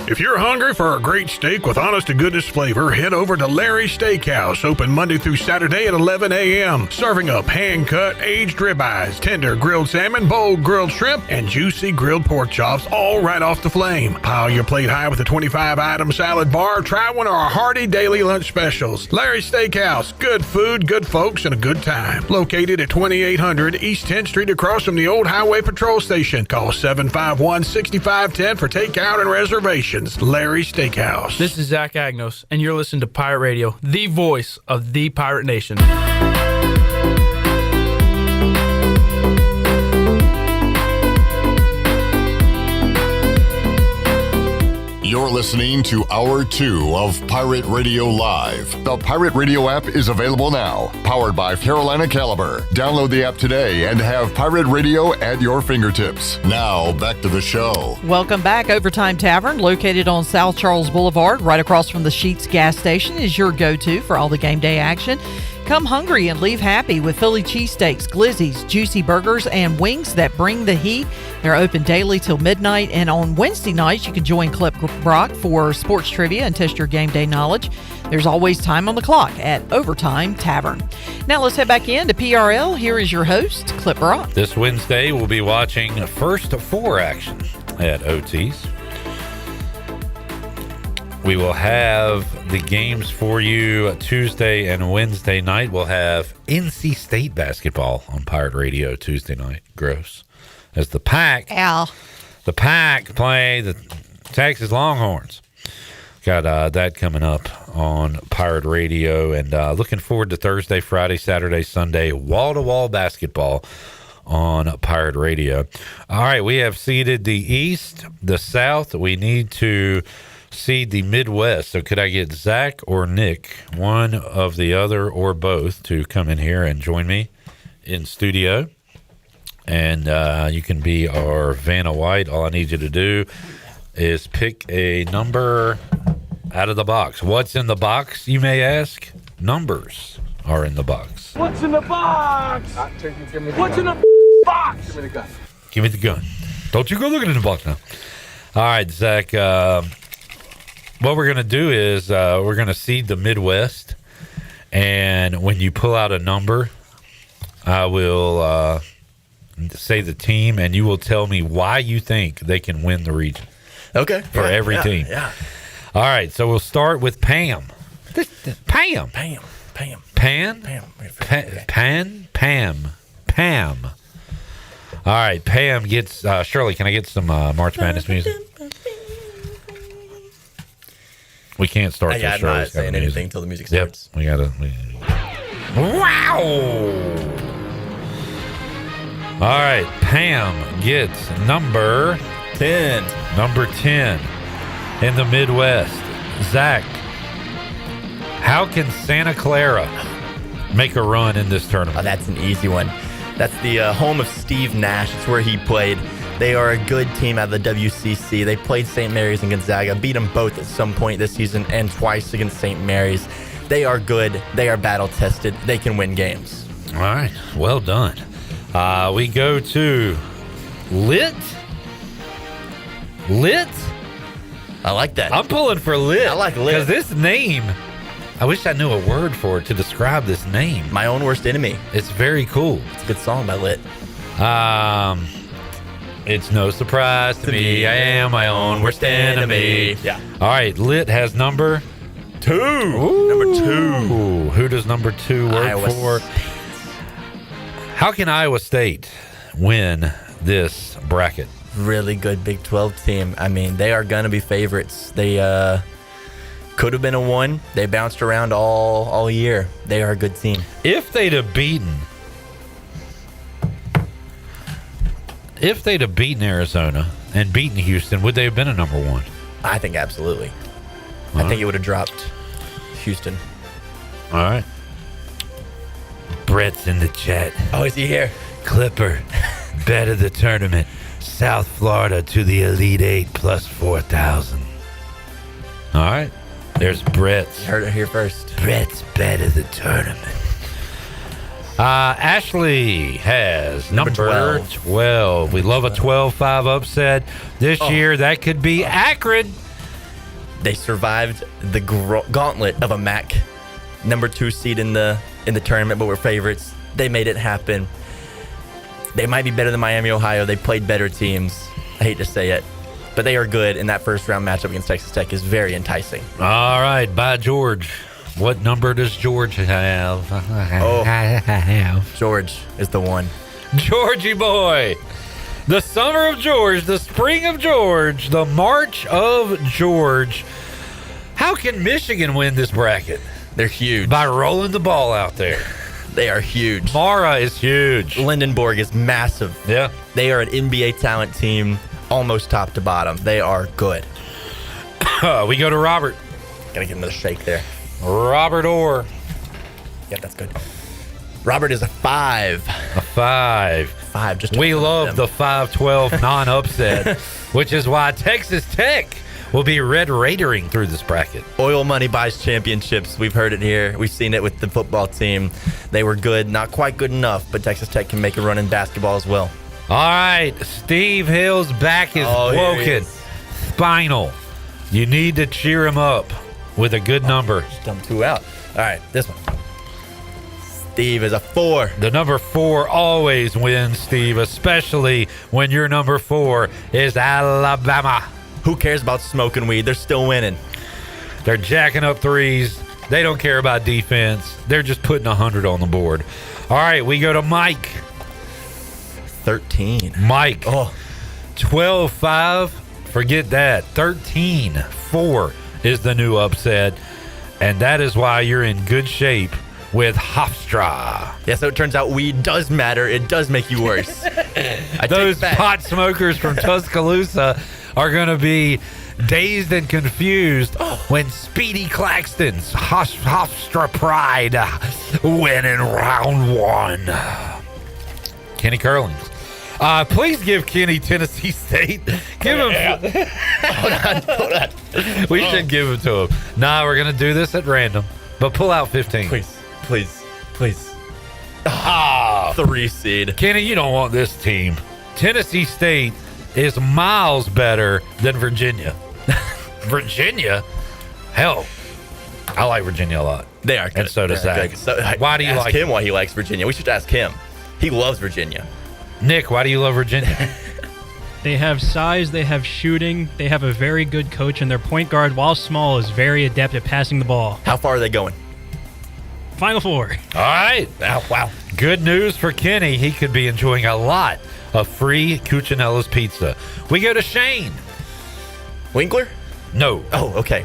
If you're hungry for a great steak with honest-to-goodness flavor, head over to Larry's Steakhouse, open Monday through Saturday at 11 a.m., serving up hand-cut, aged ribeyes, tender grilled salmon, bold grilled shrimp, and juicy grilled pork chops, all right off the flame. Pile your plate high with a 25-item salad bar. Try one of our hearty daily lunch specials. Larry's Steakhouse, good food, good folks, and a good time. Located at 2800 East 10th Street across from the old Highway Patrol Station. Call 751-6510 for takeout and reservations. Larry's Steakhouse. This is Zach Agnos, and you're listening to Pirate Radio, the voice of the Pirate Nation. You're listening to Hour 2 of Pirate Radio Live. The Pirate Radio app is available now, powered by Carolina Caliber. Download the app today and have Pirate Radio at your fingertips. Now, back to the show. Welcome back. Overtime Tavern, located on South Charles Boulevard, right across from the Sheetz gas station, is your go-to for all the game day action. Come hungry and leave happy with Philly cheesesteaks, glizzies, juicy burgers, and wings that bring the heat. They're open daily till midnight, and on Wednesday nights, you can join Clip Brock for sports trivia and test your game day knowledge. There's always time on the clock at Overtime Tavern. Now let's head back in to PRL. Here is your host, Clip Brock. This Wednesday, we'll be watching First Four action. at OT's. We will have the games for you Tuesday and Wednesday night. We'll have NC State basketball on Pirate Radio Tuesday night. Gross. As the Pack play the Texas Longhorns. Got that coming up on Pirate Radio, and looking forward to Thursday, Friday, Saturday, Sunday, wall-to-wall basketball on Pirate Radio. All right, we have seeded the East, the South. We need to seed the Midwest. So could I get Zach or Nick, one of the other or both, to come in here and join me in studio? And you can be our Vanna White. All I need you to do is pick a number out of the box. What's in the box, you may ask? Numbers are in the box. What's in the box? What's in the box? Give me the gun. Give me the gun. Don't you go looking in the box now. All right, Zach. What we're going to do is we're going to seed the Midwest. And when you pull out a number, I will say the team, and you will tell me why you think they can win the region. Okay. For every team. Yeah. All right, so we'll start with Pam. Pam. All right, Pam gets Shirley. Can I get some March Madness music? We can't start. I'm not saying anything until the music starts. Yep, we gotta. Wow! All right, Pam gets number 10. Number 10 in the Midwest. Zach, how can Santa Clara make a run in this tournament? Oh, that's an easy one. That's the home of Steve Nash. It's where he played. They are a good team out of the WCC. They played St. Mary's and Gonzaga, beat them both at some point this season, and twice against St. Mary's. They are good. They are battle-tested. They can win games. All right. Well done. We go to Lit. I like that. I'm pulling for Lit. I like Lit. Because this name, I wish I knew a word for it to describe this name. My Own Worst Enemy. It's very cool. It's a good song by Lit. It's no surprise to me. I am my own worst enemy. Yeah. All right. Lit has number 2. Ooh. Number 2. Who does number 2 work Iowa for? State. How can Iowa State win this bracket? Really good Big 12 team. I mean, they are going to be favorites. They could have been a 1. They bounced around all year. They are a good team. If they'd have beaten Arizona and beaten Houston, would they have been a number 1? I think absolutely. I think it would have dropped Houston. All right. Brett's in the chat. Oh, is he here? Clipper, bet of the tournament. South Florida to the Elite 8 plus 4,000. All right. There's Brett's. Heard it here first. Brett's bet of the tournament. Ashley has number 12. We love a 12-5 upset. This year, that could be Akron. They survived the gauntlet of a Mack number 2 seed in the tournament, but were favorites. They made it happen. They might be better than Miami, Ohio. They played better teams. I hate to say it, but they are good, and that first-round matchup against Texas Tech is very enticing. All right, by George. What number does George have? George is the one. Georgie boy. The summer of George, the spring of George, the March of George. How can Michigan win this bracket? They're huge. By rolling the ball out there. They are huge. Mara is huge. Lindenborg is massive. Yeah. They are an NBA talent team, almost top to bottom. They are good. We go to Robert. Gotta give another shake there. Robert Orr. Yeah, that's good. Robert is a 5. A 5. 5. Just we love the 5-12 non-upset, which is why Texas Tech will be red raidering through this bracket. Oil money buys championships. We've heard it here. We've seen it with the football team. They were good, not quite good enough, but Texas Tech can make a run in basketball as well. All right, Steve Hill's back is broken. Spinal. You need to cheer him up with a good number. Just dump 2 out. All right, this one. Steve is a 4. The number 4 always wins, Steve, especially when your number 4 is Alabama. Who cares about smoking weed? They're still winning. They're jacking up threes. They don't care about defense. They're just putting 100 on the board. All right, we go to Mike. 13. Mike. 12-5. Forget that. 13-4 is the new upset. And that is why you're in good shape with Hofstra. Yeah, so it turns out weed does matter. It does make you worse. Those pot smokers from Tuscaloosa are going to be dazed and confused when Speedy Claxton's Hofstra Pride win in round 1. Kenny Curlings. Please give Kenny Tennessee State. Give him. Hold on. We should give him to him. Nah, we're going to do this at random, but pull out 15. Please. 3 seed. Kenny, you don't want this team. Tennessee State is miles better than Virginia. Virginia? Hell, I like Virginia a lot. They are good. And so does Zach. So, why do you ask like him why he likes Virginia? We should ask him. He loves Virginia. Nick, why do you love Virginia? They have size, they have shooting, they have a very good coach, and their point guard, while small, is very adept at passing the ball. How far are they going? Final 4. All right. Wow. Good news for Kenny. He could be enjoying a lot of free Cucinella's pizza. We go to Shane. Winkler? No. Oh, okay.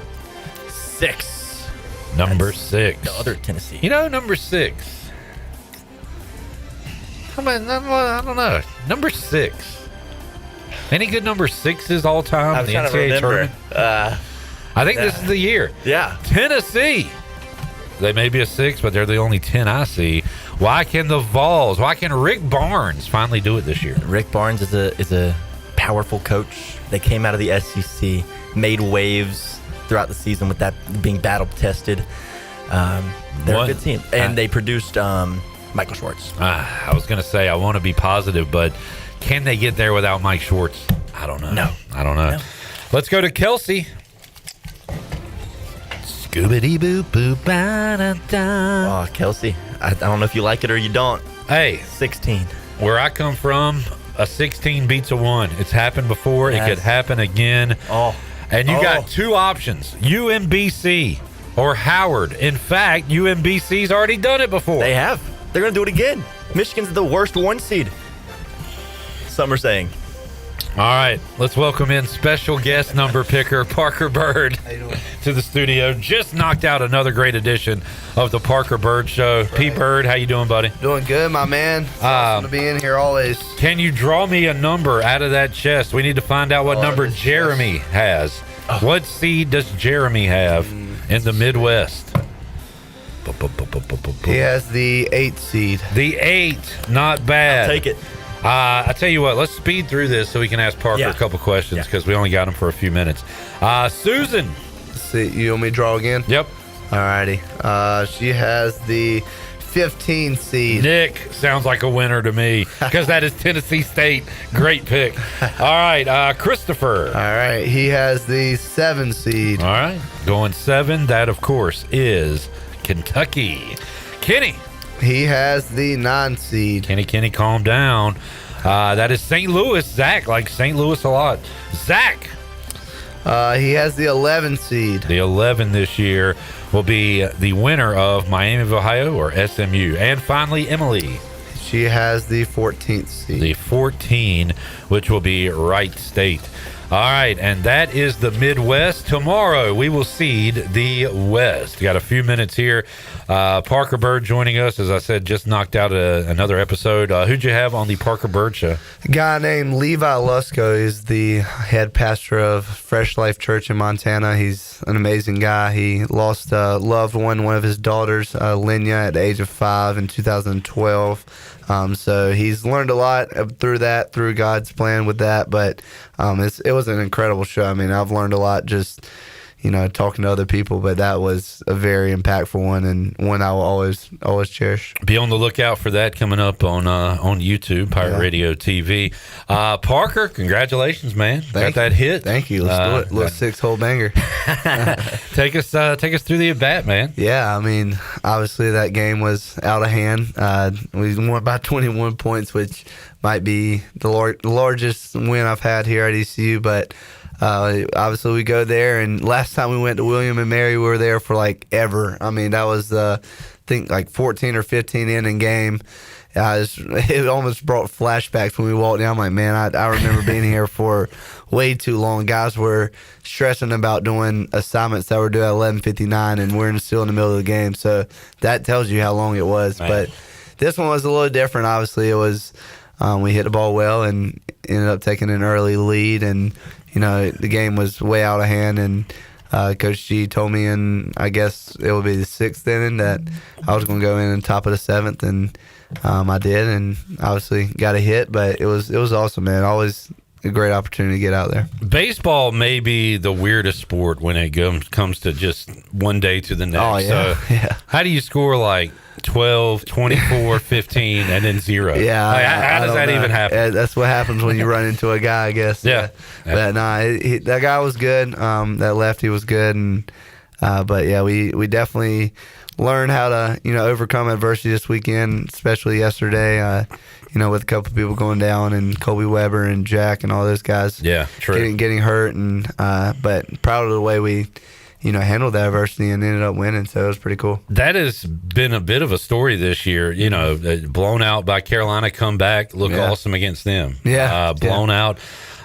6. Number 6. The other Tennessee. You know, number 6. I don't know. Number 6. Any good number 6s all time in the NCAA tournament? I think this is the year. Yeah. Tennessee. They may be a 6, but they're the only 10 I see. Why can the Vols? Why can Rick Barnes finally do it this year? Rick Barnes is a powerful coach. They came out of the SEC, made waves throughout the season with that being battle tested. They're a good team, and they produced Michael Schwartz. I was going to say I want to be positive, but can they get there without Mike Schwartz? I don't know. No. I don't know. No. Let's go to Kelsey. Oh, Kelsey. I don't know if you like it or you don't. Hey. 16. Where I come from, a 16 beats a 1. It's happened before. Yes. It could happen again. Oh. And you got 2 options, UMBC or Howard. In fact, UMBC's already done it before. They have. They're going to do it again. Michigan's the worst 1 seed. Some are saying. All right, let's welcome in special guest number picker Parker Bird to the studio. Just knocked out another great edition of the Parker Bird Show. Right. Pete Bird, how you doing, buddy? Doing good, my man. It's awesome to be in here always. Can you draw me a number out of that chest? We need to find out what number Jeremy has. Oh. What seed does Jeremy have in the Midwest? He has the 8 seed. The 8, not bad. I'll take it. I tell you what, let's speed through this so we can ask Parker a couple questions because we only got him for a few minutes. Susan. See, you want me to draw again? Yep. Alrighty. She has the 15 seed. Nick sounds like a winner to me because that is Tennessee State. Great pick. All right, Christopher. All right, he has the 7 seed. All right, going 7. That, of course, is Kentucky. Kenny. He has the 9 seed. Kenny, calm down. That is St. Louis. Zach likes St. Louis a lot. Zach. He has the 11 seed. The 11 this year will be the winner of Miami of Ohio or SMU. And finally, Emily. She has the 14th seed. The 14, which will be Wright State. All right, and that is the Midwest. Tomorrow, we will seed the West. Got a few minutes here. Parker Bird joining us. As I said, just knocked out another episode. Who'd you have on the Parker Bird Show? A guy named Levi Lusko is the head pastor of Fresh Life Church in Montana. He's an amazing guy. He lost a loved one of his daughters, Linya, at the age of 5 in 2012. So he's learned a lot through God's plan with that. But it was an incredible show. I mean, I've learned a lot just, talking to other people, but that was a very impactful one and one I will always cherish. Be on the lookout for that coming up on YouTube, Pirate Radio TV. Parker, congratulations, man! Got that hit. Thank you. Let's do it. Little 6-hole banger. Take us through the at bat, man. Yeah, I mean, obviously that game was out of hand. We won by 21 points, which might be the largest win I've had here at ECU, but. Obviously we go there, and last time we went to William and Mary, we were there for like ever. I mean, that was I think like 14 or 15 inning game. It almost brought flashbacks when we walked down. I'm like, man, I remember being here for way too long. Guys were stressing about doing assignments that were due at 11:59, and we're still in the middle of the game. So that tells you how long it was. Man. But this one was a little different. Obviously, it was we hit the ball well and ended up taking an early lead, and the game was way out of hand, and Coach G told me I guess it would be the 6th inning that I was going to go in on top of the 7th, and I did, and obviously got a hit, but it was awesome, man. Always a great opportunity to get out there. Baseball may be the weirdest sport when it comes to just one day to the next. Oh, yeah. So how do you score like 12, 24, 15, and then 0? Yeah. How does that even happen? Yeah, that's what happens when you run into a guy, I guess. Yeah. But that guy was good. That lefty was good. And but yeah, we definitely learned how to, overcome adversity this weekend, especially yesterday. With a couple of people going down, and Colby Weber and Jack and all those guys. Yeah, true. Getting hurt, and but proud of the way we handled that adversity and ended up winning, so it was pretty cool. That has been a bit of a story this year, blown out by Carolina, come back, look awesome against them. Yeah. Blown out.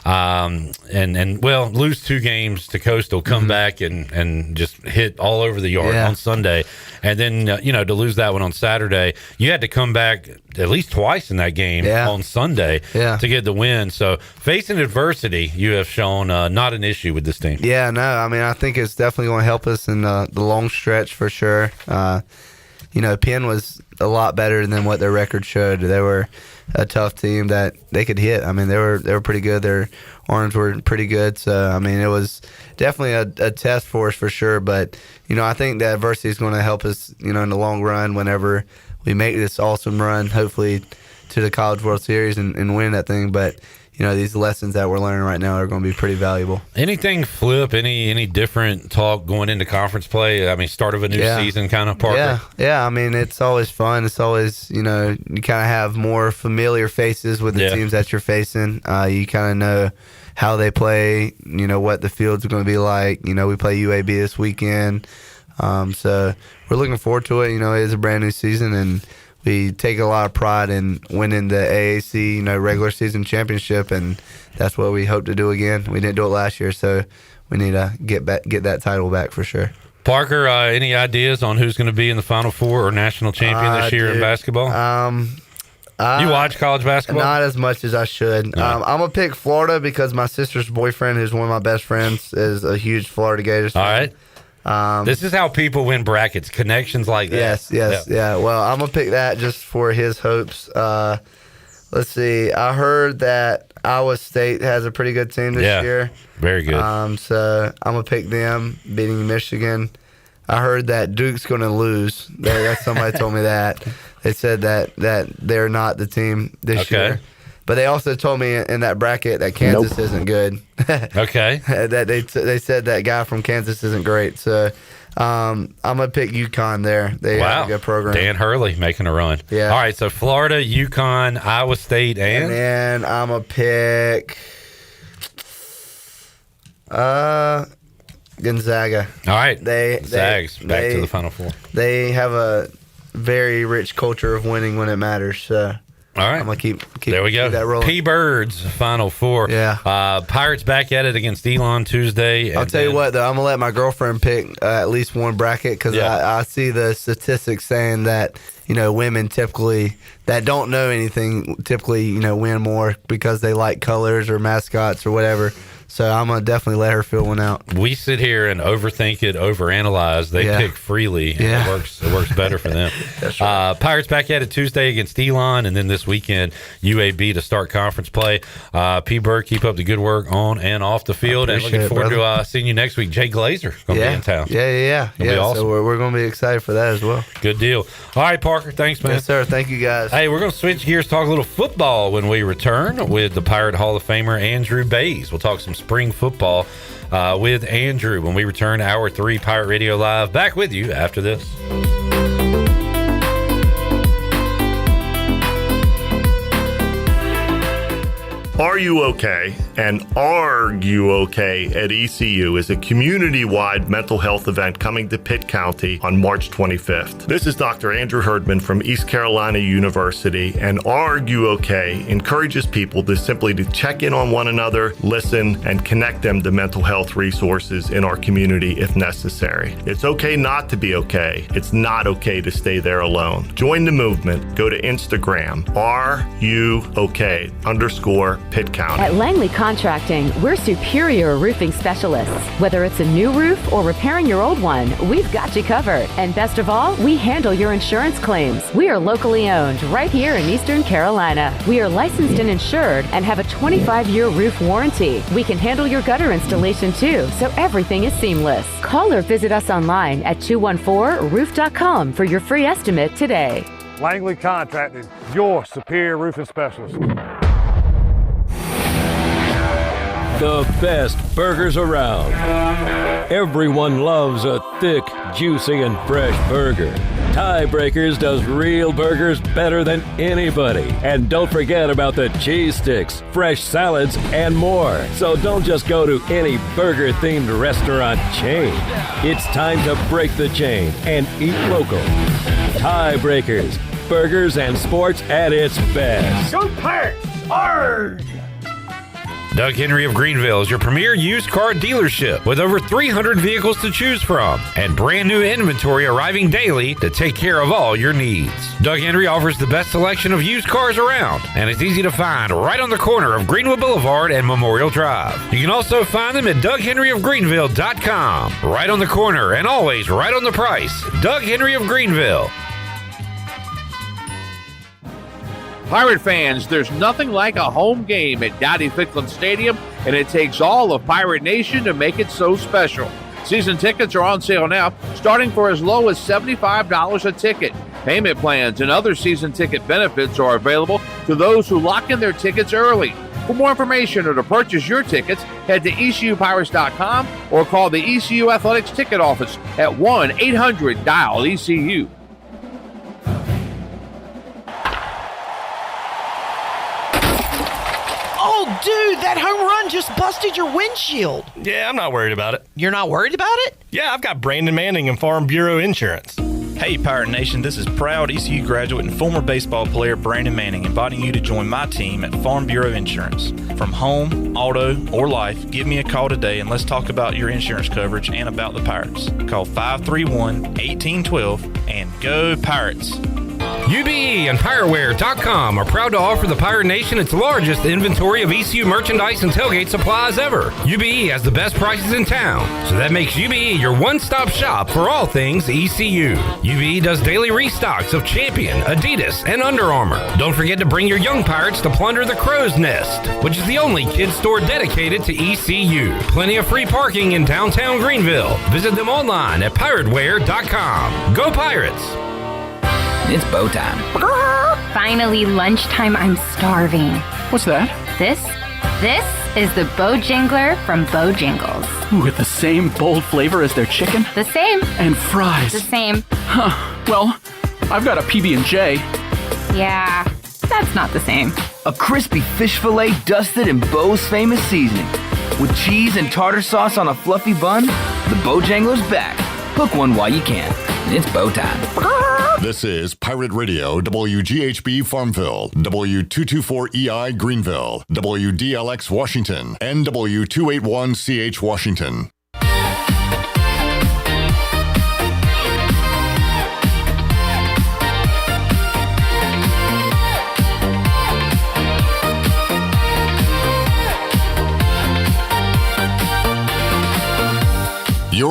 And lose 2 games to Coastal, come back and just hit all over the yard on Sunday. And then, to lose that one on Saturday, you had to come back at least twice in that game on Sunday to get the win. So facing adversity, you have shown not an issue with this team. Yeah, no, I mean, I think it's definitely going to help us in the long stretch for sure. Penn was a lot better than what their record showed. They were a tough team that they could hit. I mean, they were pretty good. Their arms were pretty good. So, I mean, it was definitely a test for us for sure. But, I think that adversity is going to help us, in the long run whenever we make this awesome run, hopefully to the College World Series and win that thing. But, these lessons that we're learning right now are going to be pretty valuable. Anything flip, any different talk going into conference play? I mean, start of a new season kind of, Parker? Yeah. I mean, it's always fun. It's always, you kind of have more familiar faces with the teams that you're facing. You kind of know how they play, what the field's going to be like. We play UAB this weekend. So we're looking forward to it. It is a brand new season, and we take a lot of pride in winning the AAC, regular season championship, and that's what we hope to do again. We didn't do it last year, so we need to get that title back for sure. Parker, any ideas on who's going to be in the Final Four or national champion this year in basketball? You watch college basketball? Not as much as I should. No. I'm going to pick Florida because my sister's boyfriend, who's one of my best friends, is a huge Florida Gators fan. All right. This is how people win brackets, connections like that. Yes. Well, I'm going to pick that just for his hopes. Let's see. I heard that Iowa State has a pretty good team this year. Very good. So I'm going to pick them beating Michigan. I heard that Duke's going to lose. Somebody told me that. They said that they're not the team this year. But they also told me in that bracket that Kansas isn't good. Okay. That they said that guy from Kansas isn't great. So I'm going to pick UConn there. They have a good program. Dan Hurley making a run. Yeah. All right, so Florida, UConn, Iowa State, and then I'm going to pick Gonzaga. All right. Zags back to the Final Four. They have a very rich culture of winning when it matters. So all right. I'm going to keep there we go. That rolling. P-Birds, Final Four. Yeah. Pirates back at it against Elon Tuesday. I'll tell you what, though. I'm going to let my girlfriend pick at least one bracket because I see the statistics saying that, women typically that don't know anything typically, win more because they like colors or mascots or whatever. So I'm going to definitely let her fill one out. We sit here and overthink it, overanalyze. They pick freely. And it works better for them. That's right. Pirates back at it Tuesday against Elon, and then this weekend, UAB to start conference play. P. Burke, keep up the good work on and off the field. And looking forward to seeing you next week. Jay Glazer going to be in town. Yeah. Be awesome. So we're going to be excited for that as well. Good deal. All right, Parker. Thanks, man. Yes, sir. Thank you, guys. Hey, we're going to switch gears, talk a little football when we return with the Pirate Hall of Famer Andrew Bays. We'll talk some spring football with Andrew when we return. Hour 3 Pirate Radio Live. Back with you after this. Are You Okay? And Are You Okay at ECU is a community-wide mental health event coming to Pitt County on March 25th. This is Dr. Andrew Herdman from East Carolina University, and Are You Okay encourages people to simply check in on one another, listen, and connect them to mental health resources in our community if necessary. It's okay not to be okay. It's not okay to stay there alone. Join the movement. Go to Instagram, RUOK_ Pitt County. At Langley Contracting, we're superior roofing specialists. Whether it's a new roof or repairing your old one, we've got you covered. And best of all, we handle your insurance claims. We are locally owned right here in Eastern Carolina. We are licensed and insured and have a 25-year roof warranty. We can handle your gutter installation too, so everything is seamless. Call or visit us online at 214roof.com for your free estimate today. Langley Contracting, your superior roofing specialist. The best burgers around. Everyone loves a thick, juicy, and fresh burger. Tiebreakers does real burgers better than anybody. And don't forget about the cheese sticks, fresh salads, and more. So don't just go to any burger-themed restaurant chain. It's time to break the chain and eat local. Tiebreakers, burgers and sports at its best. Go Pirates! Arrgh! Doug Henry of Greenville is your premier used car dealership with over 300 vehicles to choose from and brand new inventory arriving daily to take care of all your needs. Doug Henry offers the best selection of used cars around, and it's easy to find right on the corner of Greenwood Boulevard and Memorial Drive. You can also find them at DougHenryofGreenville.com. Right on the corner and always right on the price. Doug Henry of Greenville. Pirate fans, there's nothing like a home game at Dowdy-Ficklin Stadium, and it takes all of Pirate Nation to make it so special. Season tickets are on sale now, starting for as low as $75 a ticket. Payment plans and other season ticket benefits are available to those who lock in their tickets early. For more information or to purchase your tickets, head to ECUPirates.com or call the ECU Athletics Ticket Office at 1-800-DIAL-ECU. Oh, dude, that home run just busted your windshield. Yeah, I'm not worried about it. You're not worried about it? Yeah, I've got Brandon Manning and Farm Bureau Insurance. Hey, Pirate Nation, this is proud ECU graduate and former baseball player Brandon Manning inviting you to join my team at Farm Bureau Insurance. From home, auto, or life, give me a call today and let's talk about your insurance coverage and about the Pirates. Call 531-1812 and go Pirates! UBE and PirateWear.com are proud to offer the Pirate Nation its largest inventory of ECU merchandise and tailgate supplies ever. UBE has the best prices in town, so that makes UBE your one-stop shop for all things ECU. UBE does daily restocks of Champion, Adidas, and Under Armour. Don't forget to bring your young Pirates to plunder the Crow's Nest, which is the only kids store dedicated to ECU. Plenty of free parking in downtown Greenville. Visit them online at PirateWear.com. Go Pirates! It's bow time. Finally, lunchtime. I'm starving. What's that? This is the Bojangler from Bojangles. Ooh, with the same bold flavor as their chicken? The same. And fries. The same. Huh. Well, I've got a PB&J. Yeah, that's not the same. A crispy fish fillet dusted in Bo's famous seasoning. With cheese and tartar sauce on a fluffy bun, the Bojangler's back. Hook one while you can. It's bow time. This is Pirate Radio, WGHB Farmville, W224EI Greenville, WDLX Washington, and W281CH Washington.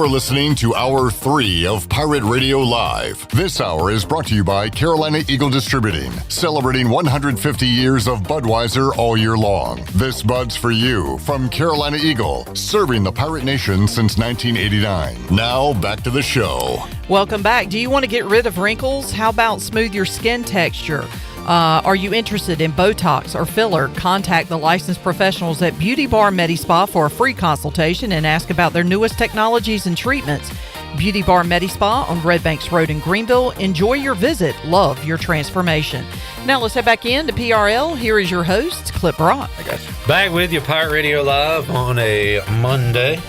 You're listening to Hour 3 of Pirate Radio Live. This hour is brought to you by Carolina Eagle Distributing, celebrating 150 years of Budweiser all year long. This Bud's for you from Carolina Eagle, serving the Pirate Nation since 1989. Now, back to the show. Welcome back. Do you want to get rid of wrinkles? How about smooth your skin texture? Are you interested in Botox or filler? Contact the licensed professionals at Beauty Bar MediSpa for a free consultation and ask about their newest technologies and treatments. Beauty Bar MediSpa on Red Banks Road in Greenville. Enjoy your visit. Love your transformation. Now let's head back in to PRL. Here is your host, Clip Brock. I got you. Back with you, Pirate Radio Live on a Monday.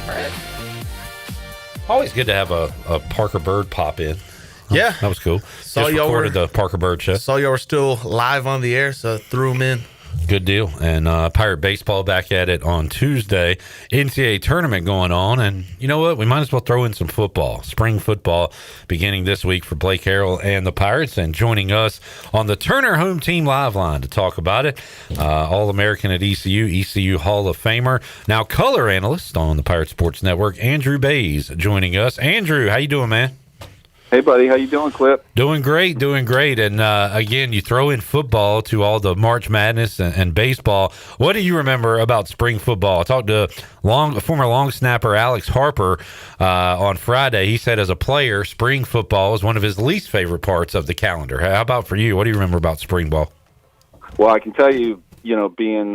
Always good to have a Parker Bird pop in. Yeah. That was cool. Saw Just y'all recorded the Parker Bird show. Saw y'all were still live on the air, so threw them in. Good deal. And Pirate Baseball back at it on Tuesday. NCAA tournament going on. And you know what? We might as well throw in some football. Spring football beginning this week for Blake Harrell and the Pirates. And joining us on the Turner Home Team Live line to talk about it, All-American at ECU Hall of Famer, now color analyst on the Pirate Sports Network, Andrew Bays joining us. Andrew, how you doing, man? Hey, buddy. How you doing, Clip? Doing great. And, again, you throw in football to all the March Madness and baseball. What do you remember about spring football? I talked to former long snapper Alex Harper on Friday. He said as a player, spring football is one of his least favorite parts of the calendar. How about for you? What do you remember about spring ball? Well, I can tell you, being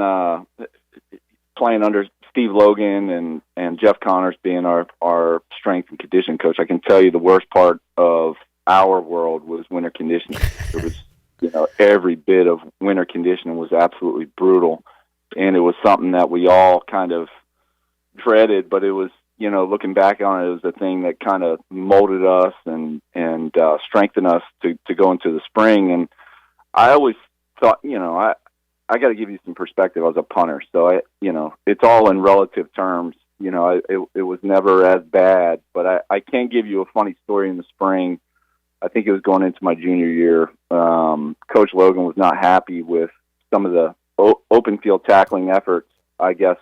playing under Steve Logan and Jeff Connors being our strength and conditioning coach, I can tell you the worst part of our world was winter conditioning. It was, every bit of winter conditioning was absolutely brutal, and it was something that we all kind of dreaded, but it was, looking back on it, it was the thing that kind of molded us and strengthened us to go into the spring. And I always thought, I got to give you some perspective. I was a punter, so it's all in relative terms. It was never as bad, but I can give you a funny story in the spring. I think it was going into my junior year. Coach Logan was not happy with some of the open field tackling efforts, I guess,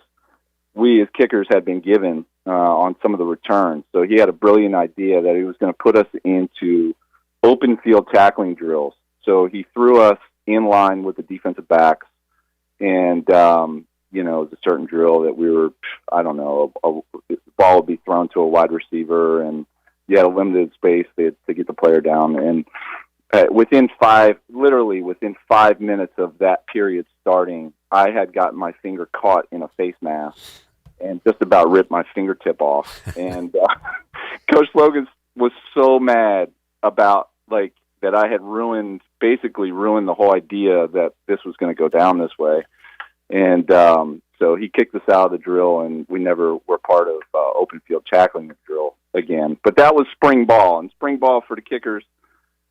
we as kickers had been given on some of the returns. So he had a brilliant idea that he was going to put us into open field tackling drills. So he threw us in line with the defensive backs. And, it was a certain drill that we were, I don't know, the ball would be thrown to a wide receiver, and you had a limited space to get the player down. And within 5 minutes of that period starting, I had gotten my finger caught in a face mask and just about ripped my fingertip off. And Coach Logan was so mad about, that I had basically ruined the whole idea that this was going to go down this way. And so he kicked us out of the drill, and we never were part of open field tackling drill again. But that was spring ball. And spring ball for the kickers,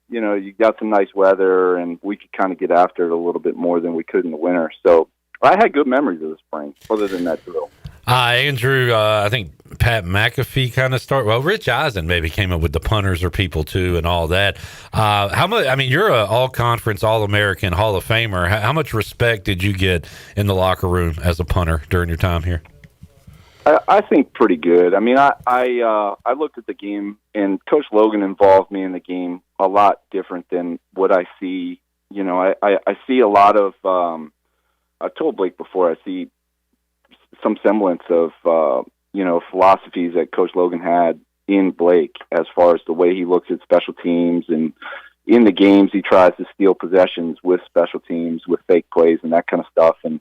you got some nice weather, and we could kind of get after it a little bit more than we could in the winter. So I had good memories of the spring, other than that drill. Andrew, I think Pat McAfee kind of started. Well, Rich Eisen maybe came up with the punters or people too, and all that. How much? I mean, you're an all-conference, all-American Hall of Famer. How much respect did you get in the locker room as a punter during your time here? I think pretty good. I mean, I looked at the game, and Coach Logan involved me in the game a lot different than what I see. I see a lot of. I've told Blake before. I see some semblance of, philosophies that Coach Logan had in Blake as far as the way he looks at special teams, and in the games he tries to steal possessions with special teams, with fake plays and that kind of stuff. And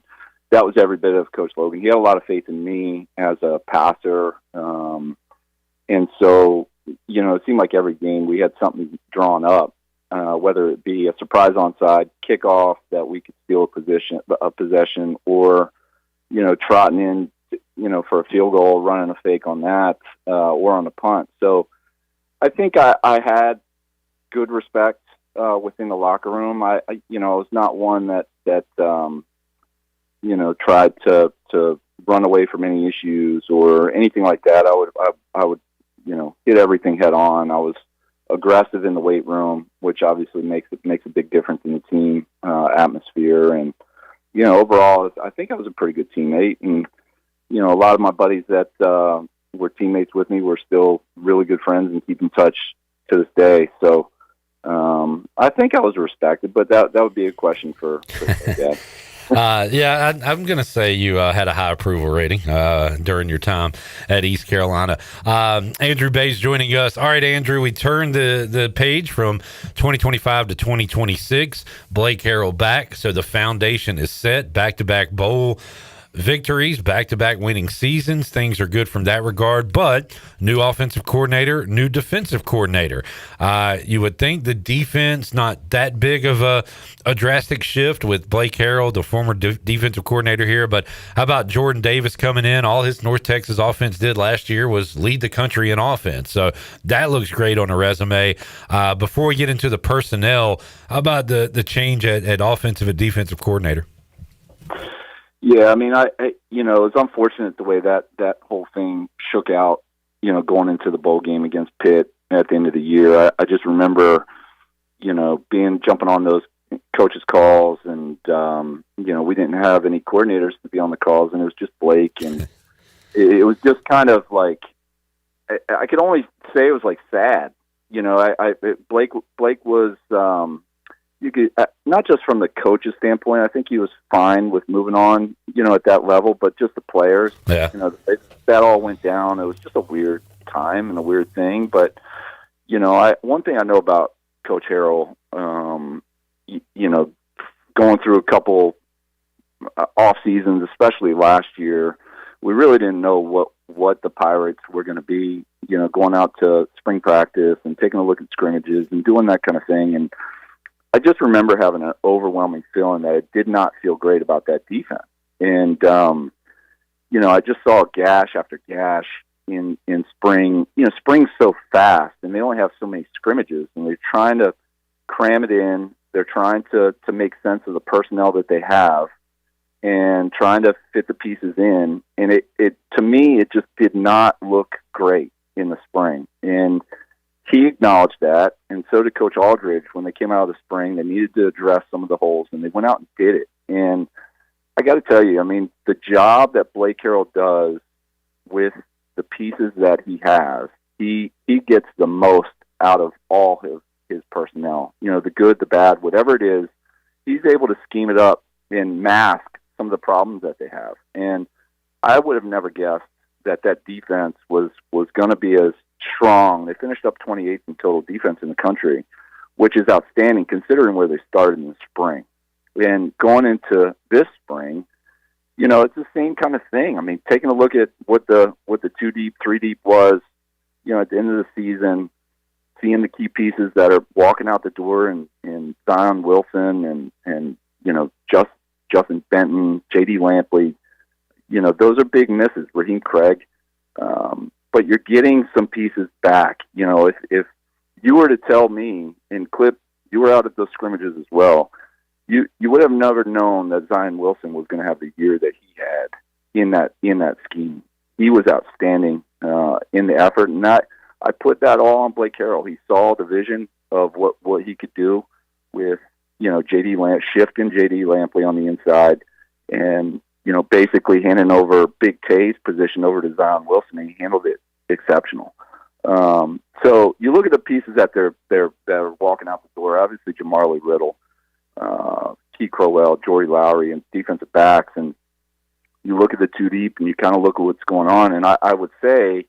that was every bit of Coach Logan. He had a lot of faith in me as a passer. And so, it seemed like every game we had something drawn up, whether it be a surprise onside kickoff that we could steal a possession, or trotting in, for a field goal, running a fake on that, or on the punt. So I think I had good respect within the locker room. I was not one that tried to run away from any issues or anything like that. I would hit everything head on. I was aggressive in the weight room, which obviously makes a big difference in the team atmosphere. And overall, I think I was a pretty good teammate. And a lot of my buddies that were teammates with me. We're still really good friends and keep in touch to this day. So I think I was respected, but that would be a question for Dad. I'm going to say you had a high approval rating during your time at East Carolina. Andrew Bay's joining us. All right, Andrew, we turned the page from 2025 to 2026. Blake Harrell back, so the foundation is set. Back-to-back bowl victories, back-to-back winning seasons. Things are good from that regard, but new offensive coordinator, new defensive coordinator. You would think the defense, not that big of a drastic shift with Blake Harrell, the former defensive coordinator here, but how about Jordan Davis coming in? All his North Texas offense did last year was lead the country in offense, so that looks great on a resume. Before we get into the personnel, how about the change at offensive and defensive coordinator? Yeah, I mean, I it was unfortunate the way that whole thing shook out, going into the bowl game against Pitt at the end of the year. I just remember, jumping on those coaches' calls, and, we didn't have any coordinators to be on the calls, and it was just Blake, and it was just kind of like, I could only say it was like sad. Blake was, you could, not just from the coach's standpoint, I think he was fine with moving on, at that level, but just the players, that all went down. It was just a weird time and a weird thing. But, one thing I know about Coach Harrell, going through a couple off seasons, especially last year, we really didn't know what the Pirates were going to be, going out to spring practice and taking a look at scrimmages and doing that kind of thing. And I just remember having an overwhelming feeling that it did not feel great about that defense. And, I just saw gash after gash in spring. Spring's so fast, and they only have so many scrimmages, and they're trying to cram it in. They're trying to make sense of the personnel that they have and trying to fit the pieces in. And it to me, it just did not look great in the spring. And he acknowledged that, and so did Coach Aldridge. When they came out of the spring, they needed to address some of the holes, and they went out and did it. And I got to tell you, I mean, the job that Blake Harrell does with the pieces that he has, he gets the most out of all his personnel. The good, the bad, whatever it is, he's able to scheme it up and mask some of the problems that they have. And I would have never guessed that defense was going to be as strong. They finished up 28th in total defense in the country, which is outstanding considering where they started in the spring. And going into this spring, it's the same kind of thing. I mean, taking a look at what the 2 deep, 3 deep was, at the end of the season, seeing the key pieces that are walking out the door and Zion Wilson and Justin Benton, J.D. Lampley, those are big misses. Raheem Craig. But you're getting some pieces back. If you were to tell me, and Clip, you were out at those scrimmages as well, you would have never known that Zion Wilson was going to have the year that he had in that scheme. He was outstanding in the effort, and I put that all on Blake Harrell. He saw the vision of what he could do with shifting J.D. Lampley on the inside, and basically handing over Big Tay's position over to Zion Wilson, and he handled it exceptional. So you look at the pieces that they're walking out the door. Obviously, Jamarlee Riddle, Keith Crowell, Jory Lowry, and defensive backs, and you look at the 2 deep, and you kind of look at what's going on. And I would say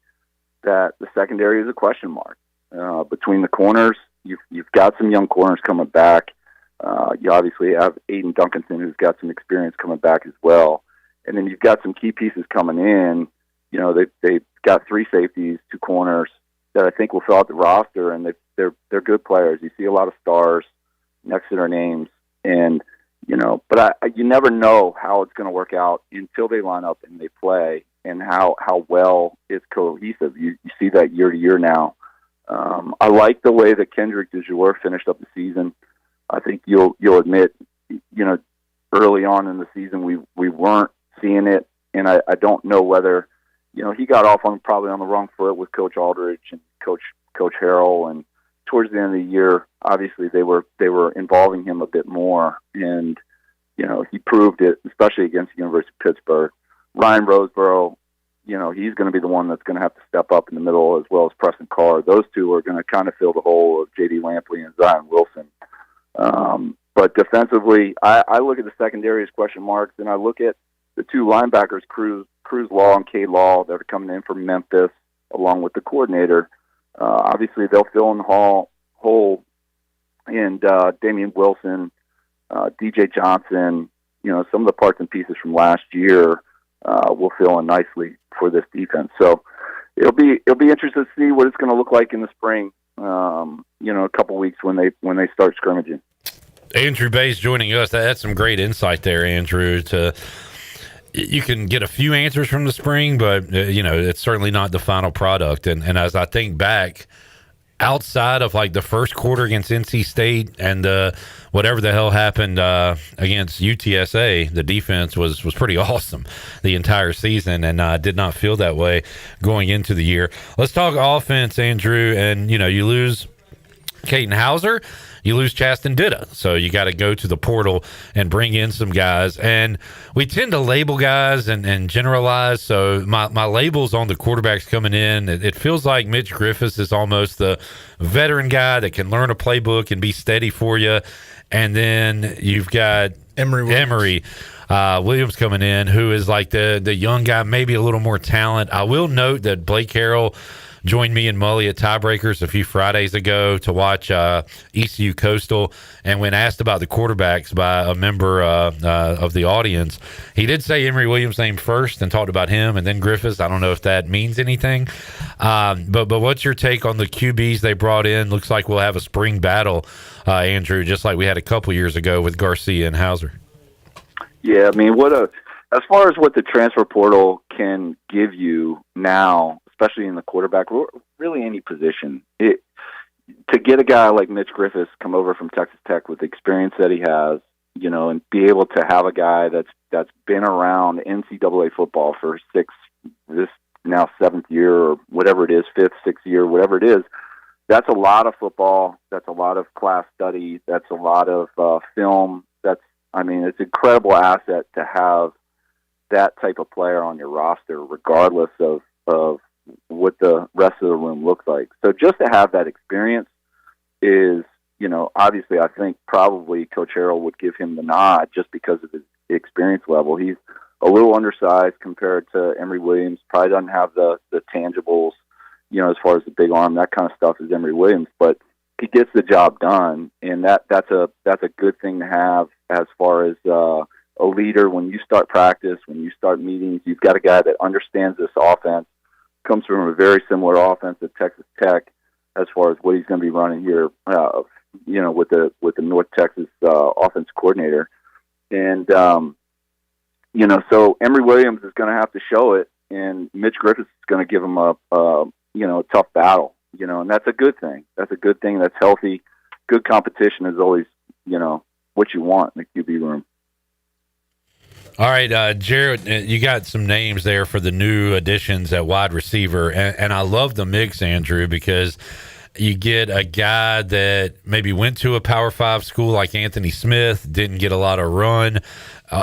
that the secondary is a question mark. Between the corners, you've got some young corners coming back. You obviously have Aiden Duncanson, who's got some experience coming back as well. And then you've got some key pieces coming in. They've got 3 safeties, 2 corners that I think will fill out the roster, and they're good players. You see a lot of stars next to their names, and but you never know how it's going to work out until they line up and they play, and how well it's cohesive. You see that year to year now. I like the way that Kendrick DeJour finished up the season. I think you'll admit, early on in the season we weren't seeing it, and I don't know whether, he got off probably on the wrong foot with Coach Aldridge and Coach Harrell, and towards the end of the year, obviously they were involving him a bit more, and he proved it, especially against the University of Pittsburgh. Ryan Roseborough, he's going to be the one that's going to have to step up in the middle, as well as Preston Carr. Those two are going to kind of fill the hole of J.D. Lampley and Zion Wilson. But defensively, I look at the secondary as question marks, and I look at the two linebackers, Cruz Law and Cade Law, that are coming in from Memphis, along with the coordinator. Obviously, they'll fill in the hole, and Damian Wilson, DJ Johnson, some of the parts and pieces from last year will fill in nicely for this defense. So it'll be interesting to see what it's going to look like in the spring. A couple weeks when they start scrimmaging. Andrew Bays joining us. That's some great insight there, Andrew. You can get a few answers from the spring, but it's certainly not the final product. And as I think back, outside of like the first quarter against NC State and whatever the hell happened against UTSA, the defense was pretty awesome the entire season, and I did not feel that way going into the year. Let's talk offense, Andrew. And you lose Caden Hauser, you lose Chasten Ditta, so you got to go to the portal and bring in some guys. And we tend to label guys and generalize. So my labels on the quarterbacks coming in, it feels like Mitch Griffiths is almost the veteran guy that can learn a playbook and be steady for you. And then you've got Emory Williams coming in, who is like the young guy, maybe a little more talent. I will note that Blake Carroll joined me and Mully at Tiebreakers a few Fridays ago to watch ECU Coastal, and when asked about the quarterbacks by a member of the audience, he did say Emory Williams' name first and talked about him, and then Griffiths. I don't know if that means anything, but what's your take on the QBs they brought in? Looks like we'll have a spring battle, Andrew, just like we had a couple years ago with Garcia and Hauser. Yeah, I mean, as far as what the transfer portal can give you now, especially in the quarterback, really any position, to get a guy like Mitch Griffiths come over from Texas Tech with the experience that he has, and be able to have a guy that's been around NCAA football for this now 7th year or whatever it is, 5th, 6th year, whatever it is, that's a lot of football. That's a lot of class study. That's a lot of film. It's an incredible asset to have that type of player on your roster, regardless of what the rest of the room looks like. So just to have that experience is, obviously I think probably Coach Harrell would give him the nod just because of his experience level. He's a little undersized compared to Emory Williams, probably doesn't have the tangibles, as far as the big arm, that kind of stuff as Emory Williams, but he gets the job done, and that's a good thing to have as far as a leader. When you start practice, when you start meetings, you've got a guy that understands this offense, comes from a very similar offense at Texas Tech as far as what he's going to be running here, with the North Texas offense coordinator. And, so Emory Williams is going to have to show it, and Mitch Griffiths is going to give him a tough battle, and that's a good thing. That's a good thing. That's healthy. Good competition is always, what you want in the QB room. All right, Jared, you got some names there for the new additions at wide receiver, and I love the mix, Andrew, because you get a guy that maybe went to a Power 5 school like Anthony Smith, didn't get a lot of run,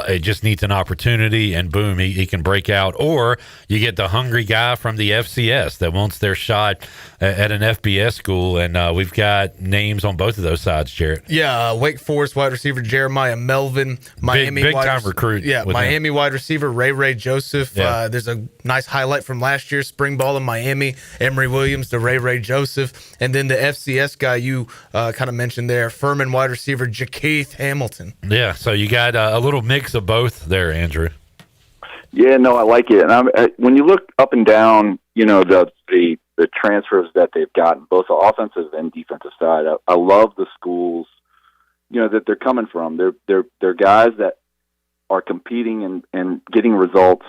it just needs an opportunity, and boom, he can break out. Or you get the hungry guy from the FCS that wants their shot at an FBS school, and we've got names on both of those sides, Jarrett. Yeah, Wake Forest wide receiver Jeremiah Melvin, Miami big time recruit. Yeah, Miami wide receiver Ray Joseph. Yeah. There's a nice highlight from last year's spring ball in Miami. Emory Williams to Ray Joseph, and then the FCS guy you kind of mentioned there, Furman wide receiver Jakeith Hamilton. Yeah, so you got a little mix of both there, Andrew. Yeah, no, I like it. And when you look up and down, the transfers that they've gotten, both the offensive and defensive side, I love the schools, that they're coming from. They're guys that are competing and getting results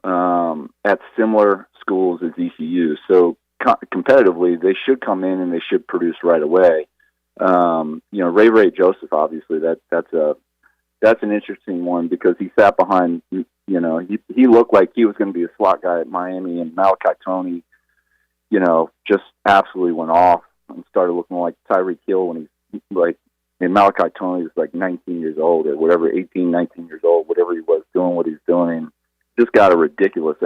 at similar schools as ECU. So competitively, they should come in and they should produce right away. Ray Joseph, obviously, that's an interesting one because he sat behind, he looked like he was going to be a slot guy at Miami, and Malachi Toney, just absolutely went off and started looking like Tyreek Hill when he's and Malachi Toney was like 19 years old or whatever, 18, 19 years old, whatever he was doing what he's doing. Just got a ridiculous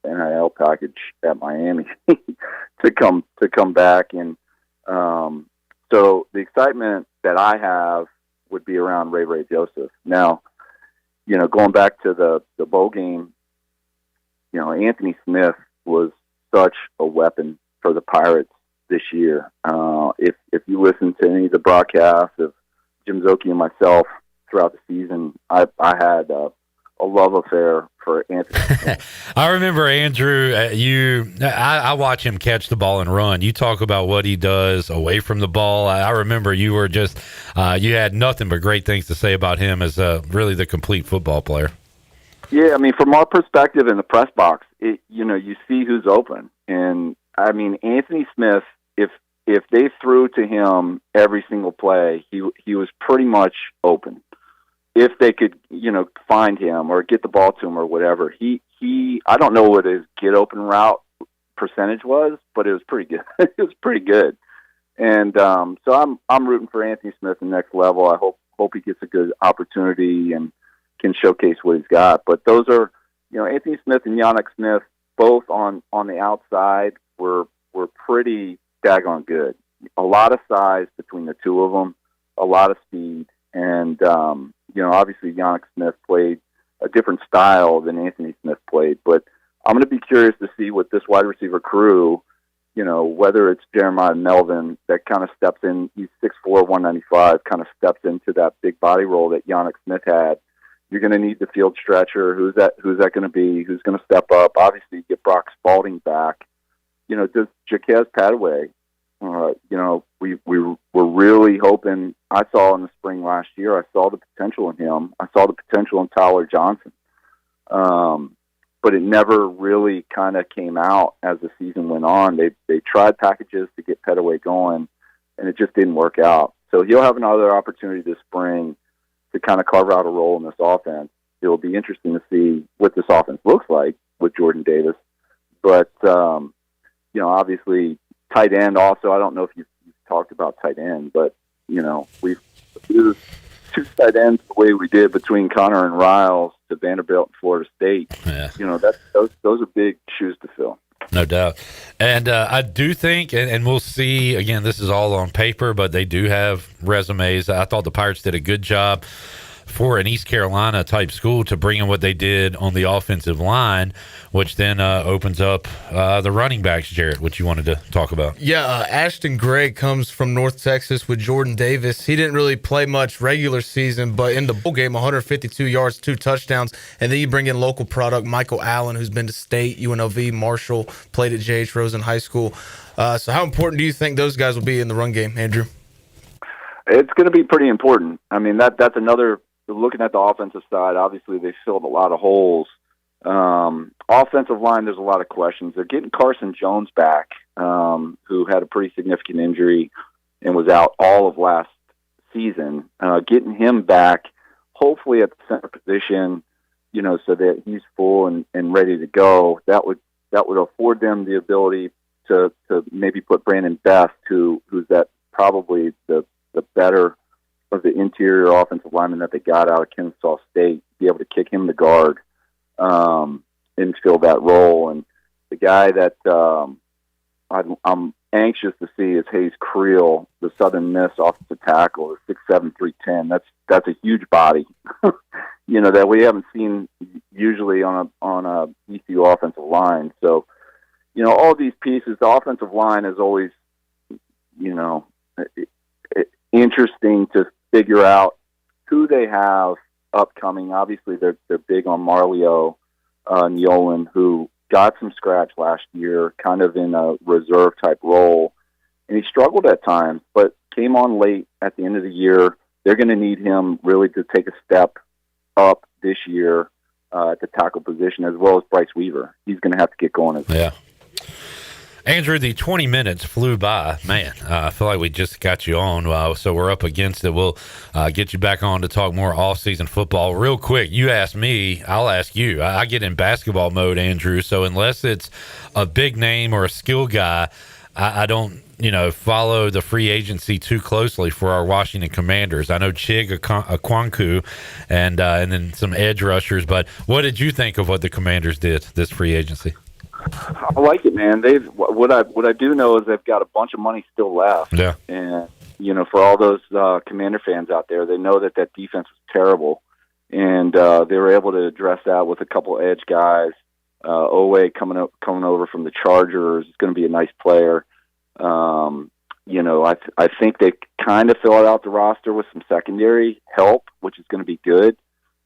NIL package at Miami to come back. And so the excitement that I have would be around Ray Joseph. Now, going back to the bowl game, Anthony Smith was such a weapon for the Pirates this year. If you listen to any of the broadcasts of Jim Zoki and myself throughout the season, I had a love affair for Anthony. I remember, Andrew, I watch him catch the ball and run. You talk about what he does away from the ball. I remember you were just, you had nothing but great things to say about him as really the complete football player. Yeah, I mean, from our perspective in the press box, you see who's open. And, I mean, Anthony Smith, if they threw to him every single play, he was pretty much open. If they could, find him or get the ball to him or whatever, I don't know what his get open route percentage was, but it was pretty good. It was pretty good. And so I'm rooting for Anthony Smith in the next level. I hope he gets a good opportunity and can showcase what he's got. But those are, Anthony Smith and Yannick Smith, both on the outside, were pretty daggone good. A lot of size between the two of them, a lot of speed, and obviously Yannick Smith played a different style than Anthony Smith played. But I'm going to be curious to see what this wide receiver crew, whether it's Jeremiah Melvin that kind of steps in. He's 6'4", 195, kind of steps into that big body role that Yannick Smith had. You're going to need the field stretcher. Who's that going to be? Who's going to step up? Obviously, get Brock Spalding back. Does Jaquez Padaway? We were really hoping. I saw in the spring last year. I saw the potential in him. I saw the potential in Tyler Johnson. But it never really kind of came out as the season went on. They tried packages to get Petaway going, and it just didn't work out. So he'll have another opportunity this spring to kind of carve out a role in this offense. It'll be interesting to see what this offense looks like with Jordan Davis. But, obviously tight end also. I don't know if you've talked about tight end, but, we've used two tight ends the way we did between Connor and Riles to Vanderbilt and Florida State. Yeah. Those are big shoes to fill. No doubt. And I do think, and we'll see, again, this is all on paper, but they do have resumes. I thought the Pirates did a good job for an East Carolina type school to bring in what they did on the offensive line, which then opens up the running backs, Jarrett, which you wanted to talk about. Yeah, Ashton Gray comes from North Texas with Jordan Davis. He didn't really play much regular season, but in the bowl game, 152 yards, 2 touchdowns, and then you bring in local product Michael Allen, who's been to State, UNLV, Marshall, played at J.H. Rosen High School. So how important do you think those guys will be in the run game, Andrew? It's going to be pretty important. I mean, that's another. Looking at the offensive side, obviously they filled a lot of holes. Offensive line, there's a lot of questions. They're getting Carson Jones back, who had a pretty significant injury and was out all of last season. Getting him back, hopefully at the center position, so that he's full and ready to go. That would afford them the ability to maybe put Brandon Best, who's that probably the better of the interior offensive lineman that they got out of Kennesaw State, be able to kick him to guard and fill that role. And the guy that I'm anxious to see is Hayes Creel, the Southern Miss offensive tackle, 6'7", 310. That's a huge body, that we haven't seen usually on a ECU offensive line. So, all these pieces, the offensive line is always, interesting to figure out who they have upcoming. Obviously, they're big on Marlio Neolin, who got some scratch last year, kind of in a reserve type role, and he struggled at times, but came on late at the end of the year. They're going to need him really to take a step up this year at the tackle position, as well as Bryce Weaver. He's going to have to get going as well. Yeah. Andrew, the 20 minutes flew by. Man, I feel like we just got you on, so we're up against it. We'll get you back on to talk more off-season football. Real quick, you ask me, I'll ask you. I get in basketball mode, Andrew, so unless it's a big name or a skill guy, I don't follow the free agency too closely for our Washington Commanders. I know Chig Akwanku and then some edge rushers, but what did you think of what the Commanders did this free agency? I like it, man. What I do know is they've got a bunch of money still left. Yeah. And for all those Commander fans out there, they know that defense was terrible, and they were able to address that with a couple edge guys. Owe coming over from the Chargers is going to be a nice player. I think they kind of filled out the roster with some secondary help, which is going to be good.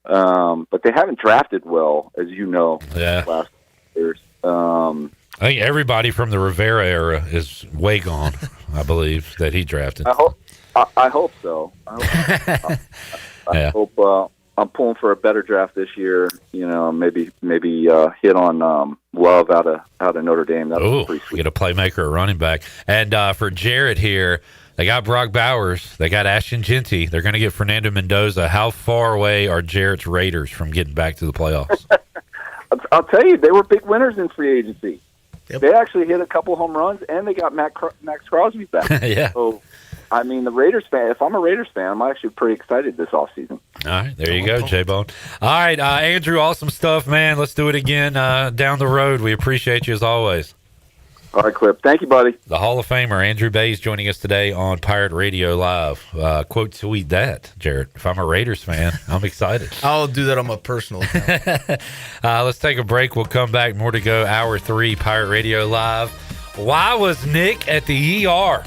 But they haven't drafted well, as you know. Yeah. Last years. I think everybody from the Rivera era is way gone. I believe that he drafted. I hope so. I hope I'm pulling for a better draft this year. Maybe hit on Love out of Notre Dame. That was pretty sweet. Get a playmaker, a running back, and for Jared here, they got Brock Bowers, they got Ashton Genty, they're going to get Fernando Mendoza. How far away are Jared's Raiders from getting back to the playoffs? I'll tell you, they were big winners in free agency. Yep. They actually hit a couple home runs, and they got Max Crosby back. Yeah. So, the Raiders fan, if I'm a Raiders fan, I'm actually pretty excited this offseason. All right, there you go, J-Bone. All right, Andrew, awesome stuff, man. Let's do it again down the road. We appreciate you as always. All right, Clip. Thank you, buddy. The Hall of Famer, Andrew Bays, joining us today on Pirate Radio Live. Quote tweet that, Jared. If I'm a Raiders fan, I'm excited. I'll do that on my personal account. Let's take a break. We'll come back. More to go. Hour 3, Pirate Radio Live. Why was Nick at the ER?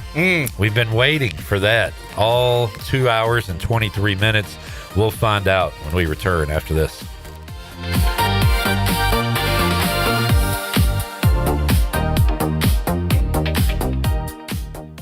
We've been waiting for that all 2 hours and 23 minutes. We'll find out when we return after this.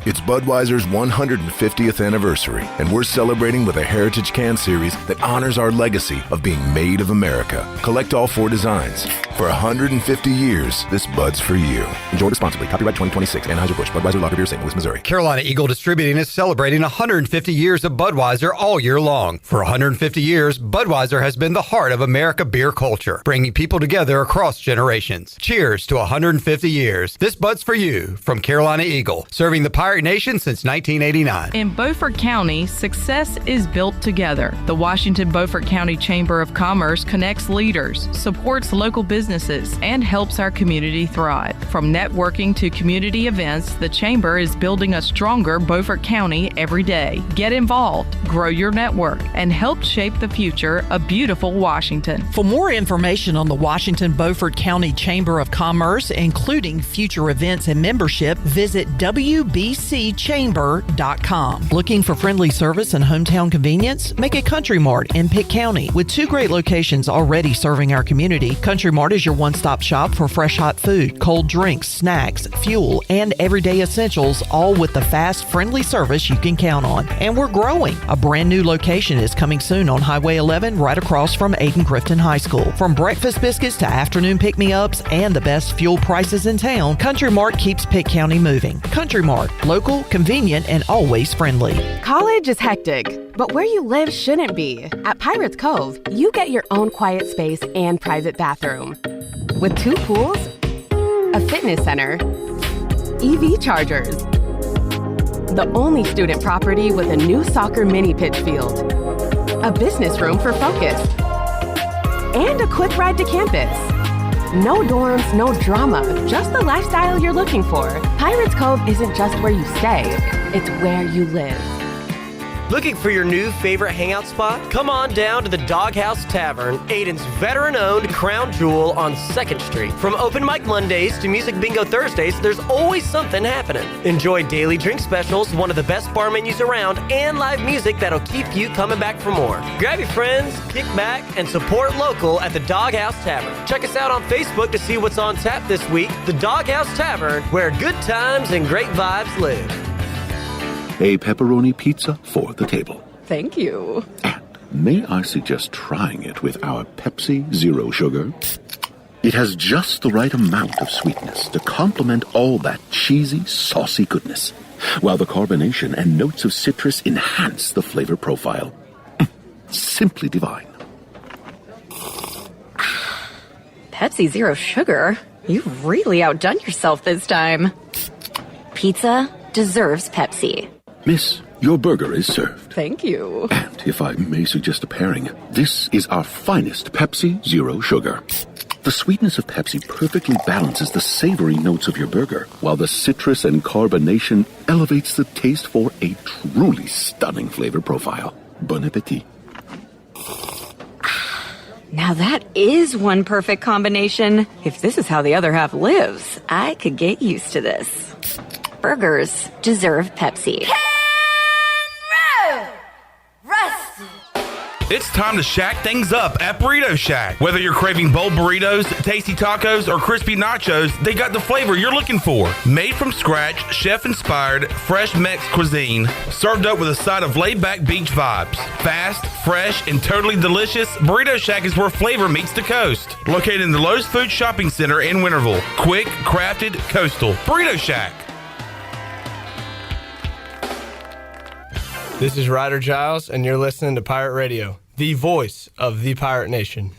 It's Budweiser's 150th anniversary, and we're celebrating with a Heritage Can Series that honors our legacy of being made of America. Collect all 4 designs. For 150 years, this Bud's for you. Enjoy responsibly. Copyright 2026. Anheuser-Busch. Budweiser Lager Beer, St. Louis, Missouri. Carolina Eagle Distributing is celebrating 150 years of Budweiser all year long. For 150 years, Budweiser has been the heart of America beer culture, bringing people together across generations. Cheers to 150 years. This Bud's for you from Carolina Eagle, serving the Pirate Nation since 1989. In Beaufort County, success is built together. The Washington Beaufort County Chamber of Commerce connects leaders, supports local businesses, and helps our community thrive. From networking to community events, the Chamber is building a stronger Beaufort County every day. Get involved, grow your network, and help shape the future of beautiful Washington. For more information on the Washington Beaufort County Chamber of Commerce, including future events and membership, visit WBCChamber.com. Looking for friendly service and hometown convenience? Make a Country Mart in Pitt County. With 2 great locations already serving our community, Country Mart is your one-stop shop for fresh hot food, cold drinks, snacks, fuel, and everyday essentials, all with the fast, friendly service you can count on. And we're growing. A brand new location is coming soon on Highway 11 right across from Aiken Crifton High School. From breakfast biscuits to afternoon pick-me-ups and the best fuel prices in town, Country Mart keeps Pitt County moving. Country Mart, local, convenient, and always friendly. College is hectic, but where you live shouldn't be. At Pirates Cove, you get your own quiet space and private bathroom. With 2 pools, a fitness center, EV chargers, the only student property with a new soccer mini pitch field, a business room for focus, and a quick ride to campus. No dorms, no drama, just the lifestyle you're looking for. Pirates Cove isn't just where you stay, it's where you live. Looking for your new favorite hangout spot? Come on down to the Doghouse Tavern, Aiden's veteran-owned crown jewel on 2nd Street. From open mic Mondays to music bingo Thursdays, there's always something happening. Enjoy daily drink specials, one of the best bar menus around, and live music that'll keep you coming back for more. Grab your friends, kick back, and support local at the Doghouse Tavern. Check us out on Facebook to see what's on tap this week. The Doghouse Tavern, where good times and great vibes live. A pepperoni pizza for the table. Thank you. May I suggest trying it with our Pepsi Zero Sugar? It has just the right amount of sweetness to complement all that cheesy, saucy goodness, while the carbonation and notes of citrus enhance the flavor profile. Simply divine. Pepsi Zero Sugar? You've really outdone yourself this time. Pizza deserves Pepsi. Miss, your burger is served. Thank you. And if I may suggest a pairing, this is our finest Pepsi Zero Sugar. The sweetness of Pepsi perfectly balances the savory notes of your burger, while the citrus and carbonation elevates the taste for a truly stunning flavor profile. Bon appetit. Now that is one perfect combination. If this is how the other half lives, I could get used to this. Burgers deserve Pepsi. It's time to shack things up at Burrito Shack. Whether you're craving bold burritos, tasty tacos, or crispy nachos, they got the flavor you're looking for. Made from scratch, chef-inspired, fresh Mex cuisine, served up with a side of laid-back beach vibes. Fast, fresh, and totally delicious, Burrito Shack is where flavor meets the coast. Located in the Lowe's Food Shopping Center in Winterville. Quick, crafted, coastal. Burrito Shack. This is Ryder Giles, and you're listening to Pirate Radio, the voice of the Pirate Nation.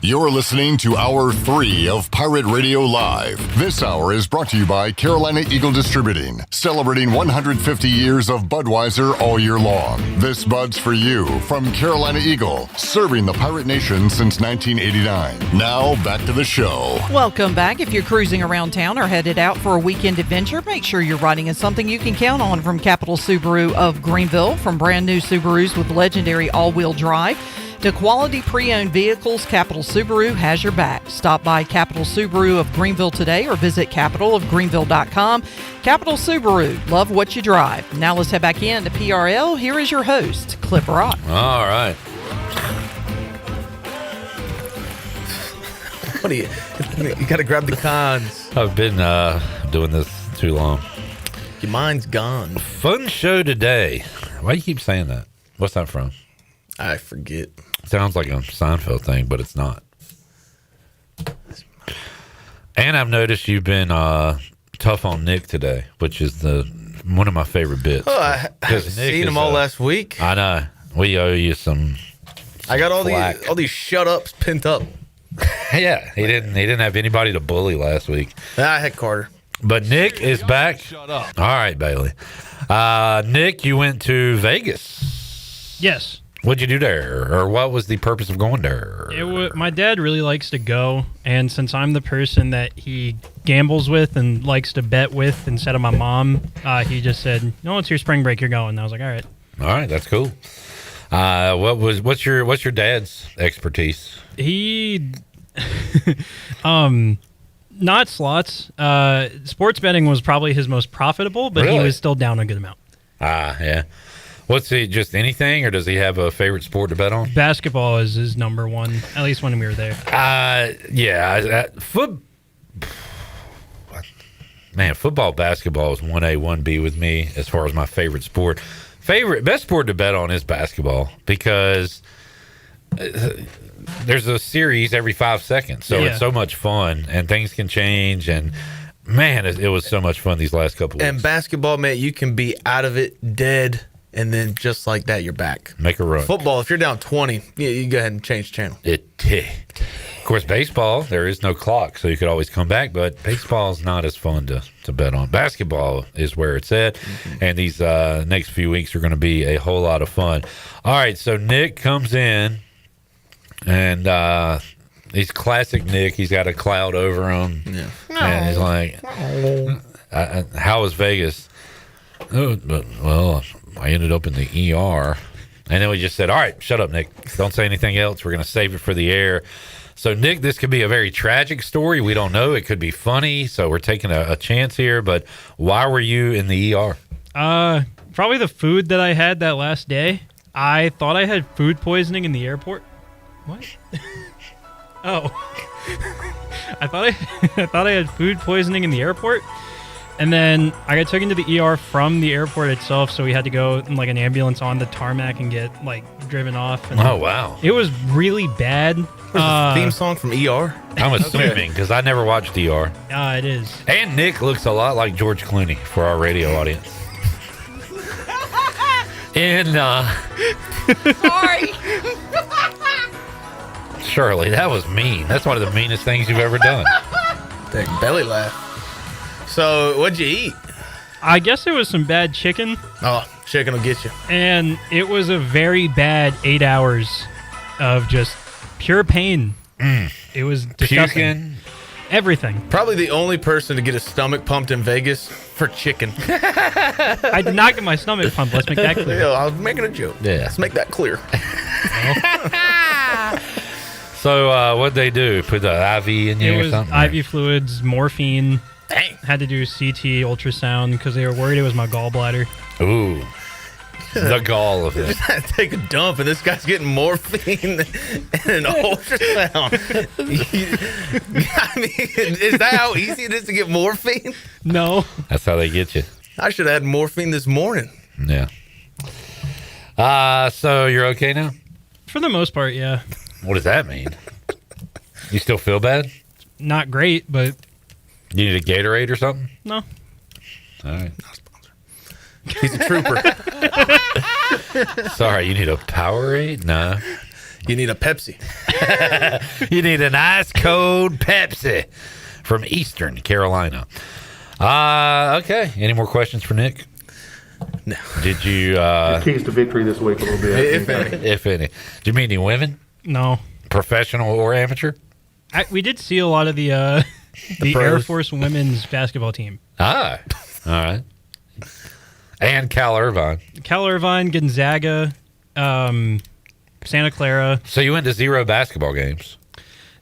You're listening to Hour 3 of Pirate Radio Live. This hour is brought to you by Carolina Eagle Distributing, celebrating 150 years of Budweiser all year long. This Bud's for you from Carolina Eagle, serving the Pirate Nation since 1989. Now, back to the show. Welcome back. If you're cruising around town or headed out for a weekend adventure, make sure you're riding in something you can count on from Capital Subaru of Greenville. From brand new Subarus with legendary all-wheel drive to quality pre-owned vehicles, Capital Subaru has your back. Stop by Capital Subaru of Greenville today or visit capitalofgreenville.com. Capital Subaru, love what you drive. Now let's head back in to PRL. Here is your host, Clip Rock. All right. What do you got to grab the cons. I've been doing this too long. Your mind's gone. Fun show today. Why do you keep saying that? What's that from? I forget. Sounds like a Seinfeld thing, but it's not. And I've noticed you've been tough on Nick today, which is one of my favorite bits. Oh, I haven't seen him all last week. I know. We owe you some. I got all these shut ups pent up. Yeah, he didn't have anybody to bully last week. I had Carter. But Nick is back. Shut up. All right, Bailey. Nick, you went to Vegas. Yes. What'd you do there, or what was the purpose of going there? My dad really likes to go, and since I'm the person that he gambles with and likes to bet with instead of my mom, he just said, "No, it's your spring break. You're going." And I was like, "All right." All right, that's cool. What's your dad's expertise? He, not slots. Sports betting was probably his most profitable, but Really? he was still down a good amount. Yeah. What's he, just anything, or does he have a favorite sport to bet on? Basketball is his number one, at least when we were there. Football, basketball is 1A, 1B with me as far as my favorite sport. Best sport to bet on is basketball because there's a series every 5 seconds, so it's so much fun and things can change. And man, it was so much fun these last couple weeks. And basketball, man, you can be out of it dead, and then just like that, you're back. Make a run. Football, if you're down 20, you go ahead and change channel. Of course, baseball, there is no clock, so you could always come back, but baseball is not as fun to bet on. Basketball is where it's at, and these next few weeks are going to be a whole lot of fun. All right, so Nick comes in, and he's classic Nick. He's got a cloud over him, and he's like, how was Vegas? Well, I ended up in the ER. And then we just said, all right, shut up, Nick. Don't say anything else. We're going to save it for the air. So, Nick, this could be a very tragic story. We don't know. It could be funny. So we're taking a chance here. But why were you in the ER? Probably the food that I had that last day. I thought I had food poisoning in the airport. What? Oh. I thought I had food poisoning in the airport. And then I got taken to the ER from the airport itself, so we had to go in like an ambulance on the tarmac and get like driven off. And oh, wow. It was really bad. The theme song from ER? I'm assuming, because I never watched ER. It is. And Nick looks a lot like George Clooney for our radio audience. And, Sorry. Shirley, that was mean. That's one of the meanest things you've ever done. That belly laugh. So, what'd you eat? I guess it was some bad chicken. Oh, chicken will get you. And it was a very bad 8 hours of just pure pain. It was disgusting. Puking. Everything. Probably the only person to get his stomach pumped in Vegas for chicken. I did not get my stomach pumped. Let's make that clear. Yeah, I was making a joke. Yeah. Let's make that clear. So what'd they do? Put the IV in you It or was something? IV fluids, morphine. Dang. Had to do CT, ultrasound because they were worried it was my gallbladder. Ooh. The gall of it. Take a dump, and this guy's getting morphine and an ultrasound. I mean, is that how easy it is to get morphine? No. That's how they get you. I should have had morphine this morning. Yeah. So you're okay now? For the most part, yeah. What does that mean? You still feel bad? Not great, but You need a Gatorade or something? no. All right. He's a trooper. Sorry, you need a Powerade? No. You need a Pepsi. You need an ice cold Pepsi from Eastern Carolina. Okay. Any more questions for Nick? No. Did you keys to victory this week a little bit. if any. Did you meet any women? No. Professional or amateur? We did see a lot of the Air pros. Force women's basketball team. Ah. All right. And Cal Irvine. Cal Irvine, Gonzaga, Santa Clara. So you went to 0 basketball games?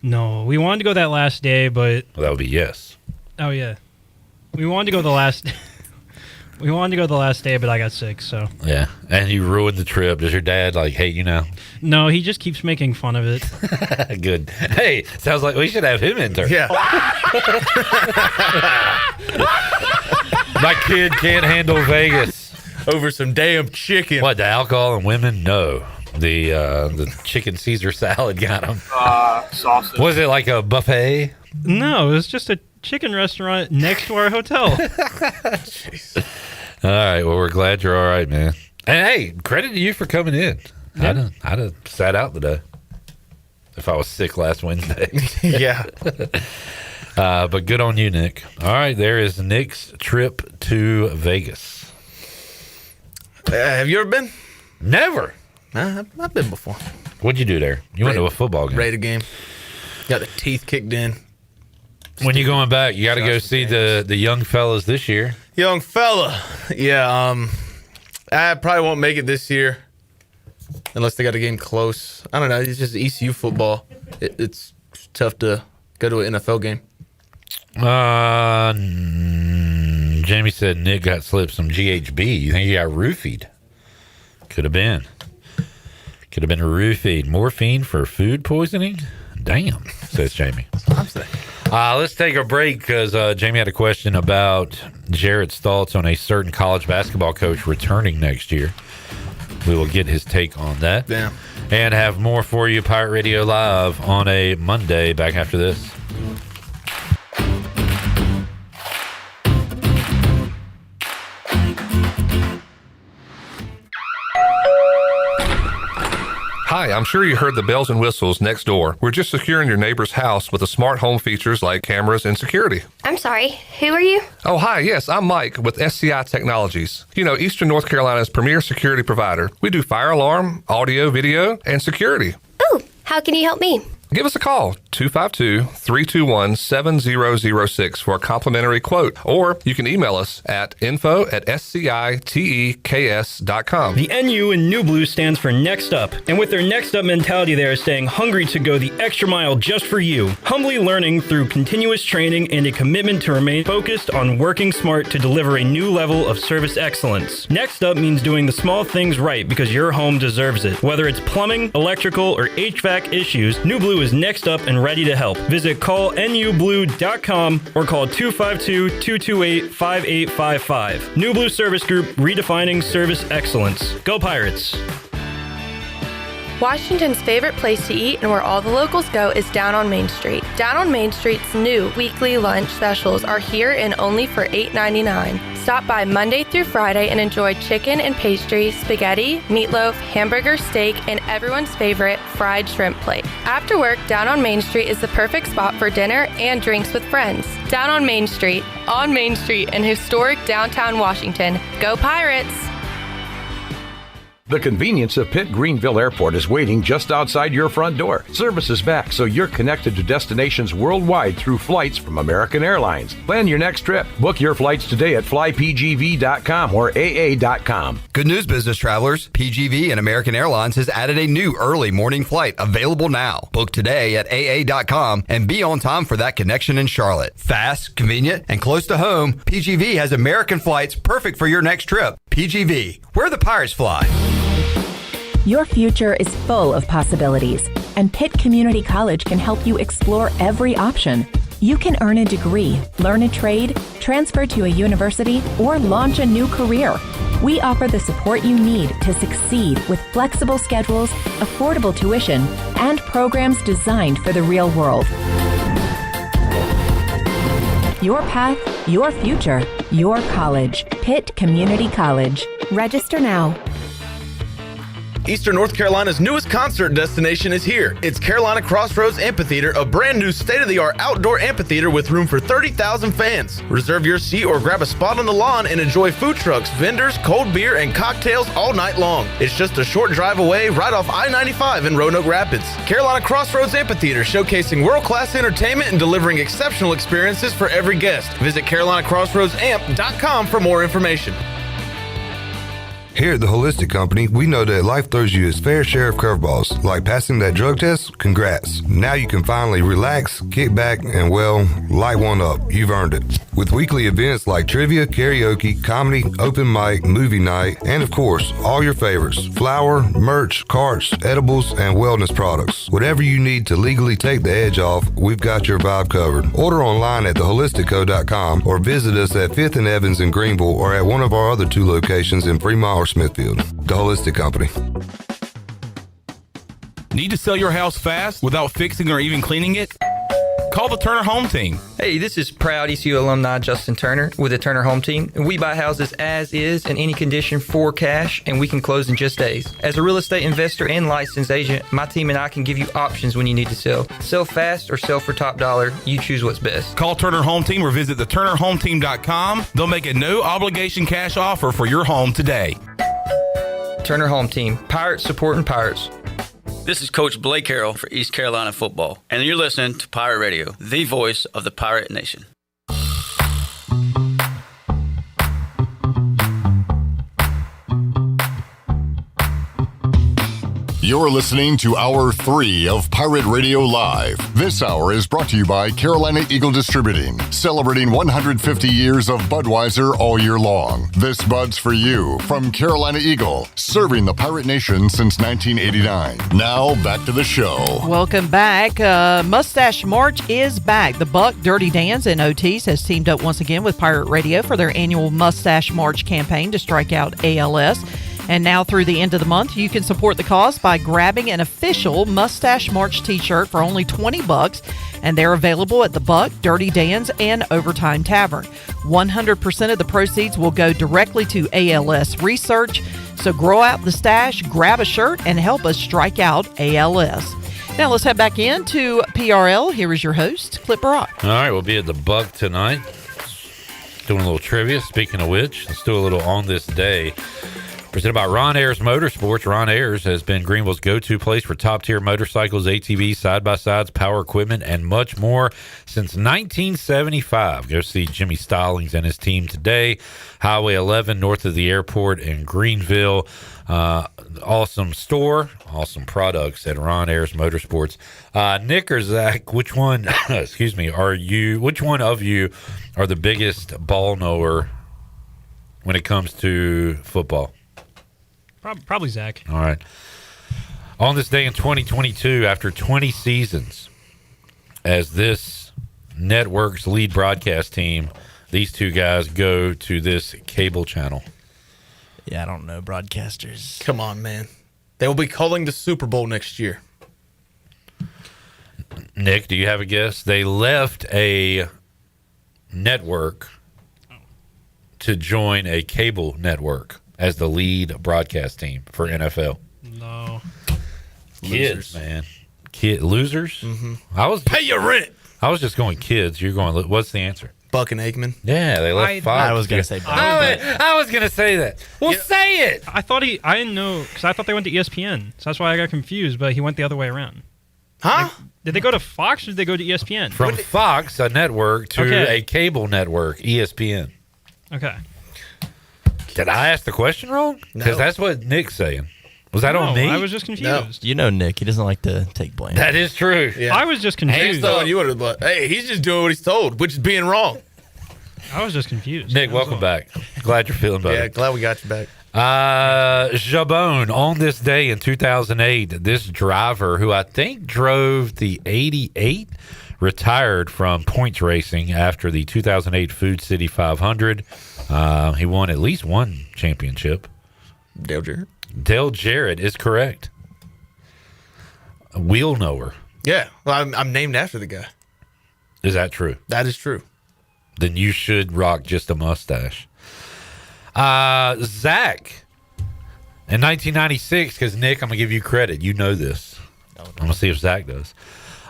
No, we wanted to go that last day, but Well, that would be yes. oh yeah, we wanted to go the last. We wanted to go the last day, but I got sick, so. Yeah. And you ruined the trip. Does your dad hate you now? No, he just keeps making fun of it. Good. Hey, sounds like we should have him enter. Yeah. My kid can't handle Vegas. Over some damn chicken. What, the alcohol and women? No. The chicken Caesar salad got him. Sausage. Was it like a buffet? No, it was just a chicken restaurant next to our hotel. All right. Well, we're glad you're all right, man. And hey, credit to you for coming in. Yeah. I'd have sat out today if I was sick last Wednesday. Yeah. But good on you, Nick. All right. There is Nick's trip to Vegas. Have you ever been? Never. I've been before. What'd you do there? You went to a football game. Raider game. Got the teeth kicked in. When you going back, you got to go see the young fellas this year. Young fella. Yeah, I probably won't make it this year unless they got a game close. I don't know. It's just ECU football. It's tough to go to an NFL game. Jamie said Nick got slipped some GHB. You think he got roofied? Could have been. Could have been roofied. Morphine for food poisoning? Damn, says Jamie. Let's take a break because Jamie had a question about Jarrett's thoughts on a certain college basketball coach returning next year. We will get his take on that. Yeah. And have more for you, Pirate Radio Live, on a Monday. Back after this. Hi, I'm sure you heard the bells and whistles next door. We're just securing your neighbor's house with the smart home features like cameras and security. I'm sorry, who are you? Oh, hi, yes, I'm Mike with SCI Technologies. You know, Eastern North Carolina's premier security provider. We do fire alarm, audio, video, and security. Ooh, how can you help me? Give us a call, 252-321-7006 for a complimentary quote, or you can email us at info@sciteks.com. The NU in New Blue stands for Next Up, and with their Next Up mentality, they are staying hungry to go the extra mile just for you, humbly learning through continuous training and a commitment to remain focused on working smart to deliver a new level of service excellence. Next Up means doing the small things right because your home deserves it. Whether it's plumbing, electrical, or HVAC issues, New Blue is next up and ready to help. Visit callnublue.com or call 252-228-5855. New Blue Service Group, redefining service excellence. Go Pirates! Washington's favorite place to eat and where all the locals go is down on Main Street. Down on Main Street's new weekly lunch specials are here and only for $8.99. Stop by Monday through Friday and enjoy chicken and pastry, spaghetti, meatloaf, hamburger, steak, and everyone's favorite fried shrimp plate. After work, Down on Main Street is the perfect spot for dinner and drinks with friends. Down on Main Street in historic downtown Washington. Go Pirates! The convenience of Pitt Greenville Airport is waiting just outside your front door. Service is back, so you're connected to destinations worldwide through flights from American Airlines. Plan your next trip. Book your flights today at flypgv.com or aa.com. Good news, business travelers. PGV and American Airlines has added a new early morning flight available now. Book today at aa.com and be on time for that connection in Charlotte. Fast, convenient, and close to home, PGV has American flights perfect for your next trip. PGV, where the Pirates fly. Your future is full of possibilities, and Pitt Community College can help you explore every option. You can earn a degree, learn a trade, transfer to a university, or launch a new career. We offer the support you need to succeed with flexible schedules, affordable tuition, and programs designed for the real world. Your path, your future, your college. Pitt Community College. Register now. Eastern North Carolina's newest concert destination is here. It's Carolina Crossroads Amphitheater, a brand new state-of-the-art outdoor amphitheater with room for 30,000 fans. Reserve your seat or grab a spot on the lawn and enjoy food trucks, vendors, cold beer, and cocktails all night long. It's just a short drive away right off I-95 in Roanoke Rapids. Carolina Crossroads Amphitheater, showcasing world-class entertainment and delivering exceptional experiences for every guest. Visit CarolinaCrossroadsAmp.com for more information. Here at the Holistic Company, we know that life throws you its fair share of curveballs. Like passing that drug test? Congrats. Now you can finally relax, kick back, and well, light one up. You've earned it. With weekly events like trivia, karaoke, comedy, open mic, movie night, and of course, all your favorites. Flour, merch, carts, edibles, and wellness products. Whatever you need to legally take the edge off, we've got your vibe covered. Order online at theholisticco.com or visit us at 5th and Evans in Greenville or at one of our other 2 locations in Fremont or Smithfield. The Holistic Company. Need to sell your house fast without fixing or even cleaning it? Call the Turner Home Team. Hey, this is proud ECU alumni Justin Turner with the Turner Home Team. We buy houses as is in any condition for cash, and we can close in just days. As a real estate investor and licensed agent, my team and I can give you options when you need to sell. Sell fast or sell for top dollar. You choose what's best. Call Turner Home Team or visit theturnerhometeam.com. They'll make a no-obligation cash offer for your home today. Turner Home Team. Pirates supporting Pirates. This is Coach Blake Carroll for East Carolina football, and you're listening to Pirate Radio, the voice of the Pirate Nation. You're listening to Hour 3 of Pirate Radio Live. This hour is brought to you by Carolina Eagle Distributing, celebrating 150 years of Budweiser all year long. This Bud's for you from Carolina Eagle, serving the Pirate Nation since 1989. Now, back to the show. Welcome back. Mustache March is back. The Buck, Dirty Dan's, and Otis has teamed up once again with Pirate Radio for their annual Mustache March campaign to strike out ALS. And now through the end of the month, you can support the cause by grabbing an official Mustache March t-shirt for only $20, and they're available at the Buck, Dirty Dan's, and Overtime Tavern. 100% of the proceeds will go directly to ALS research. So grow out the stash, grab a shirt, and help us strike out ALS. Now let's head back into PRL. Here is your host, Clip Rock. All right, we'll be at the Buck tonight. Doing a little trivia. Speaking of which, let's do a little on this day. Presented by Ron Ayers Motorsports. Ron Ayers has been Greenville's go-to place for top-tier motorcycles, ATVs, side-by-sides, power equipment, and much more since 1975. Go see Jimmy Stallings and his team today. Highway 11 north of the airport in Greenville. Awesome store, awesome products at Ron Ayers Motorsports. Nick or Zach, which one, excuse me, which one of you are the biggest ball knower when it comes to football? Probably Zach. All right. On this day in 2022, after 20 seasons as this network's lead broadcast team, these two guys go to this cable channel. Yeah, I don't know broadcasters. Come on, man. They will be calling the Super Bowl next year. Nick, do you have a guess? They left a network to join a cable network as the lead broadcast team for NFL. No. Kids, man. Losers? Mm-hmm. I was Pay your rent. I was just going kids. You're going, what's the answer? Buck and Aikman. Yeah, they left Fox. I was going to say Buck. I was going to say that. Well, say it. I didn't know, because I thought they went to ESPN. So that's why I got confused, but he went the other way around. Huh? Did they go to Fox or did they go to ESPN? From Fox, a network, to a cable network, ESPN. Okay. Did I ask the question wrong? Because that's what Nick's saying. Was that on me? I was just confused. You know Nick. He doesn't like to take blame. That is true. Yeah. I was just confused. He's throwing you under the bus. Hey, he's just doing what he's told, which is being wrong. I was just confused. Nick, welcome back. Glad you're feeling better. Yeah, glad we got you back. Jabone, on this day in 2008, this driver who I think drove the 88 retired from points racing after the 2008 Food City 500. He won at least one championship. Dale Jarrett. Dale Jarrett is correct. A wheel knower. Yeah, well, I'm named after the guy. Is that true? That is true. Then you should rock just a mustache. Zach, in 1996, because Nick, I'm going to give you credit. You know this. I'm going to see if Zach does.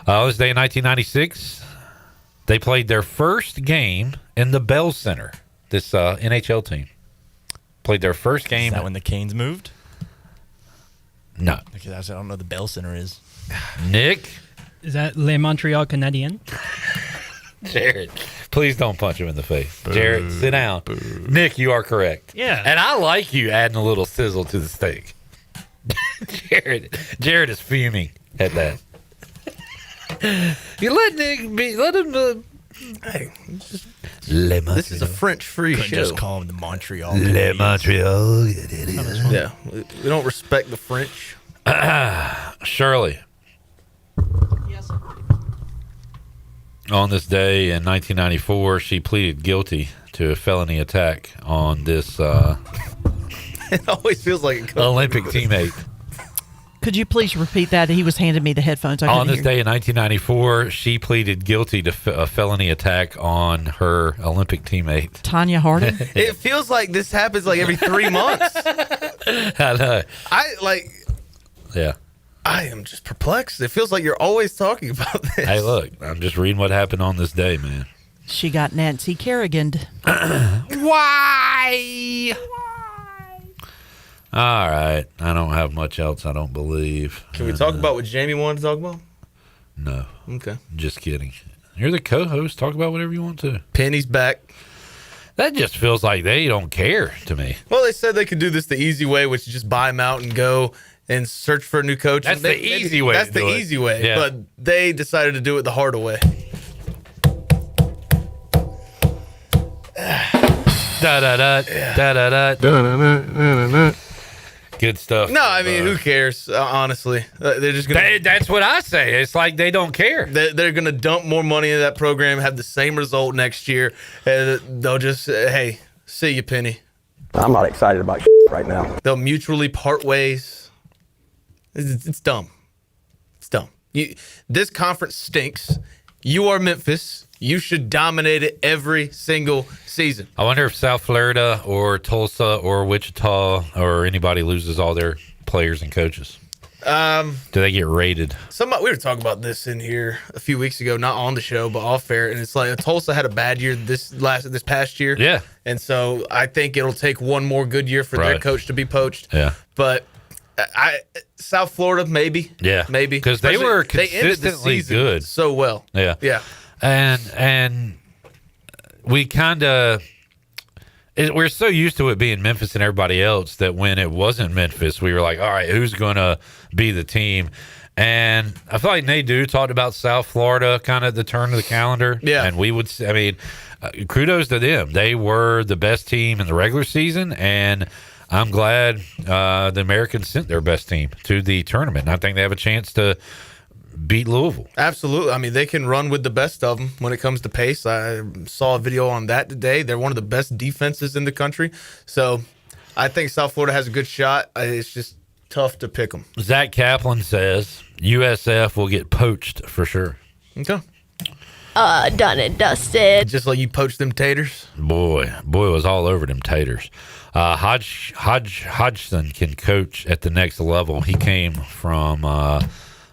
This day in 1996, they played their first game in the Bell Center, this NHL team. Played their first game. Is that when the Canes moved? No. Because I don't know what the Bell Center is. Nick? Is that Les Montreal Canadiens? Jared, please don't punch him in the face. Jared, sit down. Nick, you are correct. Yeah. And I like you adding a little sizzle to the steak. Jared is fuming at that. You let Nick be, let him. Hey, this is a French-free show. Just call him the Montreal. Le Montreal. Yeah, we don't respect the French. Shirley. Yes, sir. On this day in 1994, she pleaded guilty to a felony attack on this It always feels like it Olympic teammate. Could you please repeat that? He was handing me the headphones. On this day in 1994, she pleaded guilty to a felony attack on her Olympic teammate. Tanya Harding? It feels like this happens like every 3 months. I know. Yeah. I am just perplexed. It feels like you're always talking about this. Hey, look, I'm just reading what happened on this day, man. She got Nancy Kerrigan. Why? All right. I don't have much else, I don't believe. Can we talk about what Jamie wanted to talk about? No. Okay. Just kidding. You're the co-host. Talk about whatever you want to. Penny's back. That just feels like they don't care to me. Well, they said they could do this the easy way, which is just buy him out and go and search for a new coach. That's the easy way. That's the easy way. Yeah. But they decided to do it the harder way. Da-da-da. Good stuff. No, I mean, who cares? Honestly, they're just gonna. That's what I say. It's like they don't care. They're gonna dump more money into that program, have the same result next year, and they'll just hey, see you, Penny. I'm not excited about right now. They'll mutually part ways. It's dumb. It's dumb. This conference stinks. You are Memphis. You should dominate it every single season. I wonder if South Florida or Tulsa or Wichita or anybody loses all their players and coaches. Do they get rated? We were talking about this in here a few weeks ago, not on the show, but off air. And it's like Tulsa had a bad year this past year. Yeah. And so I think it'll take one more good year for their coach to be poached. Yeah. But South Florida, maybe. Yeah. Maybe. Because they were consistently good. So well. Yeah. Yeah. And we kind of we're so used to it being Memphis and everybody else that when it wasn't Memphis, we were like, all right, who's going to be the team? And I feel like Nadeau talked about South Florida kind of at the turn of the calendar. Yeah. And we would, I mean, kudos to them. They were the best team in the regular season, and I'm glad the Americans sent their best team to the tournament. And I think they have a chance to beat Louisville. Absolutely. I mean, they can run with the best of them when it comes to pace. I saw a video on that today. They're one of the best defenses in the country. So I think South Florida has a good shot. It's just tough to pick them. Zach Kaplan says USF will get poached for sure. Okay. Done and dusted. Just like you poached them taters. Boy was all over them taters. Hodgson can coach at the next level. He came from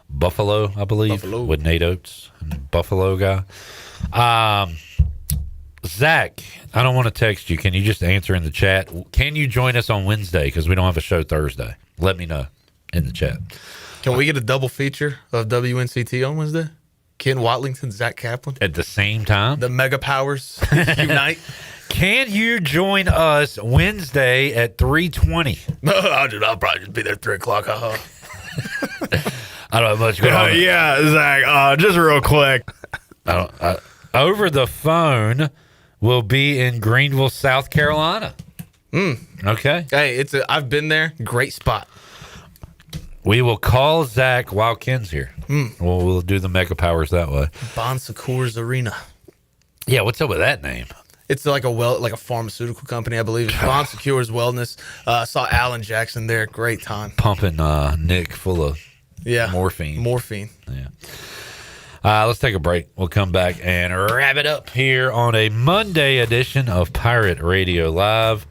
Buffalo, I believe, with Nate Oates, Buffalo guy. Zach, I don't want to text you. Can you just answer in the chat? Can you join us on Wednesday? Because we don't have a show Thursday. Let me know in the chat. Can we get a double feature of WNCT on Wednesday? Ken Watlington, Zach Kaplan. At the same time? The mega powers unite. Can you join us Wednesday at 3:20? No, I'll probably just be there at 3 o'clock. I don't have much going on. Yeah, Zach, just real quick. Over the phone will be in Greenville, South Carolina. Okay. Hey, I've been there. Great spot. We will call Zach while Ken's here. We'll do the Mega Powers that way. Bon Secours Arena. Yeah, what's up with that name? It's like a pharmaceutical company, I believe. It's Bon Secours Wellness. Saw Alan Jackson there. Great time. Pumping Nick full of morphine. Yeah. Let's take a break. We'll come back and wrap it up here on a Monday edition of Pirate Radio Live.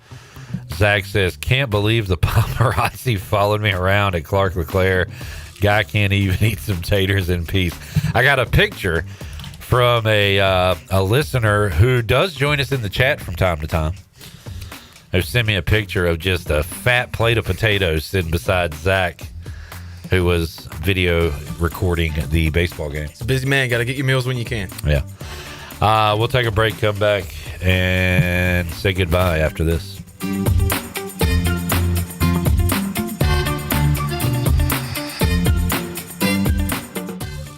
Zach says, can't believe the paparazzi followed me around at Clark LeClaire. Guy can't even eat some taters in peace. I got a picture from a listener who does join us in the chat from time to time. They sent me a picture of just a fat plate of potatoes sitting beside Zach, who was video recording the baseball game. It's a busy man. Got to get your meals when you can. Yeah. We'll take a break, come back, and say goodbye after this.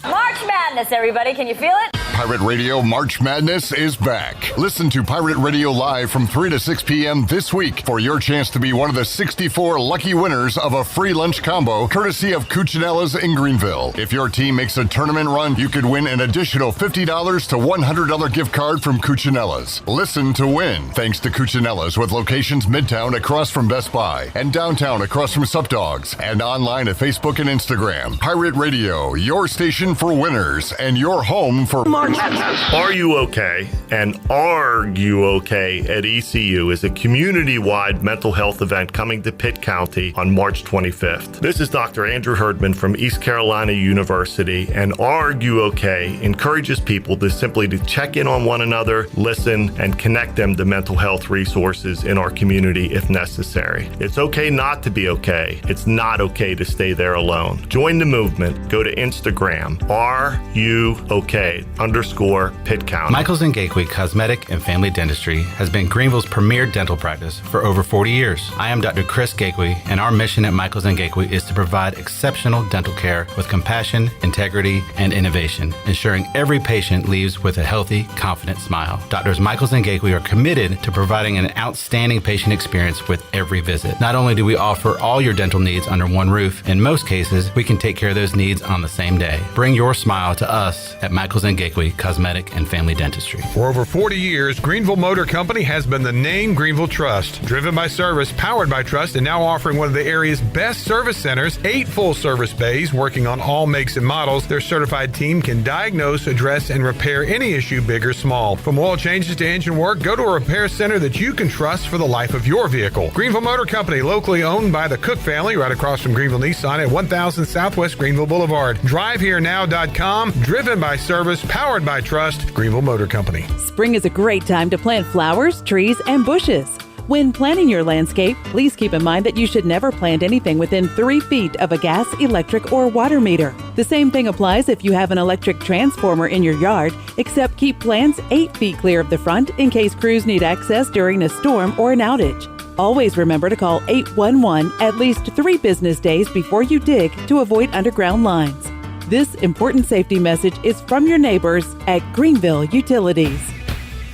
March Madness, everybody. Can you feel it? Pirate Radio March Madness is back. Listen to Pirate Radio Live from 3 to 6 p.m. this week for your chance to be one of the 64 lucky winners of a free lunch combo courtesy of Cucinella's in Greenville. If your team makes a tournament run, you could win an additional $50 to $100 gift card from Cucinella's. Listen to win. Thanks to Cucinella's with locations midtown across from Best Buy and downtown across from Sup Dogs and online at Facebook and Instagram. Pirate Radio, your station for winners and your home for March. Are You Okay? And Are You Okay at ECU is a community-wide mental health event coming to Pitt County on March 25th. This is Dr. Andrew Herdman from East Carolina University, and Are You Okay encourages people to simply to check in on one another, listen, and connect them to mental health resources in our community if necessary. It's okay not to be okay. It's not okay to stay there alone. Join the movement. Go to Instagram, Are You Okay? _Pitt County. Michaels & Gateway Cosmetic and Family Dentistry has been Greenville's premier dental practice for over 40 years. I am Dr. Chris Gateway, and our mission at Michaels & Gateway is to provide exceptional dental care with compassion, integrity, and innovation, ensuring every patient leaves with a healthy, confident smile. Doctors Michaels & Gateway are committed to providing an outstanding patient experience with every visit. Not only do we offer all your dental needs under one roof, in most cases, we can take care of those needs on the same day. Bring your smile to us at Michaels & Gateway Cosmetic and Family Dentistry. For over 40 years, Greenville Motor Company has been the name Greenville Trust. Driven by service, powered by trust, and now offering one of the area's best service centers, 8 full-service bays working on all makes and models. Their certified team can diagnose, address, and repair any issue, big or small. From oil changes to engine work, go to a repair center that you can trust for the life of your vehicle. Greenville Motor Company, locally owned by the Cook family, right across from Greenville Nissan at 1000 Southwest Greenville Boulevard. DriveHereNow.com, driven by service, powered by trust, Greenville Motor Company. Spring is a great time to plant flowers, trees, and bushes. When planning your landscape, please keep in mind that you should never plant anything within 3 feet of a gas, electric, or water meter. The same thing applies if you have an electric transformer in your yard, except keep plants 8 feet clear of the front in case crews need access during a storm or an outage. Always remember to call 811 at least 3 business days before you dig to avoid underground lines. This important safety message is from your neighbors at Greenville Utilities.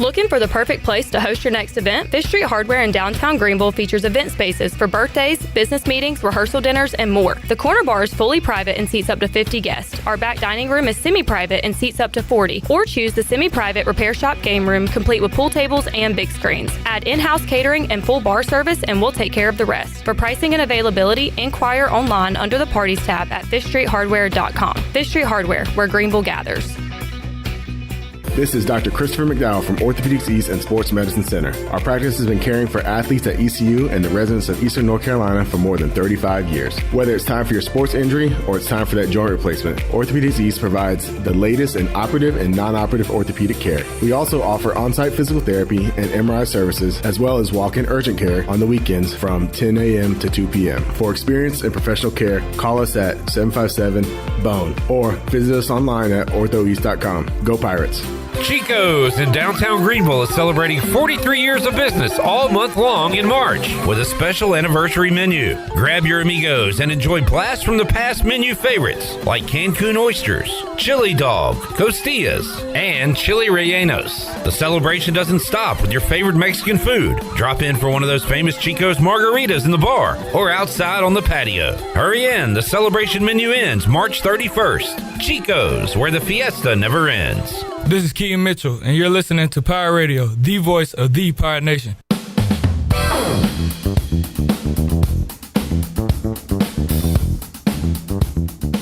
Looking for the perfect place to host your next event? Fish Street Hardware in downtown Greenville features event spaces for birthdays, business meetings, rehearsal dinners, and more. The corner bar is fully private and seats up to 50 guests. Our back dining room is semi-private and seats up to 40. Or choose the semi-private repair shop game room, complete with pool tables and big screens. Add in-house catering and full bar service, and we'll take care of the rest. For pricing and availability, inquire online under the Parties tab at fishstreethardware.com. Fish Street Hardware, where Greenville gathers. This is Dr. Christopher McDowell from Orthopedics East and Sports Medicine Center. Our practice has been caring for athletes at ECU and the residents of Eastern North Carolina for more than 35 years. Whether it's time for your sports injury or it's time for that joint replacement, Orthopedics East provides the latest in operative and non-operative orthopedic care. We also offer on-site physical therapy and MRI services, as well as walk-in urgent care on the weekends from 10 a.m. to 2 p.m. For experience and professional care, call us at 757-BONE or visit us online at orthoeast.com. Go Pirates! Chico's in downtown Greenville is celebrating 43 years of business all month long in March with a special anniversary menu. Grab your amigos and enjoy blasts from the past menu favorites like Cancun oysters, chili dog, costillas, and chili rellenos. The celebration doesn't stop with your favorite Mexican food. Drop in for one of those famous Chico's margaritas in the bar or outside on the patio. Hurry in, the celebration menu ends March 31st. Chico's, where the fiesta never ends. This is Keaton Mitchell, and you're listening to Pirate Radio, the voice of the Pirate Nation.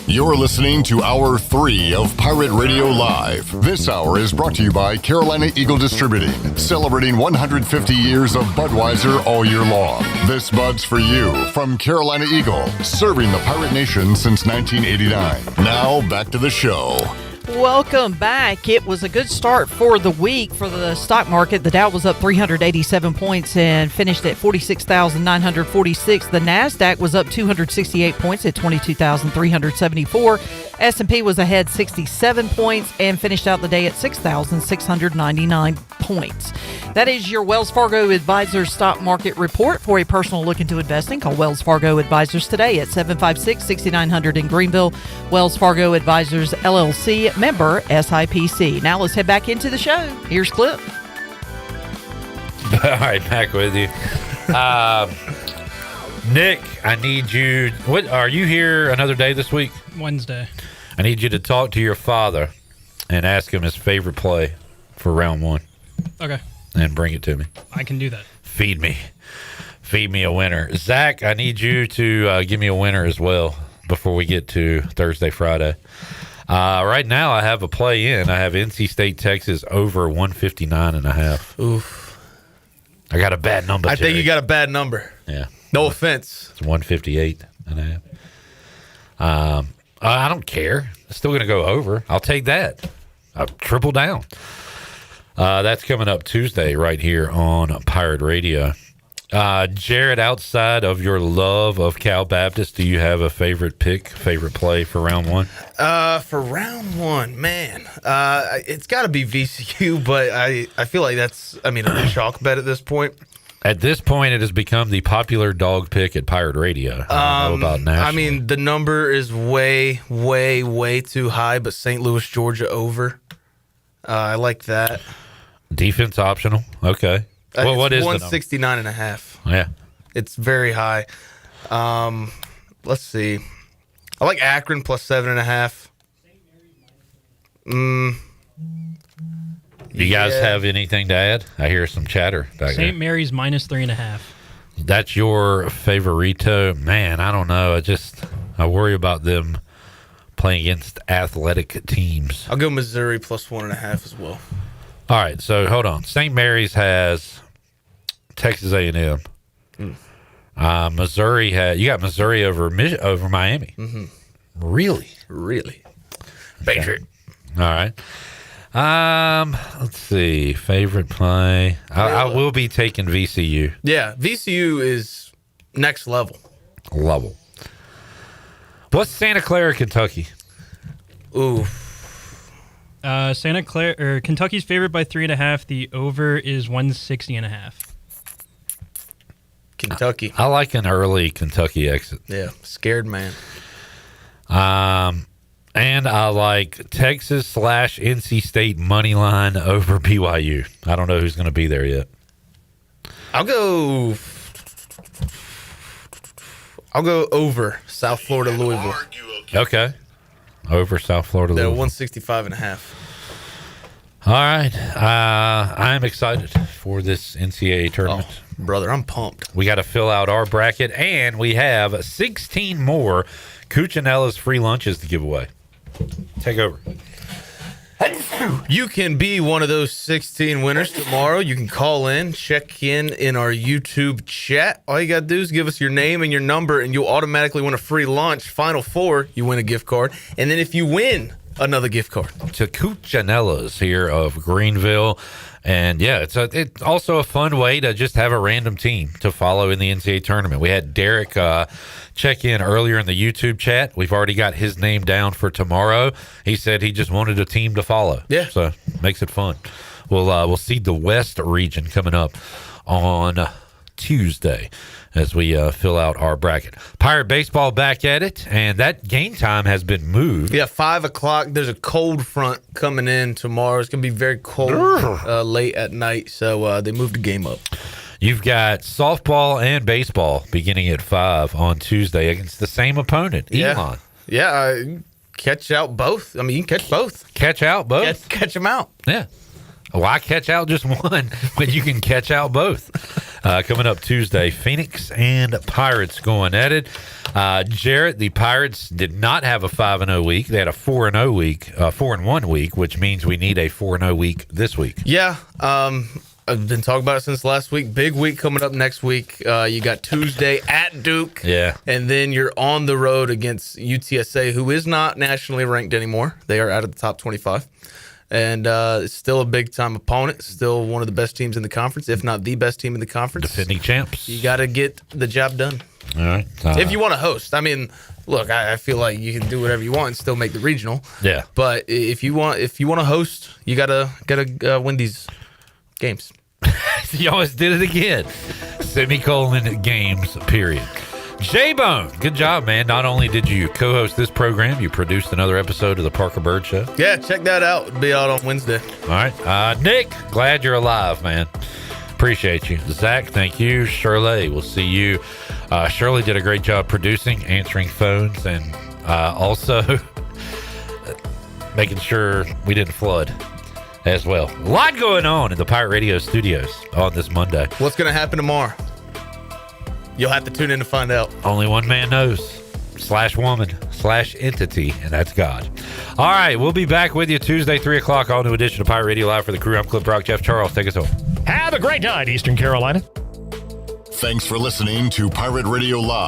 You're listening to Hour 3 of Pirate Radio Live. This hour is brought to you by Carolina Eagle Distributing, celebrating 150 years of Budweiser all year long. This Bud's for you from Carolina Eagle, serving the Pirate Nation since 1989. Now, back to the show. Welcome back. It was a good start for the week for the stock market. The Dow was up 387 points and finished at 46,946. The NASDAQ was up 268 points at 22,374. S&P was ahead 67 points and finished out the day at 6,699 points. That is your Wells Fargo Advisors stock market report. For a personal look into investing, call Wells Fargo Advisors today at 756-6900 in Greenville. Wells Fargo Advisors, LLC, member SIPC. Now let's head back into the show. Here's Clip. All right, back with you. Nick, I need you. What are you here another day this week? Wednesday. I need you to talk to your father and ask him his favorite play for round one. Okay. And bring it to me. I can do that. Feed me a winner. Zach, I need you to give me a winner as well before we get to Thursday, Friday. Right now, I have a play in. I have NC State, Texas over 159.5. Oof. I got a bad number. I think you got a bad number. Yeah. No offense. It's 158.5. I don't care. It's still going to go over. I'll take that. I'll triple down. That's coming up Tuesday right here on Pirate Radio. Jared, outside of your love of Cal Baptist, do you have a favorite play for round one? For round one, man, it's got to be VCU, but I feel like that's, a chalk bet at this point. At this point, it has become the popular dog pick at Pirate Radio. I don't know about nationally. The number is way, way, way too high, but St. Louis, Georgia over. I like that. Defense optional. Okay. Well, what is 169.5? Yeah. It's very high. Let's see. I like Akron plus 7.5. You guys have anything to add? I hear some chatter back there. St. Mary's minus 3.5. That's your favorito? Man, I don't know. I worry about them playing against athletic teams. I'll go Missouri plus 1.5 as well. All right, so hold on. St. Mary's has Texas A&M. Missouri you got Missouri over Miami. Mm-hmm. Really? Patriot. All right. Let's see. Favorite play. I will be taking VCU. Yeah, VCU is next level. What's Santa Clara, Kentucky? Ooh. Santa Clara or Kentucky's favored by 3.5. The over is 160.5. Kentucky. I like an early Kentucky exit. Yeah, scared man. And And I like Texas/NC State money line over BYU. I don't know who's going to be there yet. I'll go over South Florida, Louisville. Okay. Over South Florida, They're Louisville. 165.5. All right. I'm excited for this NCAA tournament. Oh, brother, I'm pumped. We got to fill out our bracket, and we have 16 more Cucinella's free lunches to give away. Take over. You can be one of those 16 winners tomorrow. You can call in, check in our YouTube chat. All you got to do is give us your name and your number, and you'll automatically win a free lunch. Final four, you win a gift card. And then if you win, another gift card. To Cucinella's here of Greenville. And yeah, it's also a fun way to just have a random team to follow in the NCAA tournament. We had Derek check in earlier in the YouTube chat. We've already got his name down for tomorrow. He said he just wanted a team to follow. Yeah. So makes it fun. We'll see the West region coming up on Tuesday as we fill out our bracket. Pirate baseball back at it, and that game time has been moved. Yeah, 5 o'clock. There's a cold front coming in tomorrow. It's going to be very cold late at night, so they moved the game up. You've got softball and baseball beginning at 5 on Tuesday against the same opponent, Elon. Yeah, catch out both. I mean, you can catch both. Catch out both? Catch them out. Yeah. Why catch out just one when you can catch out both? Coming up Tuesday, Phoenix and Pirates going at it. Jarrett, the Pirates did not have a 5-0 week. They had a 4-0 week, 4-1 week, which means we need a 4-0 week this week. Yeah, I've been talking about it since last week. Big week coming up next week. You got Tuesday at Duke. Yeah. And then you're on the road against UTSA, who is not nationally ranked anymore. They are out of the top 25. And it's still a big-time opponent. Still one of the best teams in the conference, if not the best team in the conference. Defending champs. You got to get the job done. All right. If you want to host. I mean, look, I feel like you can do whatever you want and still make the regional. Yeah. But if you want to host, you gotta win these games. You always did it again. Semicolon games, period. J-Bone, good job, man. Not only did you co-host this program, you produced another episode of the Parker Bird Show. Yeah, check that out. It'll be out on Wednesday. All right. Nick, glad you're alive, man. Appreciate you. Zach, thank you. Shirley, we'll see you. Shirley did a great job producing, answering phones, and also making sure we didn't flood as well. A lot going on in the Pirate Radio studios on this Monday. What's going to happen tomorrow? You'll have to tune in to find out. Only one man knows. /woman/entity, and that's God. All right, we'll be back with you Tuesday, 3 o'clock, all new edition of Pirate Radio Live for the crew. I'm Clip Brock. Jeff Charles, take us home. Have a great night, Eastern Carolina. Thanks for listening to Pirate Radio Live.